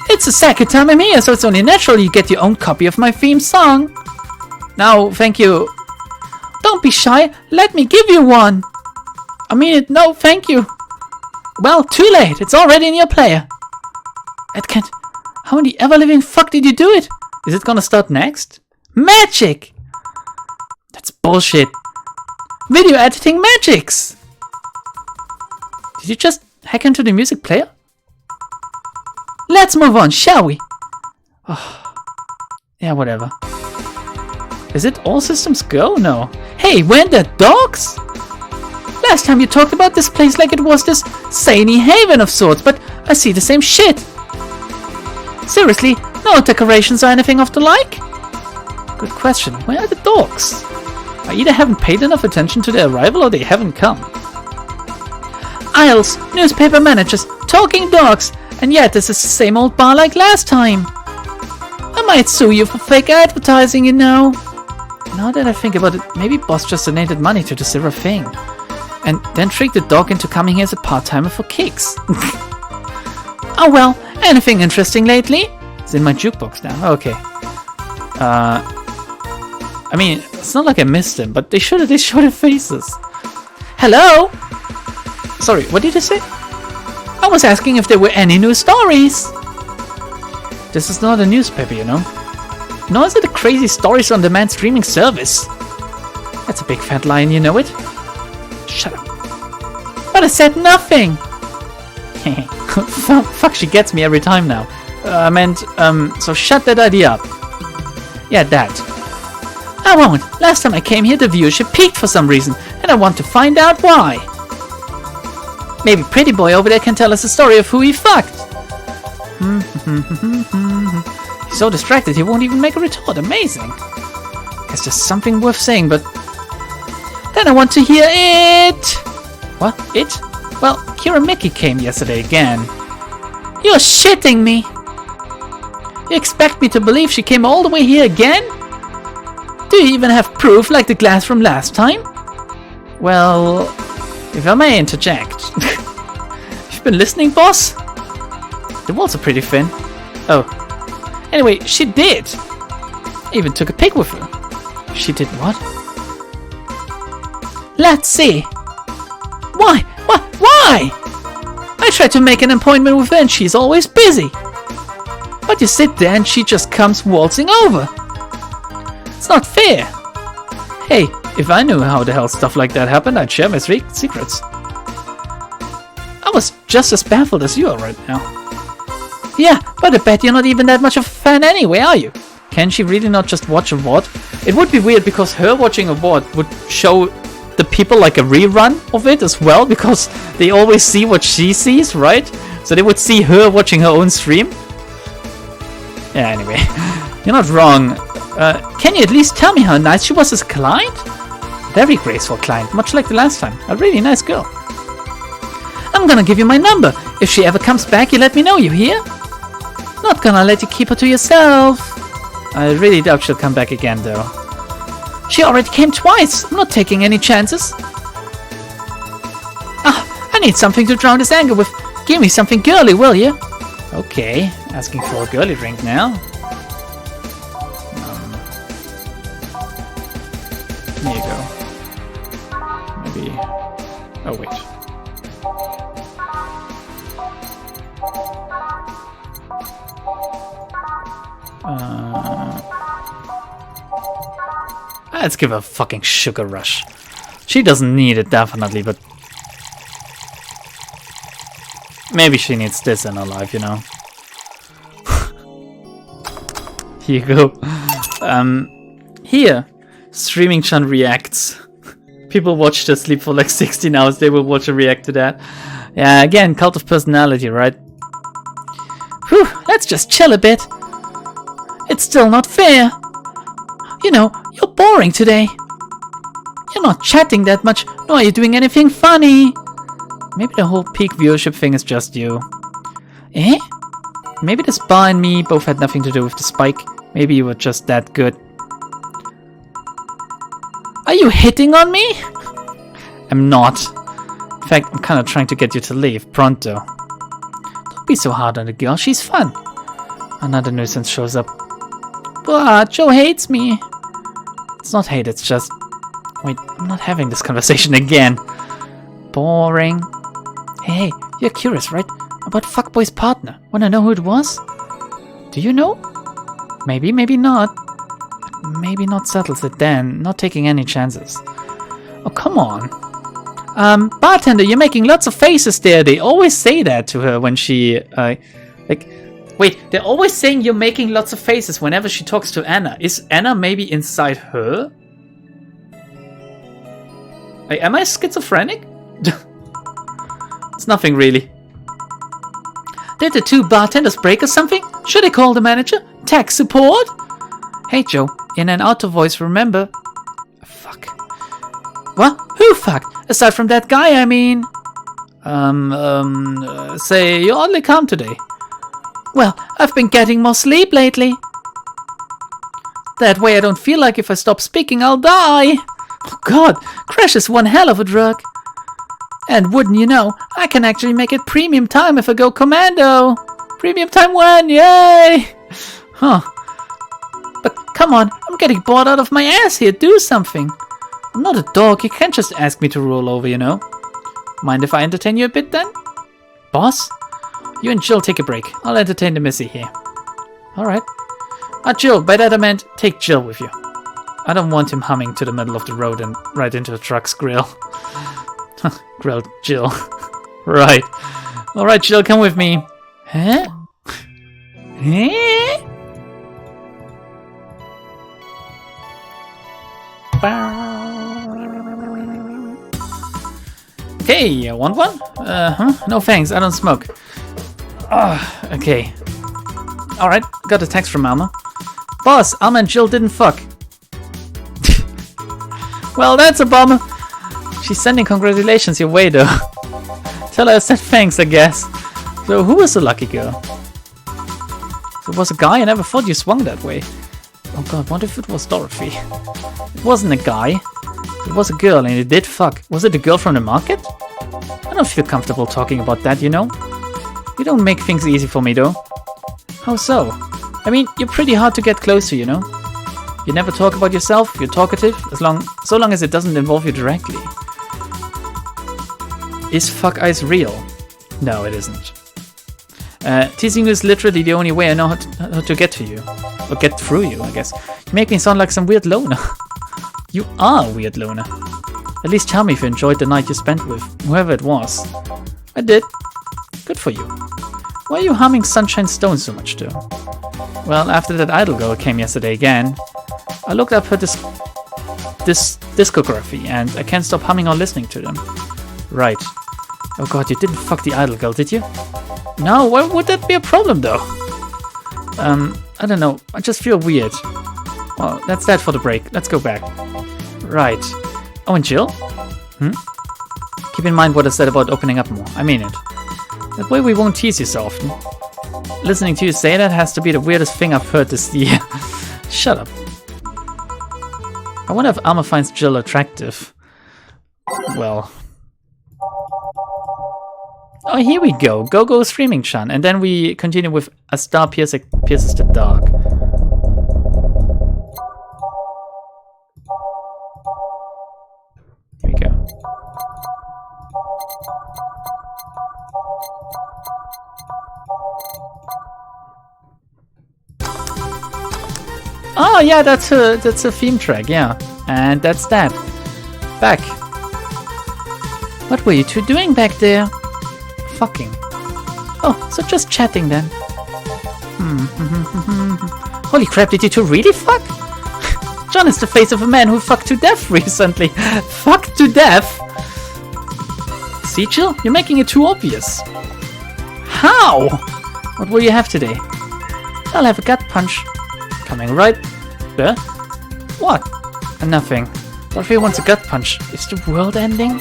It's the second time I'm here, so it's only natural you get your own copy of my theme song. No, thank you. Don't be shy. Let me give you one. I mean it. No, thank you. Well, too late. It's already in your player. Edkent, how in the ever-living fuck did you do it? Is it gonna start next? Magic! That's bullshit. Video editing magics! Did you just hack into the music player? Let's move on, shall we? Oh. Yeah, whatever. Is it all systems go? No. Hey, when the dogs? Last time you talked about this place like it was this zany haven of sorts, but I see the same shit. Seriously, no decorations or anything of the like? Good question. Where are the dogs? I either haven't paid enough attention to their arrival or they haven't come. Aisles, newspaper managers, talking dogs, and yet this is the same old bar like last time. I might sue you for fake advertising, you know. Now that I think about it, maybe Boss just donated money to the Silver Thing. And then tricked the dog into coming here as a part-timer for kicks. Oh well, anything interesting lately? It's in my jukebox now. Okay. I mean, it's not like I missed them, but they showed their faces. Hello? Sorry, what did you say? I was asking if there were any new stories. This is not a newspaper, you know. Nor is it a crazy stories on demand streaming service. That's a big fat lie and you know it. Shut up. But I said nothing. Fuck, she gets me every time now. So shut that idea up. Yeah, that. I won't. Last time I came here, the viewership peaked for some reason, and I want to find out why. Maybe Pretty Boy over there can tell us the story of who he fucked. He's so distracted he won't even make a retort. Amazing. Guess there's something worth saying, but then I want to hear it. What? It? Well, Kira Mickey came yesterday again. You're shitting me. You expect me to believe she came all the way here again? Do you even have proof like the glass from last time? Well, if I may interject. You've been listening, boss? The walls are pretty thin. Oh. Anyway, she did. I even took a pic with her. She did what? Let's see. Why? Why? I tried to make an appointment with her and she's always busy. But you sit there and she just comes waltzing over. It's not fair. Hey, if I knew how the hell stuff like that happened, I'd share my secrets. I was just as baffled as you are right now. Yeah, but I bet you're not even that much of a fan anyway, are you? Can she really not just watch a VOD? It would be weird because her watching a VOD would show the people like a rerun of it as well, because they always see what she sees, right? So they would see her watching her own stream. Yeah, anyway, you're not wrong. Can you at least tell me how nice she was as a client? Very graceful client, much like the last time. A really nice girl. I'm gonna give you my number. If she ever comes back, you let me know, you hear? Not gonna let you keep her to yourself. I really doubt she'll come back again, though. She already came twice. I'm not taking any chances. Ah, I need something to drown this anger with. Give me something girly, will you? Okay, asking for a girly drink now. Here you go. Maybe... Oh, wait. Let's give her a fucking sugar rush. She doesn't need it, definitely, but maybe she needs this in her life, you know. Here you go. Here, Streaming Chan reacts. People watch this sleep for like 16 hours, they will watch and react to that. Yeah, again, cult of personality, right? Whew, let's just chill a bit. It's still not fair. You know, you're boring today. You're not chatting that much, nor are you doing anything funny. Maybe the whole peak viewership thing is just you. Eh? Maybe the spa and me both had nothing to do with the spike. Maybe you were just that good. Are you hitting on me? I'm not. In fact, I'm kind of trying to get you to leave, pronto. Don't be so hard on the girl, she's fun. Another nuisance shows up. But Joe hates me. It's not hate, it's just... Wait, I'm not having this conversation again. Boring. Hey, you're curious, right? About Fuckboy's partner. Wanna know who it was? Do you know? Maybe, maybe not. Maybe not settles it then. Not taking any chances. Oh, come on. Bartender, you're making lots of faces there. They always say that to her when she, wait, they're always saying you're making lots of faces whenever she talks to Anna. Is Anna maybe inside her? Am I schizophrenic? It's nothing really. Did the two bartenders break or something? Should I call the manager? Tech support? Hey Joe, in an auto voice, remember? Fuck. What? Who fucked? Aside from that guy, I mean. Say, you're oddly calm today. Well, I've been getting more sleep lately. That way I don't feel like if I stop speaking, I'll die. Oh god, Crash is one hell of a drug. And wouldn't you know, I can actually make it premium time if I go commando. Premium time when? Yay! Huh. But come on, I'm getting bored out of my ass here. Do something. I'm not a dog. You can't just ask me to roll over, you know. Mind if I entertain you a bit then? Boss? You and Jill take a break. I'll entertain the missy here. Alright. Jill, by that I meant take Jill with you. I don't want him humming to the middle of the road and right into a truck's grill. Grill Jill. Right. Alright, Jill, come with me. Huh? Huh? Okay, want one? No thanks, I don't smoke. Okay. Alright, got a text from Alma. Boss, Alma and Jill didn't fuck. Well, that's a bummer. She's sending congratulations your way, though. Tell her I said thanks, I guess. So, who was the lucky girl? If it was a guy, I never thought you swung that way. Oh god, what if it was Dorothy? It wasn't a guy. It was a girl, and it did fuck. Was it the girl from the market? I don't feel comfortable talking about that, you know? You don't make things easy for me, though. How so? I mean, you're pretty hard to get close to, you know? You never talk about yourself, you're talkative, so long as it doesn't involve you directly. Is fuck eyes real? No, it isn't. Teasing you is literally the only way I know how to get to you. Or get through you, I guess. You make me sound like some weird loner. You are a weird loner. At least tell me if you enjoyed the night you spent with whoever it was. I did. Good for you. Why are you humming Sunshine Stone so much, too? Well, after that idol girl came yesterday again, I looked up her discography and I can't stop humming or listening to them. Right. Oh god, you didn't fuck the idol girl, did you? No, why would that be a problem, though? I don't know. I just feel weird. Well, that's that for the break. Let's go back. Right. Oh, and Jill? Keep in mind what I said about opening up more. I mean it. That way we won't tease you so often. Listening to you say that has to be the weirdest thing I've heard this year. Shut up. I wonder if Alma finds Jill attractive. Well... Oh, here we go. Go Streaming Chan. And then we continue with A Star Pierces the Dark. Here we go. Oh yeah, that's a theme track, yeah. And that's that. Back. What were you two doing back there? Fucking. Oh, so just chatting then. Holy crap, did you two really fuck? John is the face of a man who fucked to death recently. Fucked to death? See, Jill? You're making it too obvious. How? What will you have today? I'll have a gut punch. Coming right. What? Nothing. Dorothy wants a gut punch. Is the world ending?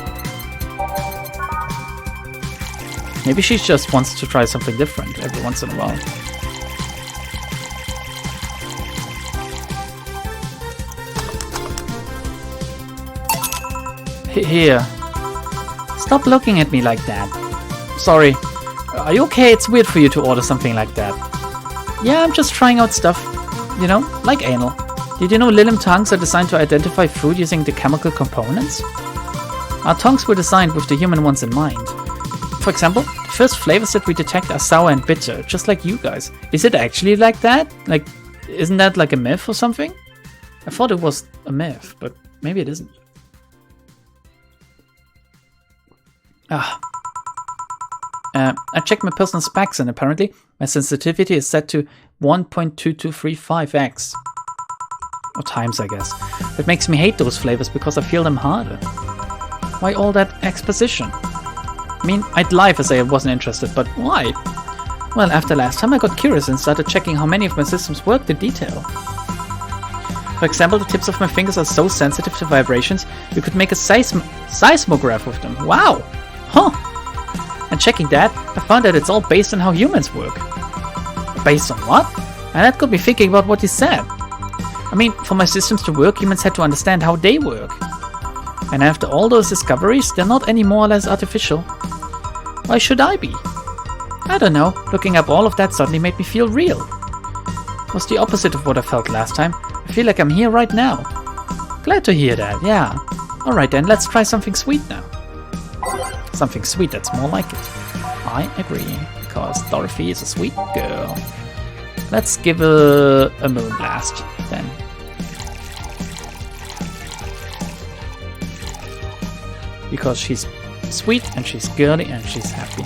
Maybe she just wants to try something different every once in a while. Here. Stop looking at me like that. Sorry. Are you okay? It's weird for you to order something like that. Yeah, I'm just trying out stuff. You know, like anal. Did you know Lilim tongues are designed to identify food using the chemical components? Our tongues were designed with the human ones in mind. For example, the first flavors that we detect are sour and bitter, just like you guys. Is it actually like that? Like, isn't that like a myth or something? I thought it was a myth, but maybe it isn't. I checked my personal specs and apparently my sensitivity is set to 1.2235x. Or times, I guess. That makes me hate those flavors because I feel them harder. Why all that exposition? I mean, I'd lie if I say I wasn't interested, but why? Well, after last time I got curious and started checking how many of my systems worked in detail. For example, the tips of my fingers are so sensitive to vibrations, you could make a seismograph with them. Wow! Huh! And checking that, I found that it's all based on how humans work. Based on what? And that got me thinking about what you said. I mean, for my systems to work, humans had to understand how they work. And after all those discoveries, they're not any more or less artificial. Why should I be? I don't know, looking up all of that suddenly made me feel real. It was the opposite of what I felt last time. I feel like I'm here right now. Glad to hear that, yeah. Alright then, let's try something sweet now. Something sweet that's more like it. I agree, because Dorothy is a sweet girl. Let's give her a moon blast, then. Because she's sweet, and she's girly, and she's happy.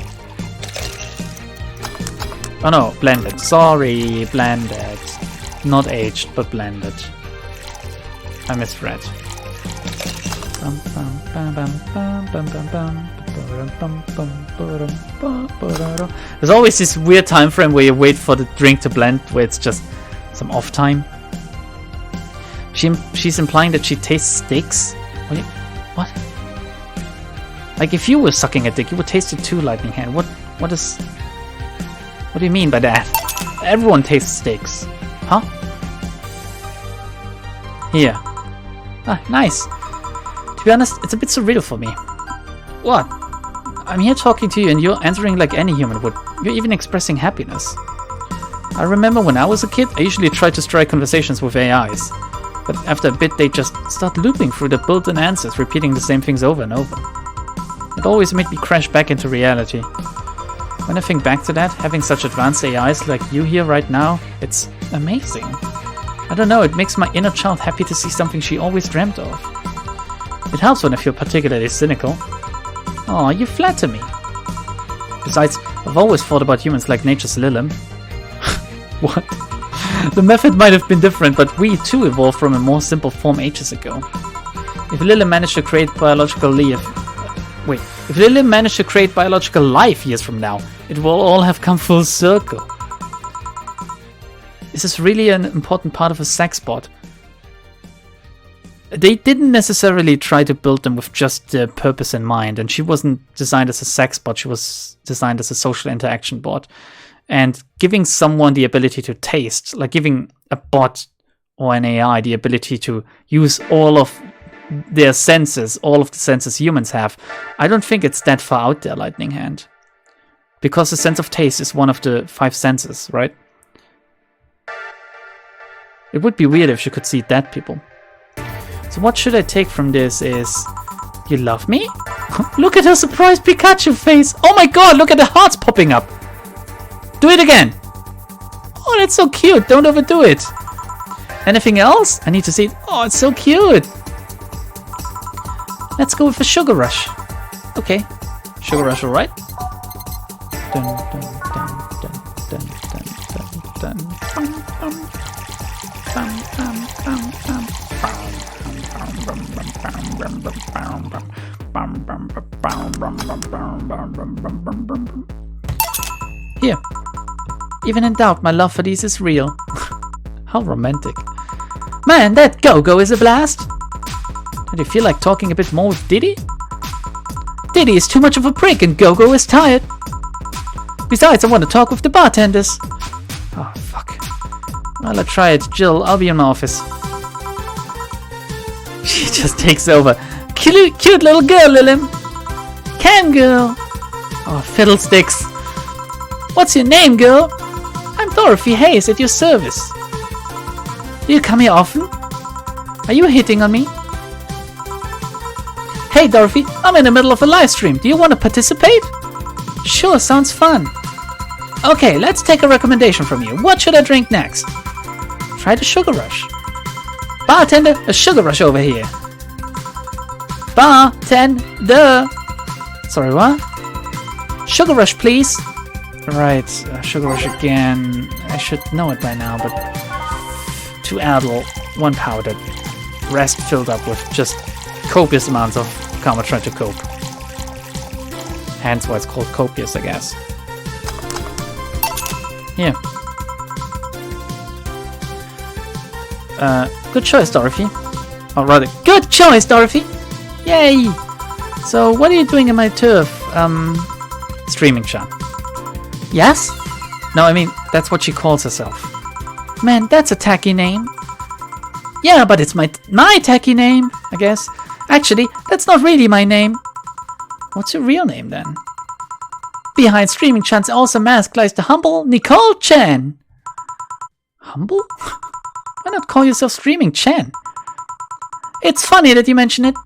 Oh no, blended. Sorry, blended. Not aged, but blended. I misread. There's always this weird time frame where you wait for the drink to blend, where it's just some off time. She's implying that she tastes steaks. What? Like if you were sucking a dick, you would taste it too, Lightning Hand. What do you mean by that? Everyone tastes steaks. Huh? Here. Ah, nice. To be honest, it's a bit surreal for me. What? I'm here talking to you and you're answering like any human would. You're even expressing happiness. I remember when I was a kid, I usually tried to strike conversations with AIs. But after a bit, they just start looping through the built-in answers, repeating the same things over and over. It always made me crash back into reality. When I think back to that, having such advanced AIs like you here right now, it's amazing. I don't know, it makes my inner child happy to see something she always dreamt of. It helps when I feel particularly cynical. Aw, you flatter me. Besides, I've always thought about humans like nature's Lilim. What? The method might have been different, but we too evolved from a more simple form ages ago. If Lilim managed to create biological life years from now, it will all have come full circle. This is really an important part of a sex bot. They didn't necessarily try to build them with just the purpose in mind, and she wasn't designed as a sex bot, she was designed as a social interaction bot. And giving someone the ability to taste, like giving a bot or an AI the ability to use all of their senses, all of the senses humans have, I don't think it's that far out there, Lightning Hand. Because the sense of taste is one of the 5 senses, right? It would be weird if she could see dead people. So what should I take from this is... You love me? Look at her surprised Pikachu face! Oh my god, look at the hearts popping up! Do it again! Oh, that's so cute, don't overdo it! Anything else? I need to see it. Oh, it's so cute! Let's go with a sugar rush. Okay, sugar rush, all right. Dun, dun, dun, dun, dun, dun, dun, dun. Here. Even in doubt, my love for these is real. How romantic. Man, that Go-Go is a blast. Do you feel like talking a bit more with Diddy? Diddy is too much of a prick and Go-Go is tired. Besides, I want to talk with the bartenders. Oh, fuck. Well, I'll try it. Jill, I'll be in my office. She just takes over. Cute little girl, Lilim. Cam girl. Oh, fiddlesticks. What's your name, girl? I'm Dorothy Hayes at your service. Do you come here often? Are you hitting on me? Hey, Dorothy, I'm in the middle of a live stream. Do you want to participate? Sure, sounds fun. Okay, let's take a recommendation from you. What should I drink next? Try the Sugar Rush. Bartender, a Sugar Rush over here. Bartender. Sorry, what? Sugar Rush, please. Right, Sugar Rush again. I should know it by now, but 2 Adel, 1 powdered. Rest filled up with just copious amounts of Karma trying to cope. Hence why it's called copious, I guess. Here. Good choice, Dorothy. Or rather, good choice, Dorothy! Yay! So, what are you doing in my turf? Streaming chat. Yes? No, I mean, that's what she calls herself. Man, that's a tacky name. Yeah, but it's my tacky name, I guess. Actually, that's not really my name. What's your real name, then? Behind Streaming Chan's awesome mask lies the humble Nicole Chan. Humble? Why not call yourself Streaming Chan? It's funny that you mention it.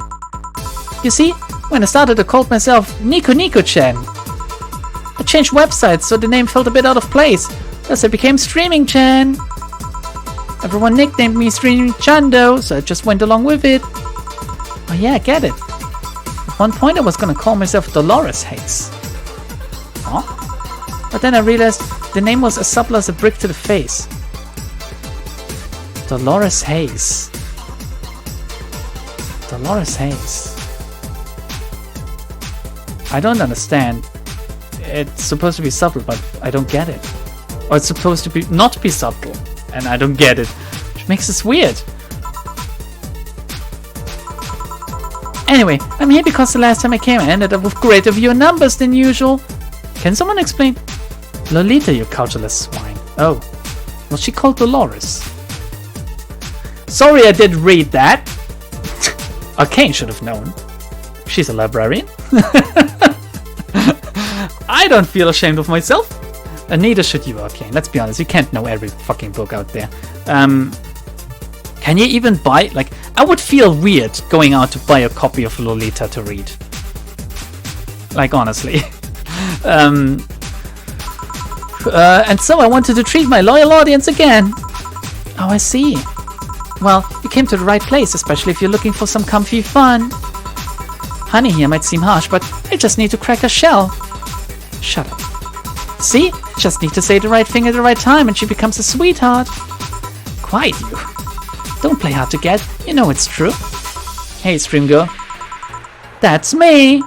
You see, when I started, I called myself Nico Chan. I changed websites, so the name felt a bit out of place. Thus I became Streaming Chan. Everyone nicknamed me Streaming Chando, so I just went along with it. Oh yeah, I get it. At one point I was gonna call myself Dolores Hayes. Huh? But then I realized the name was as subtle as a brick to the face. Dolores Hayes. Dolores Hayes. I don't understand. It's supposed to be subtle, but I don't get it. Or it's supposed to be not be subtle, and I don't get it. Which makes this weird. Anyway, I'm here because the last time I came I ended up with greater viewer numbers than usual. Can someone explain? Lolita, you cultureless swine. Oh. Was she called Dolores? Sorry I did read that. Arcane should have known. She's a librarian. I don't feel ashamed of myself. And neither should you, Arcane. Let's be honest, you can't know every fucking book out there. Can you even buy... Like, I would feel weird going out to buy a copy of Lolita to read. Like, honestly. And so I wanted to treat my loyal audience again. Oh, I see. Well, you came to the right place, especially if you're looking for some comfy fun. Honey here might seem harsh, but I just need to crack a shell. Shut up. See? Just need to say the right thing at the right time and she becomes a sweetheart. Quiet, you. Don't play hard to get. You know it's true. Hey, Stream Girl. That's me.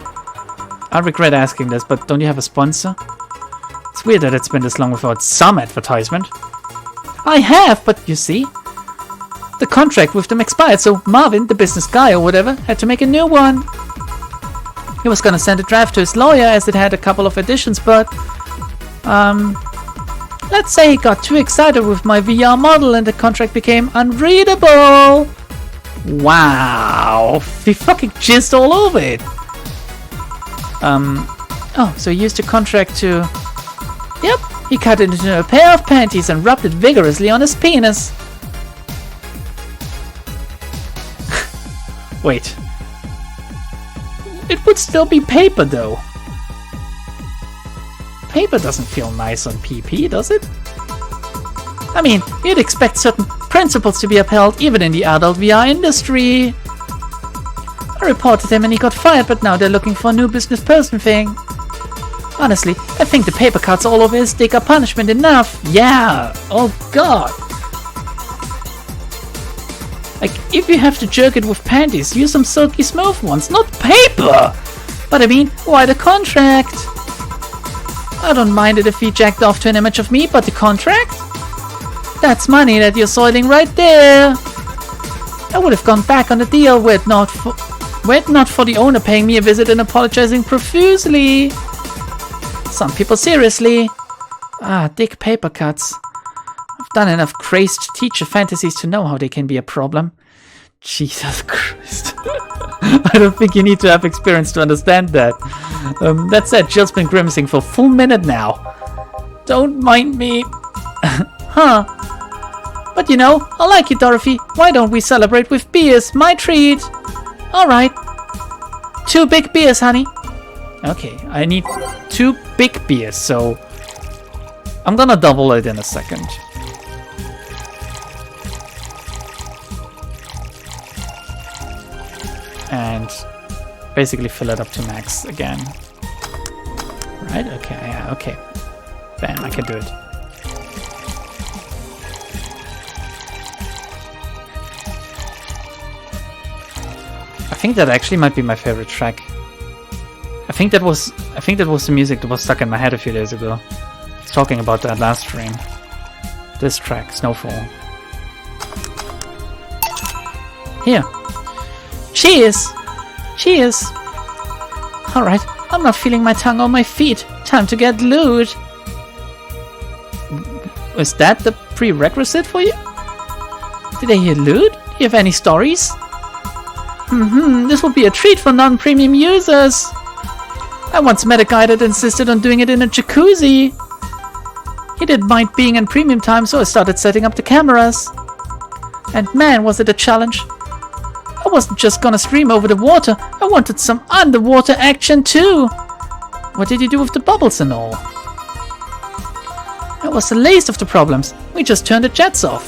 I regret asking this, but don't you have a sponsor? It's weird that it's been this long without some advertisement. I have, but you see, the contract with them expired, so Marvin, the business guy or whatever, had to make a new one. He was gonna send a draft to his lawyer as it had a couple of additions, but let's say he got too excited with my VR model and the contract became unreadable. Wow, he fucking jizzed all over it. Oh, so he used the contract to... Yep, he cut it into a pair of panties and rubbed it vigorously on his penis. Wait. It would still be paper, though. Paper doesn't feel nice on PP, does it? I mean, you'd expect certain principles to be upheld even in the adult VR industry. I reported him and he got fired, but now they're looking for a new business person thing. Honestly, I think the paper cuts all over his dick are punishment enough. Yeah. Oh god. Like, if you have to jerk it with panties, use some silky smooth ones, not paper! But I mean, why the contract? I don't mind it if he jacked off to an image of me, but the contract? That's money that you're soiling right there. I would have gone back on the deal were it not for the owner paying me a visit and apologizing profusely. Some people seriously. Dick paper cuts. I've done enough crazed teacher fantasies to know how they can be a problem. Jesus Christ. I don't think you need to have experience to understand that. That said, Jill's been grimacing for a full minute now. Don't mind me. Huh. But you know, I like you, Dorothy. Why don't we celebrate with beers? My treat. Alright. 2 big beers, honey. Okay, I need 2 big beers, so I'm gonna double it in a second. And basically fill it up to max again. Right? Okay, yeah, okay. Bam, I can do it. I think that actually might be my favorite track. I think that was the music that was stuck in my head a few days ago. I was talking about that last stream. This track, Snowfall. Here. Cheers! Cheers! Alright, I'm not feeling my tongue or my feet. Time to get lewd. Was that the prerequisite for you? Did I hear lewd? Do you have any stories? This will be a treat for non-premium users. I once met a guy that insisted on doing it in a jacuzzi. He didn't mind being in premium time, so I started setting up the cameras. And man, was it a challenge. I wasn't just gonna stream over the water, I wanted some underwater action too. What did you do with the bubbles and all? That was the least of the problems. We just turned the jets off.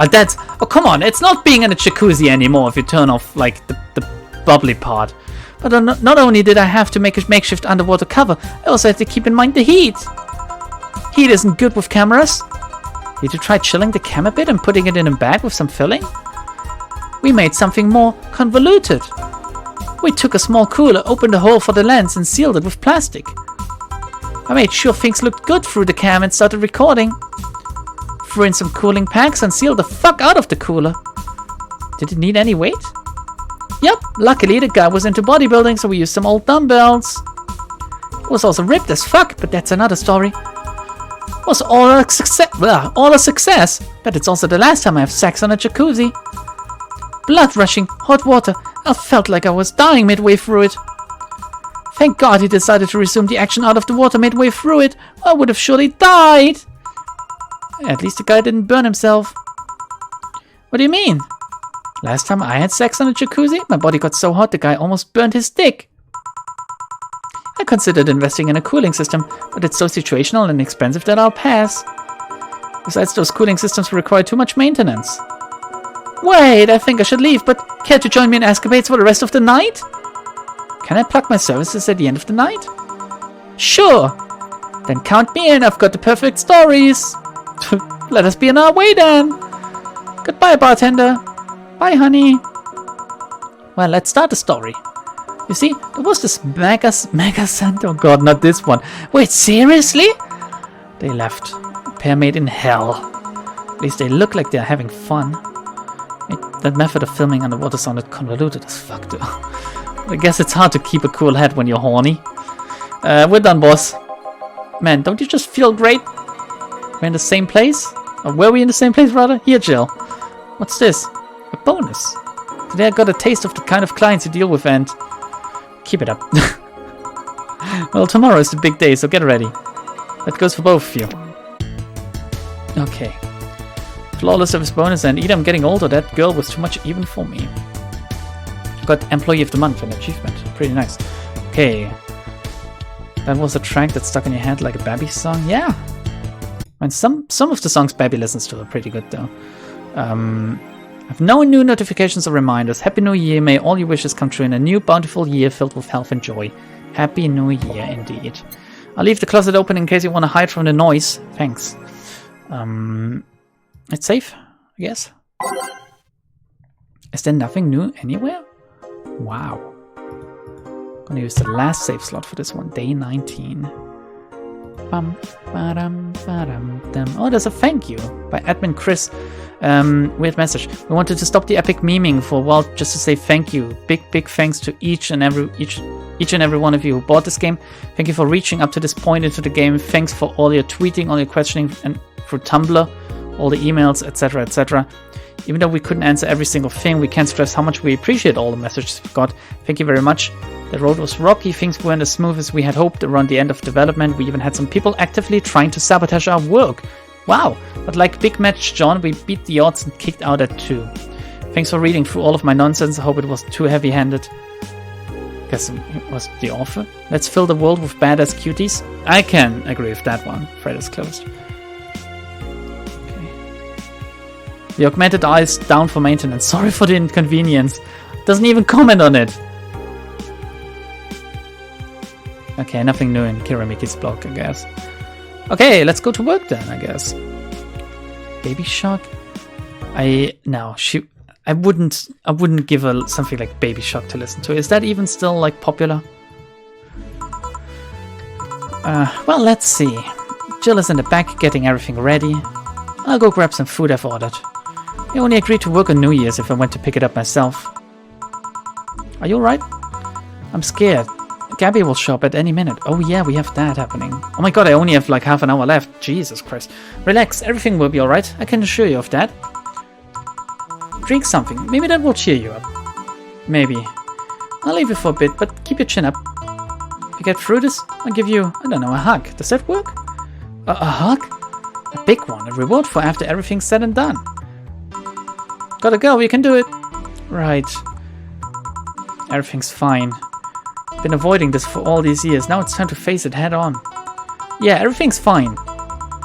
Oh come on, it's not being in a jacuzzi anymore if you turn off like the bubbly part. But not only did I have to make a makeshift underwater cover, I also had to keep in mind the heat. Heat isn't good with cameras. Did you try chilling the cam a bit and putting it in a bag with some filling? We made something more convoluted. We took a small cooler, opened a hole for the lens and sealed it with plastic. I made sure things looked good through the cam and started recording. Threw in some cooling packs and sealed the fuck out of the cooler. Did it need any weight? Yep, luckily the guy was into bodybuilding, so we used some old dumbbells. It was also ripped as fuck, but that's another story. It was all a success, but it's also the last time I have sex on a jacuzzi. Blood rushing, hot water, I felt like I was dying midway through it. Thank God he decided to resume the action out of the water midway through it, or I would have surely died. At least the guy didn't burn himself. What do you mean? Last time I had sex on a jacuzzi, my body got so hot the guy almost burned his dick. I considered investing in a cooling system, but it's so situational and expensive that I'll pass. Besides, those cooling systems require too much maintenance. Wait, I think I should leave, but care to join me in escapades for the rest of the night? Can I plug my services at the end of the night? Sure. Then count me in, I've got the perfect stories. Let us be on our way then. Goodbye, bartender. Bye, honey. Well, let's start the story. You see, there was this mega center. Oh god, not this one. Wait, seriously? They left. A pair made in hell. At least they look like they're having fun. That method of filming underwater sounded convoluted as fuck, though. I guess it's hard to keep a cool head when you're horny. We're done, boss. Man, don't you just feel great? We're in the same place? Or were we in the same place, rather? Here, Jill. What's this? A bonus. Today I got a taste of the kind of clients you deal with and... keep it up. Well, tomorrow is the big day, so get ready. That goes for both of you. Okay. Flawless service bonus and either I'm getting older, that girl was too much even for me. Got Employee of the Month, an achievement. Pretty nice. Okay. That was a track that stuck in your head like a Babby song? Yeah. And some of the songs Babby listens to are pretty good though. Have no new notifications or reminders. Happy New Year. May all your wishes come true in a new bountiful year filled with health and joy. Happy New Year indeed. I'll leave the closet open in case you want to hide from the noise. Thanks. It's safe, I guess. Is there nothing new anywhere? Wow. Gonna use the last save slot for this one. Day 19. Bum, ba-dum, ba-dum, dum. Oh, there's a thank you by admin Chris. Weird message. We wanted to stop the epic memeing for a while just to say thank you. Big thanks to each and every one of you who bought this game. Thank you for reaching up to this point into the game. Thanks for all your tweeting, all your questioning, and through Tumblr, all the emails, etc., etc. Even though we couldn't answer every single thing, we can't stress how much we appreciate all the messages we got. Thank you very much. The road was rocky, things weren't as smooth as we had hoped around the end of development. We even had some people actively trying to sabotage our work. Wow, but like Big Match John, we beat the odds and kicked out at 2. Thanks for reading through all of my nonsense. I hope it wasn't too heavy-handed. Guess it was the offer. Let's fill the world with badass cuties. I can agree with that one. Thread is closed. The augmented eye is down for maintenance. Sorry for the inconvenience. Doesn't even comment on it. Okay, nothing new in Kiramiki's blog, I guess. Okay, let's go to work then, I guess. Baby Shark? I wouldn't give her something like Baby Shark to listen to. Is that even still like popular? Well, let's see. Jill is in the back getting everything ready. I'll go grab some food I've ordered. I only agreed to work on New Year's if I went to pick it up myself. Are you alright? I'm scared. Gabby will show up at any minute. Oh yeah, we have that happening. Oh my god, I only have like half an hour left. Jesus Christ. Relax, everything will be alright. I can assure you of that. Drink something. Maybe that will cheer you up. Maybe. I'll leave you for a bit, but keep your chin up. If you get through this, I'll give you, I don't know, a hug. Does that work? A hug? A big one. A reward for after everything's said and done. Gotta go, you can do it. Right. Everything's fine. Been avoiding this for all these years. Now it's time to face it head on. Yeah, everything's fine.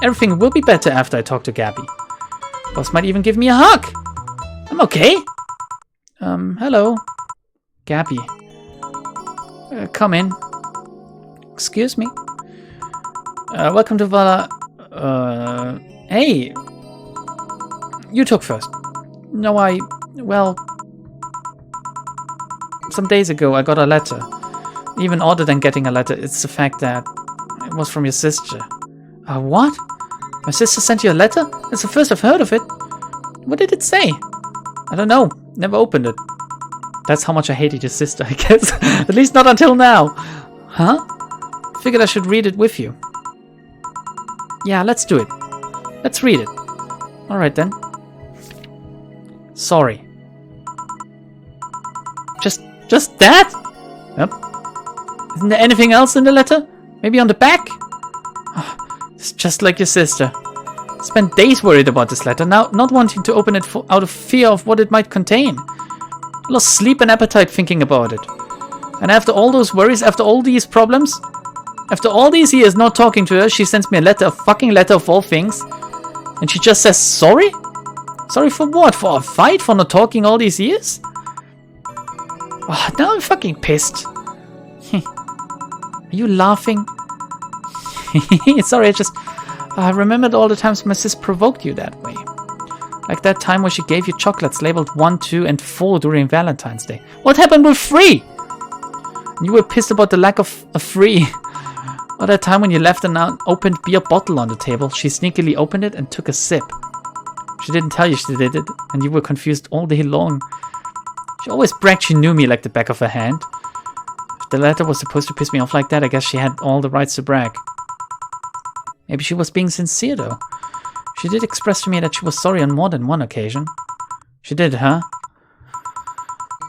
Everything will be better after I talk to Gabby. Boss might even give me a hug. I'm okay. Hello. Gabby. Come in. Excuse me. Welcome to Vala. Hey. You talk first. No, well, some days ago I got a letter. Even odder than getting a letter, it's the fact that it was from your sister. What? My sister sent you a letter? It's the first I've heard of it. What did it say? I don't know. Never opened it. That's how much I hated your sister, I guess. At least not until now. Huh? Figured I should read it with you. Yeah, let's do it. Let's read it. Alright then. Sorry. Just that? Yep. Isn't there anything else in the letter? Maybe on the back? It's just like your sister. Spent days worried about this letter, now not wanting to open it out of fear of what it might contain. Lost sleep and appetite thinking about it. And after all those worries, after all these problems, after all these years not talking to her, she sends me a letter, a fucking letter of all things. And she just says sorry? Sorry for what? For a fight? For not talking all these years? Oh, now I'm fucking pissed. Are you laughing? Sorry, I remembered all the times my sis provoked you that way. Like that time where she gave you chocolates labeled 1, 2, and 4 during Valentine's Day. What happened with 3? You were pissed about the lack of a 3. Or that time when you left an unopened beer bottle on the table. She sneakily opened it and took a sip. She didn't tell you she did it, and you were confused all day long. She always bragged she knew me like the back of her hand. If the letter was supposed to piss me off like that, I guess she had all the rights to brag. Maybe she was being sincere, though. She did express to me that she was sorry on more than one occasion. She did, huh?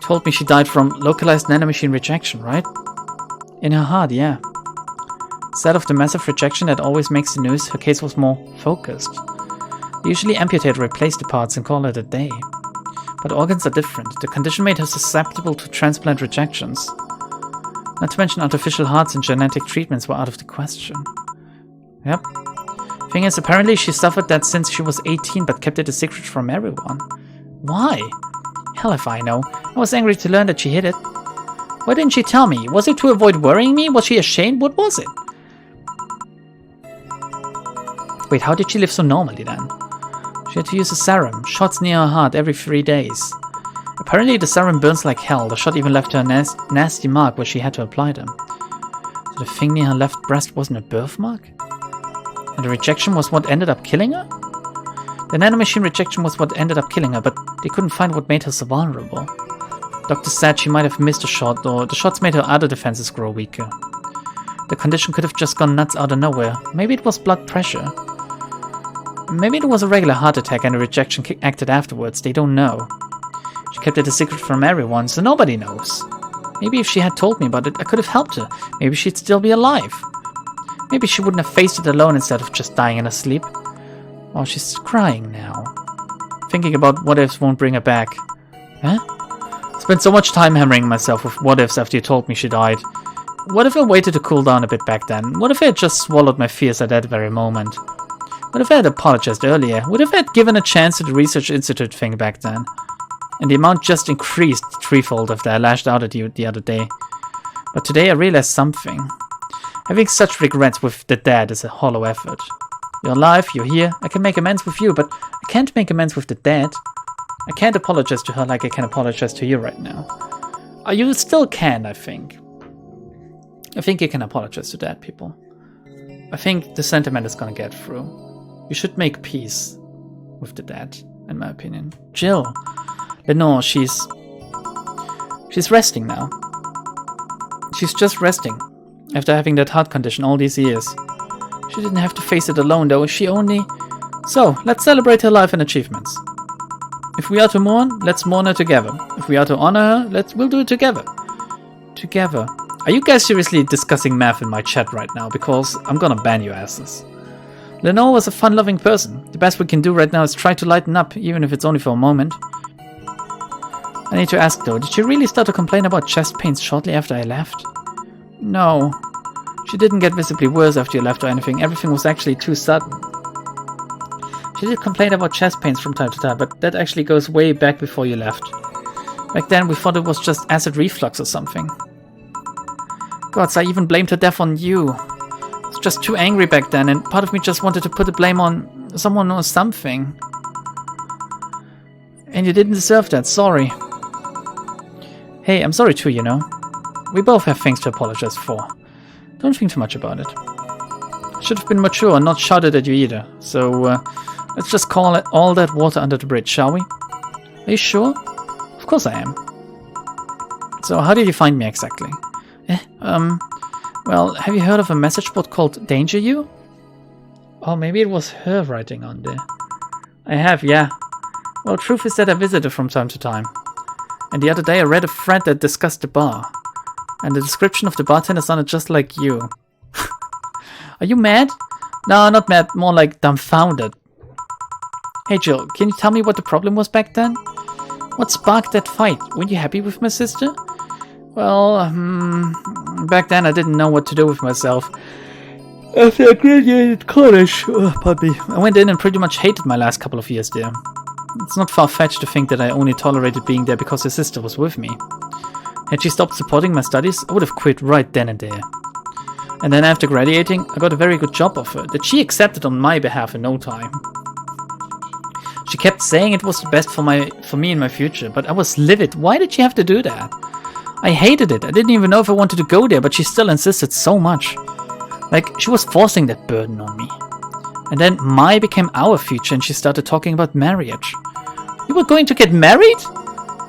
Told me she died from localized nanomachine rejection, right? In her heart, yeah. Instead of the massive rejection that always makes the news, her case was more focused. They usually amputate or replace the parts and call it a day. But organs are different. The condition made her susceptible to transplant rejections. Not to mention artificial hearts and genetic treatments were out of the question. Yep. Thing is, apparently she suffered that since she was 18 but kept it a secret from everyone. Why? Hell if I know. I was angry to learn that she hid it. Why didn't she tell me? Was it to avoid worrying me? Was she ashamed? What was it? Wait, how did she live so normally then? She had to use a serum, shots near her heart every 3 days. Apparently the serum burns like hell. The shot even left her a nasty mark where she had to apply them. So the thing near her left breast wasn't a birthmark? And the rejection was what ended up killing her? The nanomachine rejection was what ended up killing her, but they couldn't find what made her so vulnerable. Doctors said she might have missed a shot, or the shots made her other defenses grow weaker. The condition could have just gone nuts out of nowhere. Maybe it was blood pressure. Maybe it was a regular heart attack and the rejection acted afterwards. They don't know. She kept it a secret from everyone, so nobody knows. Maybe if she had told me about it, I could have helped her. Maybe she'd still be alive. Maybe she wouldn't have faced it alone instead of just dying in her sleep. Oh, she's crying now. Thinking about what ifs won't bring her back. Huh? I spent so much time hammering myself with what ifs after you told me she died. What if I waited to cool down a bit back then? What if I had just swallowed my fears at that very moment? What if I had apologized earlier? What if I had given a chance to the research institute thing back then? And the amount just increased threefold after I lashed out at you the other day. But today I realized something. Having such regrets with the dead is a hollow effort. You're alive, you're here, I can make amends with you, but I can't make amends with the dead. I can't apologize to her like I can apologize to you right now. You still can, I think. I think you can apologize to dead people. I think the sentiment is gonna get through. You should make peace with the dead, in my opinion. Jill. Lenore, she's resting now. She's just resting. After having that heart condition all these years. She didn't have to face it alone though, she only... So, let's celebrate her life and achievements. If we are to mourn, let's mourn her together. If we are to honor her, we'll do it together. Together. Are you guys seriously discussing math in my chat right now? Because I'm gonna ban you asses. Lenore was a fun-loving person. The best we can do right now is try to lighten up, even if it's only for a moment. I need to ask though, did she really start to complain about chest pains shortly after I left? No. She didn't get visibly worse after you left or anything. Everything was actually too sudden. She did complain about chest pains from time to time, but that actually goes way back before you left. Back then we thought it was just acid reflux or something. Gods, I even blamed her death on you. I was just too angry back then, and part of me just wanted to put the blame on someone or something. And you didn't deserve that, sorry. Hey, I'm sorry too, you know. We both have things to apologize for. Don't think too much about it. Should have been mature and not shouted at you either. So, let's just call it all that water under the bridge, shall we? Are you sure? Of course I am. So, how did you find me exactly? Well, have you heard of a message board called Danger You? Oh, maybe it was her writing on there. I have, yeah. Well, truth is that I visit her from time to time. And the other day I read a thread that discussed the bar. And the description of the bartender sounded just like you. Are you mad? No, not mad, more like dumbfounded. Hey Jill, can you tell me what the problem was back then? What sparked that fight? Were you happy with my sister? Well, back then I didn't know what to do with myself. After I graduated college, pardon me, I went in and pretty much hated my last couple of years there. It's not far-fetched to think that I only tolerated being there because her sister was with me. Had she stopped supporting my studies, I would have quit right then and there. And then after graduating, I got a very good job offer that she accepted on my behalf in no time. She kept saying it was the best for me in my future, but I was livid. Why did she have to do that? I hated it. I didn't even know if I wanted to go there, but she still insisted so much. Like, she was forcing that burden on me. And then my became our future and she started talking about marriage. You were going to get married?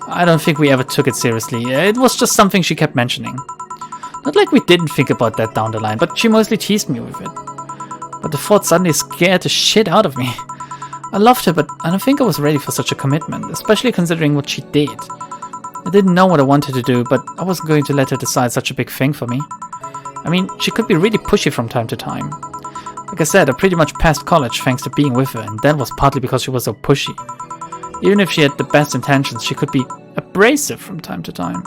I don't think we ever took it seriously. It was just something she kept mentioning. Not like we didn't think about that down the line, but she mostly teased me with it. But the thought suddenly scared the shit out of me. I loved her, but I don't think I was ready for such a commitment, especially considering what she did. I didn't know what I wanted to do, but I wasn't going to let her decide such a big thing for me. I mean, she could be really pushy from time to time. Like I said, I pretty much passed college thanks to being with her, and that was partly because she was so pushy. Even if she had the best intentions, she could be abrasive from time to time.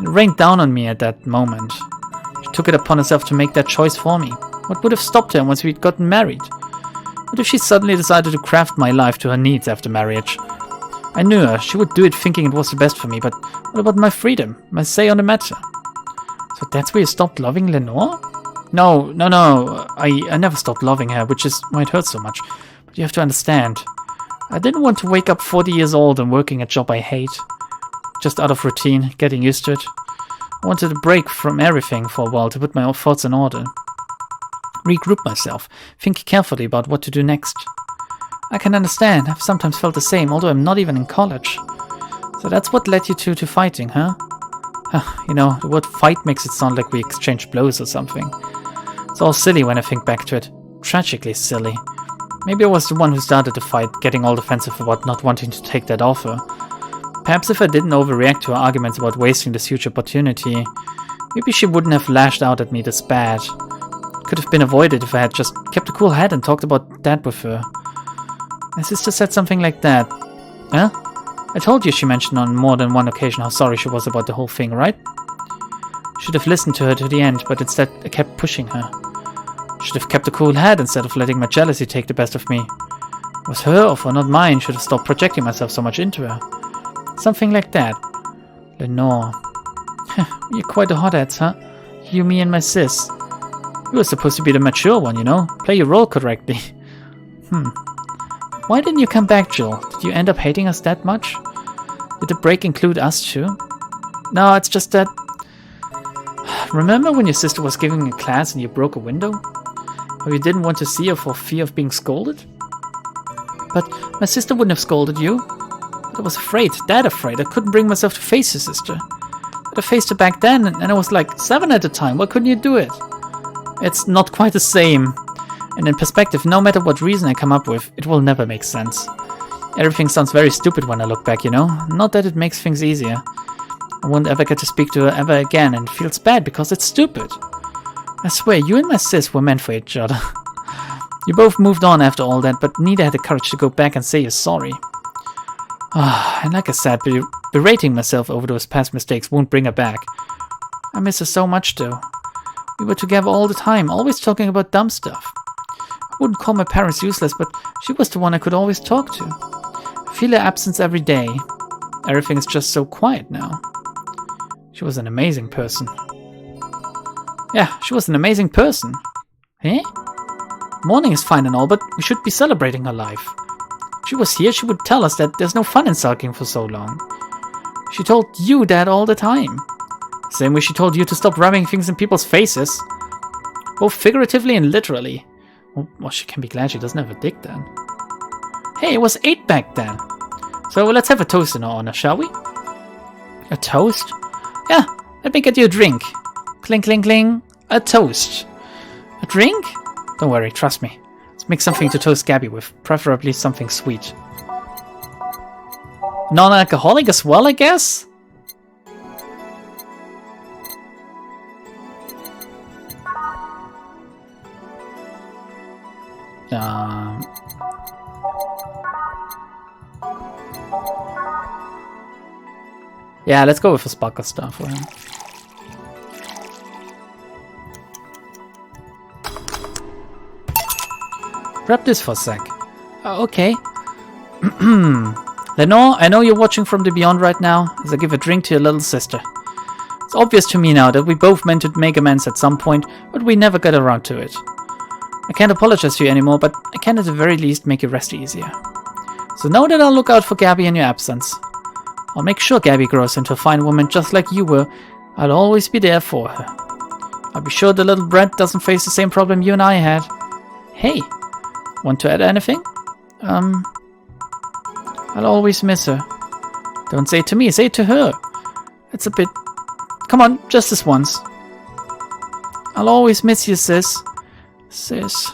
It rained down on me at that moment. She took it upon herself to make that choice for me. What would have stopped her once we'd gotten married? What if she suddenly decided to craft my life to her needs after marriage? I knew her. She would do it thinking it was the best for me, but what about my freedom? My say on the matter? So that's where you stopped loving Lenore? No. I never stopped loving her, which is why it hurts so much. But you have to understand. I didn't want to wake up 40 years old and working a job I hate. Just out of routine, getting used to it. I wanted a break from everything for a while to put my thoughts in order. Regroup myself, think carefully about what to do next. I can understand, I've sometimes felt the same, although I'm not even in college. So that's what led you two to fighting, huh? You know, the word fight makes it sound like we exchanged blows or something. It's all silly when I think back to it. Tragically silly. Maybe I was the one who started the fight, getting all defensive about not wanting to take that offer. Perhaps if I didn't overreact to her arguments about wasting this huge opportunity, maybe she wouldn't have lashed out at me this bad. Could have been avoided if I had just kept a cool head and talked about that with her. My sister said something like that. Huh? I told you she mentioned on more than one occasion how sorry she was about the whole thing, right? Should have listened to her to the end, but instead I kept pushing her. Should have kept a cool head instead of letting my jealousy take the best of me. It was her offer, not mine. Should have stopped projecting myself so much into her. Something like that. Lenore. You're quite a hothead, huh? You, me, and my sis. You were supposed to be the mature one, you know? Play your role correctly. Why didn't you come back, Jill? Did you end up hating us that much? Did the break include us too? No, it's just that... Remember when your sister was giving a class and you broke a window? How you didn't want to see her for fear of being scolded? But my sister wouldn't have scolded you. But I was afraid, that afraid. I couldn't bring myself to face your sister. But I faced her back then, and I was like 7 at the time. Why couldn't you do it? It's not quite the same. And in perspective, no matter what reason I come up with, it will never make sense. Everything sounds very stupid when I look back, you know? Not that it makes things easier. I won't ever get to speak to her ever again, and it feels bad because it's stupid. I swear, you and my sis were meant for each other. You both moved on after all that, but neither had the courage to go back and say you're sorry. And like I said, berating myself over those past mistakes won't bring her back. I miss her so much, though. We were together all the time, always talking about dumb stuff. I wouldn't call my parents useless, but she was the one I could always talk to. I feel her absence every day. Everything is just so quiet now. She was an amazing person. Yeah, she was an amazing person. Eh? Mourning is fine and all, but we should be celebrating her life. If she was here, she would tell us that there's no fun in sulking for so long. She told you that all the time. Same way she told you to stop rubbing things in people's faces. Both figuratively and literally. Well, she can be glad she doesn't have a dick then. Hey, it was 8 back then. So let's have a toast in her honor, shall we? A toast? Yeah, let me get you a drink. Clink, clink, cling. A toast. A drink? Don't worry, trust me. Let's make something to toast Gabby with. Preferably something sweet. Non-alcoholic as well, I guess? Yeah, let's go with a sparkle star for him. Grab this for a sec. Okay. Lenore, I know you're watching from the beyond right now, as I give a drink to your little sister. It's obvious to me now that we both meant to make amends at some point, but we never got around to it. I can't apologize to you anymore, but I can at the very least make your rest easier. So know that I'll look out for Gabby in your absence. I'll make sure Gabby grows into a fine woman just like you were. I'll always be there for her. I'll be sure the little brat doesn't face the same problem you and I had. Hey, want to add anything? I'll always miss her. Don't say it to me, say it to her. It's a bit... Come on, just this once. I'll always miss you, sis. Sis,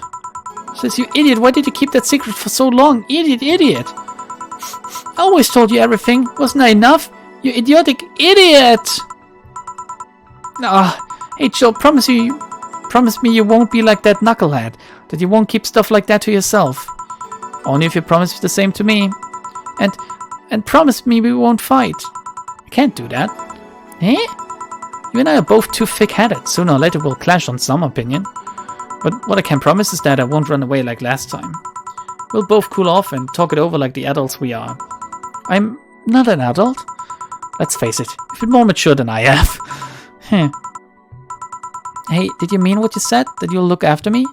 you idiot, why did you keep that secret for so long? Idiot. I always told you everything. Wasn't that enough? You idiotic idiot! Hey Jill, promise me you won't be like that knucklehead. That you won't keep stuff like that to yourself. Only if you promise the same to me. And promise me we won't fight. I can't do that. Eh? You and I are both too thick-headed. Sooner or later we'll clash on some opinion. But what I can promise is that I won't run away like last time. We'll both cool off and talk it over like the adults we are. I'm not an adult. Let's face it, you've been more mature than I have. Hey, did you mean what you said? That you'll look after me?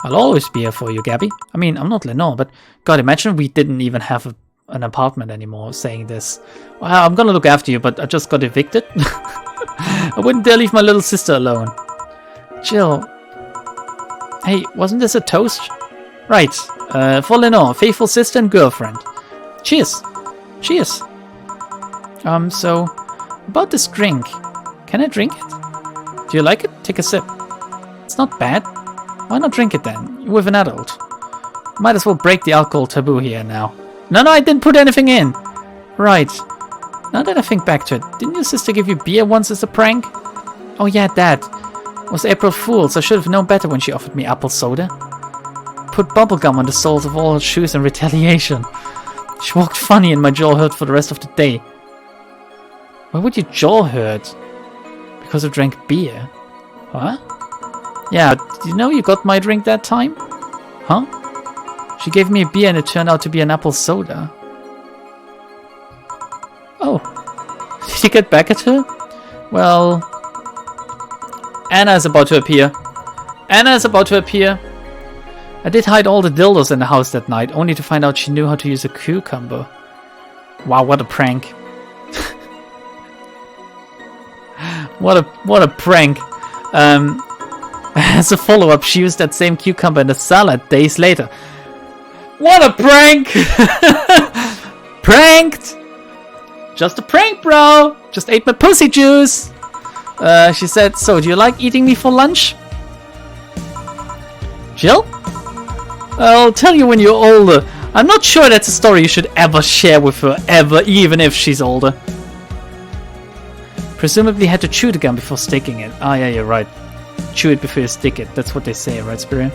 I'll always be here for you, Gabby. I mean, I'm not Lenore, but God, imagine we didn't even have an apartment anymore saying this. Well, I'm gonna look after you, but I just got evicted. I wouldn't dare leave my little sister alone. Jill. Hey, wasn't this a toast? Right. For Lenore, faithful sister and girlfriend. Cheers. Cheers. So, about this drink. Can I drink it? Do you like it? Take a sip. It's not bad. Why not drink it then? You're with an adult. Might as well break the alcohol taboo here now. No, I didn't put anything in. Right. Now that I think back to it, didn't your sister give you beer once as a prank? Oh yeah, that. It was April Fool's. I should have known better when she offered me apple soda. Put bubblegum on the soles of all her shoes in retaliation. She walked funny and my jaw hurt for the rest of the day. Why would your jaw hurt? Because I drank beer. Huh? Yeah, did you know you got my drink that time? Huh? She gave me a beer and it turned out to be an apple soda. Oh. Did you get back at her? Well... Anna is about to appear. Anna is about to appear. I did hide all the dildos in the house that night, only to find out she knew how to use a cucumber. Wow, what a prank. What a prank. As a follow-up, she used that same cucumber in the salad days later. What a prank! Pranked! Just a prank, bro! Just ate my pussy juice! She said, so do you like eating me for lunch? Jill? I'll tell you when you're older. I'm not sure that's a story you should ever share with her, ever, even if she's older. Presumably had to chew the gum before sticking it. Ah, yeah, you're right. Chew it before you stick it. That's what they say, right, Spirit?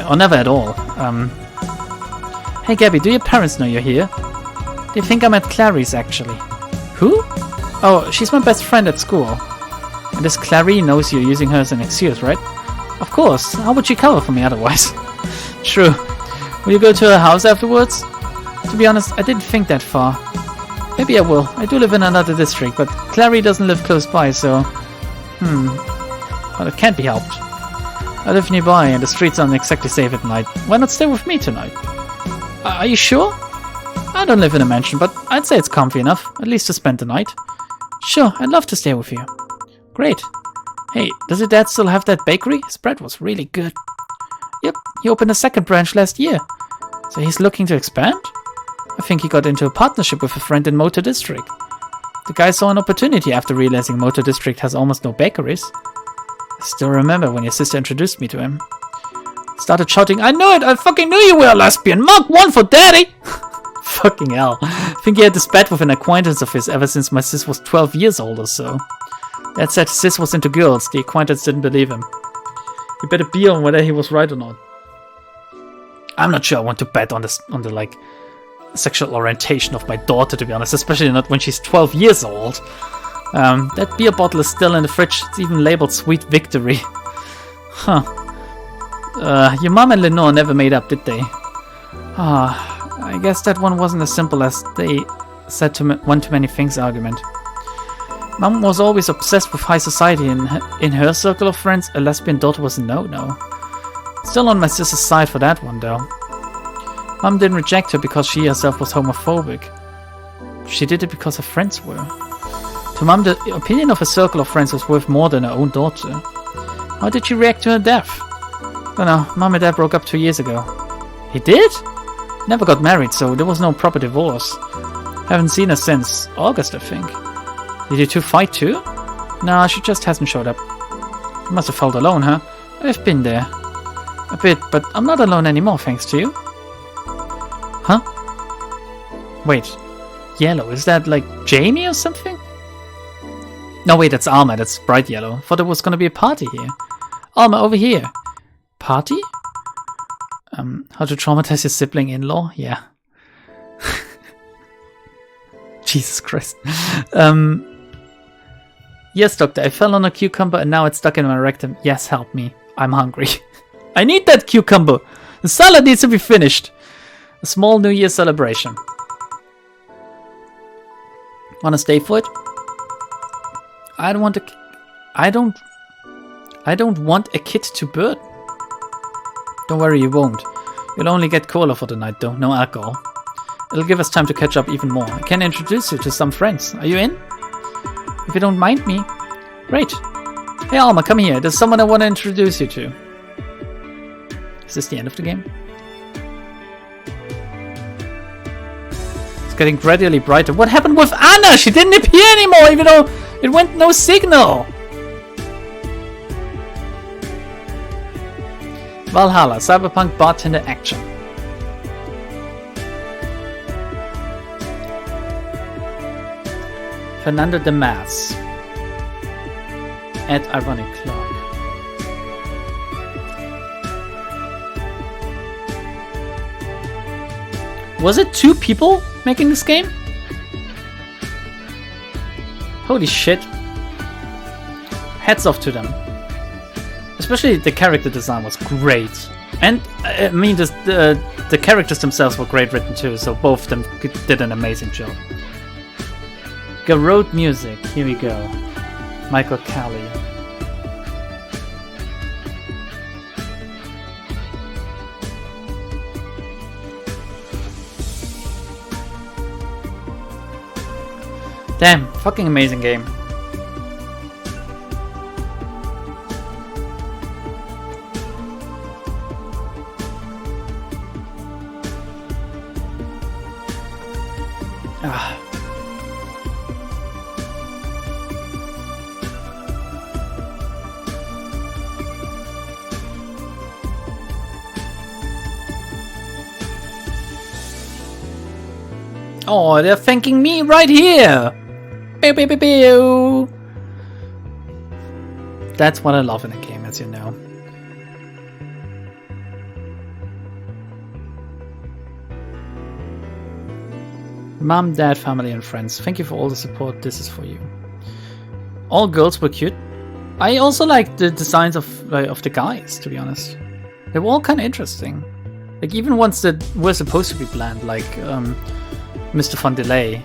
Or never at all. Hey, Gabby, do your parents know you're here? They think I'm at Clary's, actually. Who? Oh, she's my best friend at school. And this Clary knows you're using her as an excuse, right? Of course. How would she cover for me otherwise? True. Will you go to her house afterwards? To be honest, I didn't think that far. Maybe I will. I do live in another district, but Clary doesn't live close by, so... Well, it can't be helped. I live nearby, and the streets aren't exactly safe at night. Why not stay with me tonight? Are you sure? I don't live in a mansion, but I'd say it's comfy enough, at least to spend the night. Sure, I'd love to stay with you. Great. Hey, does your dad still have that bakery? His bread was really good. Yep, he opened a second branch last year. So he's looking to expand? I think he got into a partnership with a friend in Motor District. The guy saw an opportunity after realizing Motor District has almost no bakeries. I still remember when your sister introduced me to him. Started shouting, I knew it! I fucking knew you were a lesbian! Mark 1 for daddy! Fucking hell. I think he had this bet with an acquaintance of his ever since my sis was 12 years old or so. That said, sis was into girls. The acquaintance didn't believe him. He bet a beer on whether he was right or not. I'm not sure I want to bet on the like sexual orientation of my daughter, to be honest, especially not when she's 12 years old. That beer bottle is still in the fridge. It's even labeled Sweet Victory. Huh. Your mom and Lenore never made up, did they? I guess that one wasn't as simple as they said to one too many things argument. Mom was always obsessed with high society, and in her circle of friends, a lesbian daughter was a no-no. Still on my sister's side for that one, though. Mom didn't reject her because she herself was homophobic. She did it because her friends were. To Mom, the opinion of a circle of friends was worth more than her own daughter. How did she react to her death? Don't know, Mom and Dad broke up 2 years ago. He did? Never got married, so there was no proper divorce. Haven't seen her since August, I think. Did you two fight too? Nah, she just hasn't showed up. You must have felt alone, huh? I've been there. A bit, but I'm not alone anymore, thanks to you. Huh? Wait. Yellow, is that like Jamie or something? No, wait, that's Alma, that's bright yellow. Thought there was gonna be a party here. Alma, over here. Party? How to traumatize your sibling in-law? Yeah. Jesus Christ. Yes, doctor, I fell on a cucumber and now it's stuck in my rectum. Yes, help me. I'm hungry. I need that cucumber. The salad needs to be finished. A small New Year celebration. Wanna stay for it? I don't want a kid to burn. Don't worry, you won't. You'll only get cola for the night though, no alcohol. It'll give us time to catch up even more. I can introduce you to some friends. Are you in? If you don't mind me. Great. Hey Alma, come here. There's someone I want to introduce you to. Is this the end of the game? It's getting gradually brighter. What happened with Anna? She didn't appear anymore, even though it went no signal. Valhalla, Cyberpunk Bartender action. Fernando de Mas. At Ironic Clock. Was it 2 people making this game? Holy shit. Hats off to them. Especially the character design was great. And I mean, the characters themselves were great written too, so both of them did an amazing job. Garode music, here we go. Michael Kelly. Damn, fucking amazing game. Oh, they're thanking me right here! Pew, pew, pew, pew. That's what I love in a game, as you know. Mom, dad, family, and friends, thank you for all the support. This is for you. All girls were cute. I also liked the designs of the guys, to be honest. They were all kind of interesting. Like, even ones that were supposed to be bland, like Mr. Fun Delay.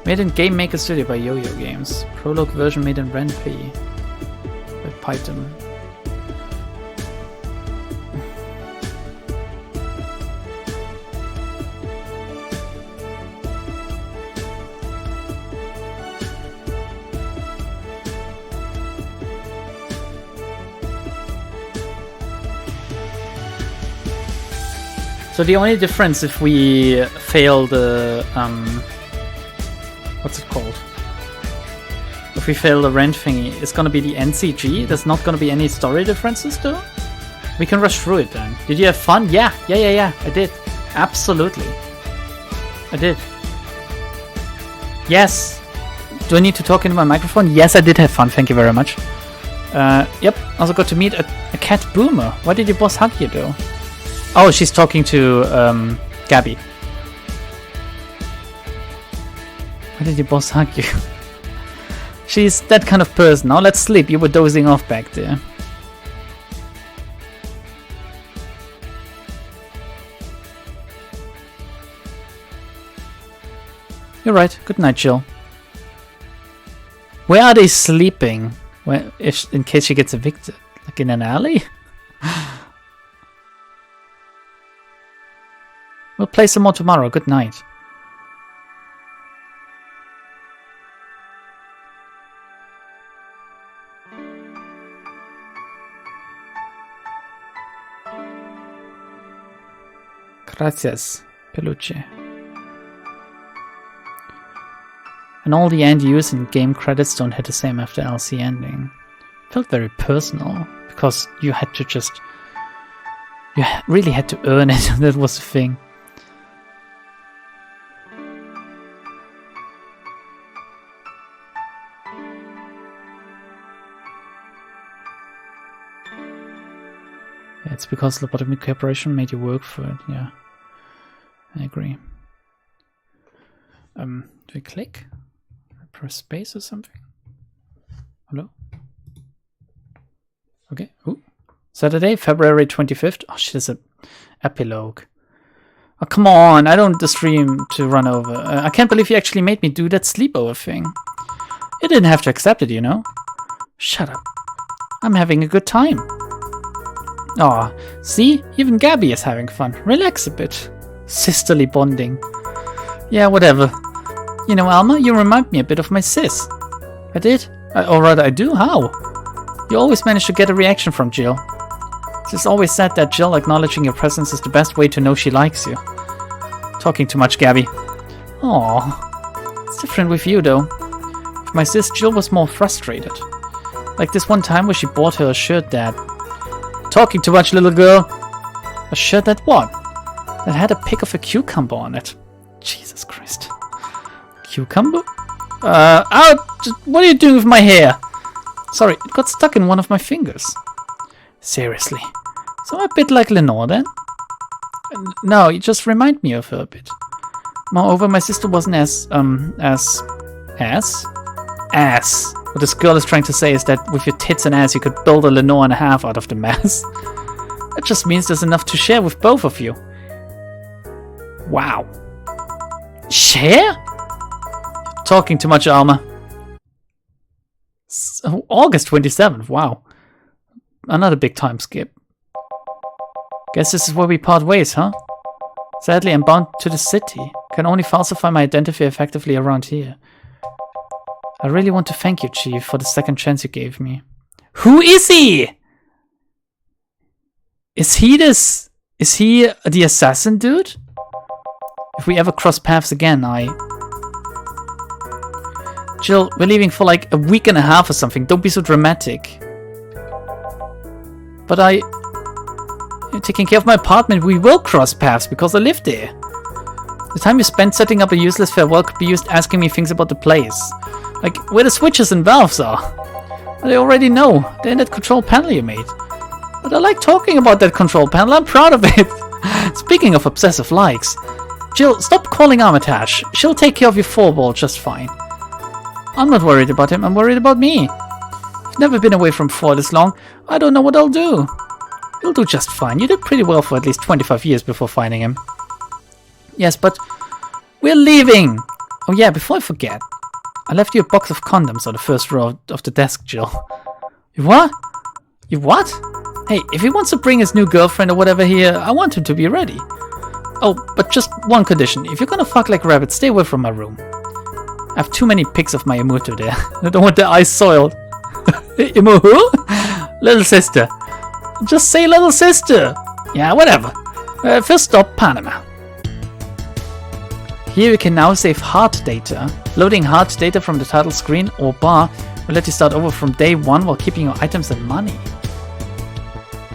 Made in Game Maker Studio by Yo-Yo Games. Prologue version made in Ren'Py by Python. So the only difference if we fail the what's it called? If we fail the rent thingy, it's gonna be the NCG. There's not gonna be any story differences though. We can rush through it then. Did you have fun? Yeah. I did. Absolutely. I did. Yes. Do I need to talk into my microphone? Yes, I did have fun. Thank you very much. Yep. Also got to meet a cat boomer. Why did your boss hug you though? Oh, she's talking to Gabby. Why did your boss hug you? She's that kind of person. Now let's sleep. You were dozing off back there. You're right. Good night, Jill. Where are they sleeping? Where, in case she gets evicted? Like in an alley? We'll play some more tomorrow. Good night. Gracias, Peluche. And all the end use and game credits don't hit the same after LC ending. Felt very personal because you had to just... You really had to earn it. That was the thing. It's because Lobotomy Corporation made you work for it, yeah. I agree. Do we click? Press space or something? Hello? Okay. Ooh. Saturday, February 25th. Oh shit, there's an epilogue. Oh, come on, I don't want the stream to run over. I can't believe you actually made me do that sleepover thing. You didn't have to accept it, you know? Shut up. I'm having a good time. Aw, see? Even Gabby is having fun. Relax a bit. Sisterly bonding. Yeah, whatever. You know, Alma, you remind me a bit of my sis. I did? Or rather, I do? How? You always manage to get a reaction from Jill. She's always said that Jill acknowledging your presence is the best way to know she likes you. Talking too much, Gabby. Aw. It's different with you, though. With my sis, Jill was more frustrated. Like this one time where she bought her a shirt that... Talking too much, little girl. A shirt that what? That had a pic of a cucumber on it. Jesus Christ. Cucumber? Out! What are you doing with my hair? Sorry, it got stuck in one of my fingers. Seriously. So I'm a bit like Lenore then? No, you just remind me of her a bit. Moreover, my sister wasn't as what this girl is trying to say is that with your tits and ass you could build a Lenore and a half out of the mess. That just means there's enough to share with both of you. Wow. Share? You're talking too much, Alma. So, August 27th, wow. Another big time skip. Guess this is where we part ways, huh? Sadly, I'm bound to the city. Can only falsify my identity effectively around here. I really want to thank you, Chief, for the second chance you gave me. Who is he? Is he the assassin dude? If we ever cross paths again, Jill, we're leaving for like a week and a half or something. Don't be so dramatic. But you're taking care of my apartment. We will cross paths because I live there. The time you spent setting up a useless farewell could be used asking me things about the place. Like where the switches and valves are. But I already know. They're in that control panel you made. But I like talking about that control panel. I'm proud of it. Speaking of obsessive likes. Jill, stop calling Armitage. She'll take care of your four-ball just fine. I'm not worried about him. I'm worried about me. I've never been away from 4 this long. I don't know what I'll do. You'll do just fine. You did pretty well for at least 25 years before finding him. Yes, but we're leaving. Oh yeah, before I forget. I left you a box of condoms on the first row of the desk, Jill. You what? You what? Hey, if he wants to bring his new girlfriend or whatever here, I want him to be ready. Oh, but just one condition. If you're gonna fuck like rabbits, stay away from my room. I have too many pics of my Imuto there. I don't want their eyes soiled. Imu who? Little sister. Just say little sister. Yeah, whatever. First stop, Panama. Here you can now save hard data. Loading hard data from the title screen or bar will let you start over from day 1 while keeping your items and money.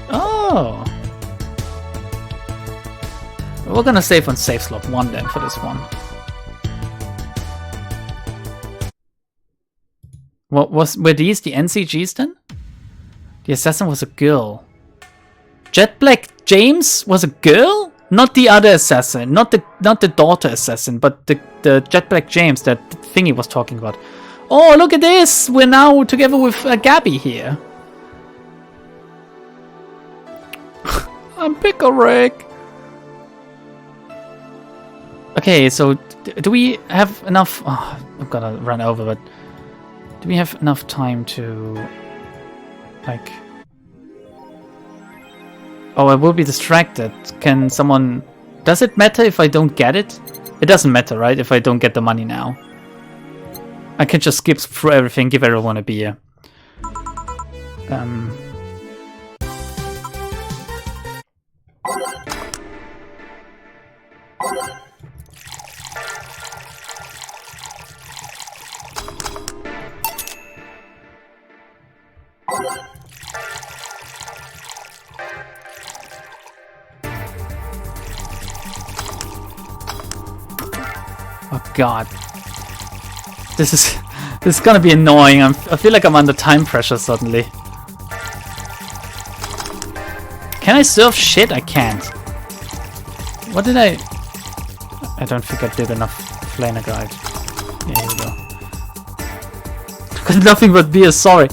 Oh. We're gonna save on save slot 1 then for this one. Were these the NCGs then? The assassin was a girl. Jet Black James was a girl? Not the other assassin, not the daughter assassin, but the Jet Black James that Thingy was talking about. Oh, look at this! We're now together with Gabby here. I'm Pickle Rick. Okay, so do we have enough? Oh, I'm gonna run over, but do we have enough time to, like? Oh, I will be distracted. Can someone... Does it matter if I don't get it? It doesn't matter, right? If I don't get the money now. I can just skip through everything, give everyone a beer. Oh god. This is gonna be annoying. I feel like I'm under time pressure suddenly. Can I surf shit? I can't. What did I don't think I did enough Flaner Guide. Yeah, here we go. Got nothing but beer, sorry.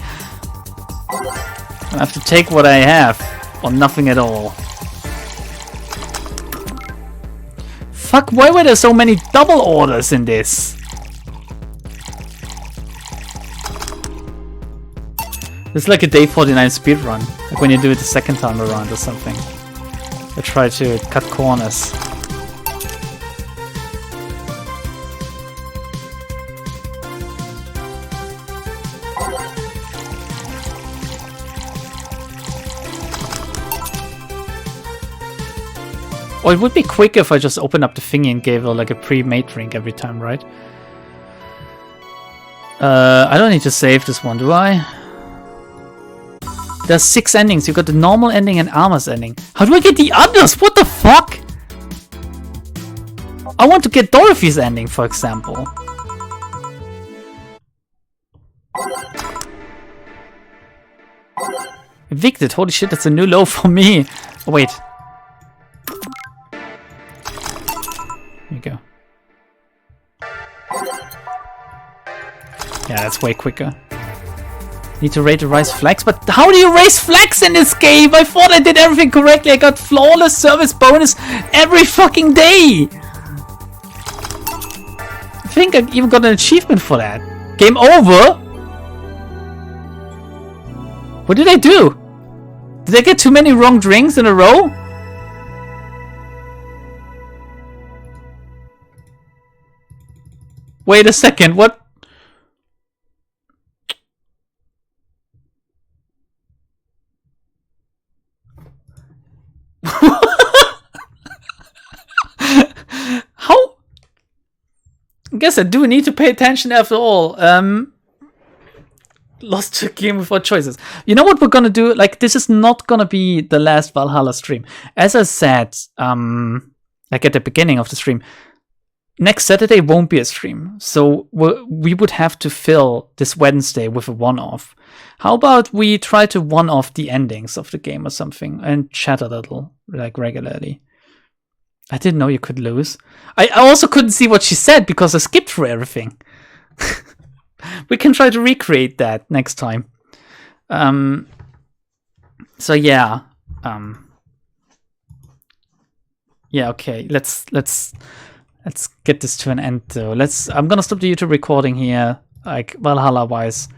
I have to take what I have, or nothing at all. fuck? Why were there so many double orders in this? It's like a day 49 speedrun. Like when you do it the second time around or something. I try to cut corners. Or it would be quicker if I just opened up the thingy and gave her like a pre-made drink every time, right? I don't need to save this one, do I? There's 6 endings. You got the normal ending and Armor's ending. How do I get the others? What the fuck? I want to get Dorothy's ending, for example. Evicted. Holy shit, that's a new low for me. Oh, wait. Here you go. Yeah, that's way quicker. Need to rate the raise flags, but how do you raise flags in this game? I thought I did everything correctly. I got flawless service bonus every fucking day. I think I even got an achievement for that. Game over? What did I do? Did I get too many wrong drinks in a row? Wait a second, what? How? I guess I do need to pay attention after all. Lost a game without choices. You know what we're gonna do? Like, this is not gonna be the last Valhalla stream. As I said, like at the beginning of the stream, next Saturday won't be a stream. So we would have to fill this Wednesday with a one-off. How about we try to one-off the endings of the game or something and chat a little, like regularly. I didn't know you could lose. I also couldn't see what she said because I skipped through everything. We can try to recreate that next time. So yeah. Yeah, okay. Let's get this to an end though. I'm gonna stop the YouTube recording here. Like Valhalla wise.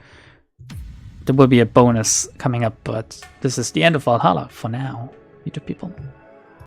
There will be a bonus coming up, but this is the end of Valhalla for now, YouTube people.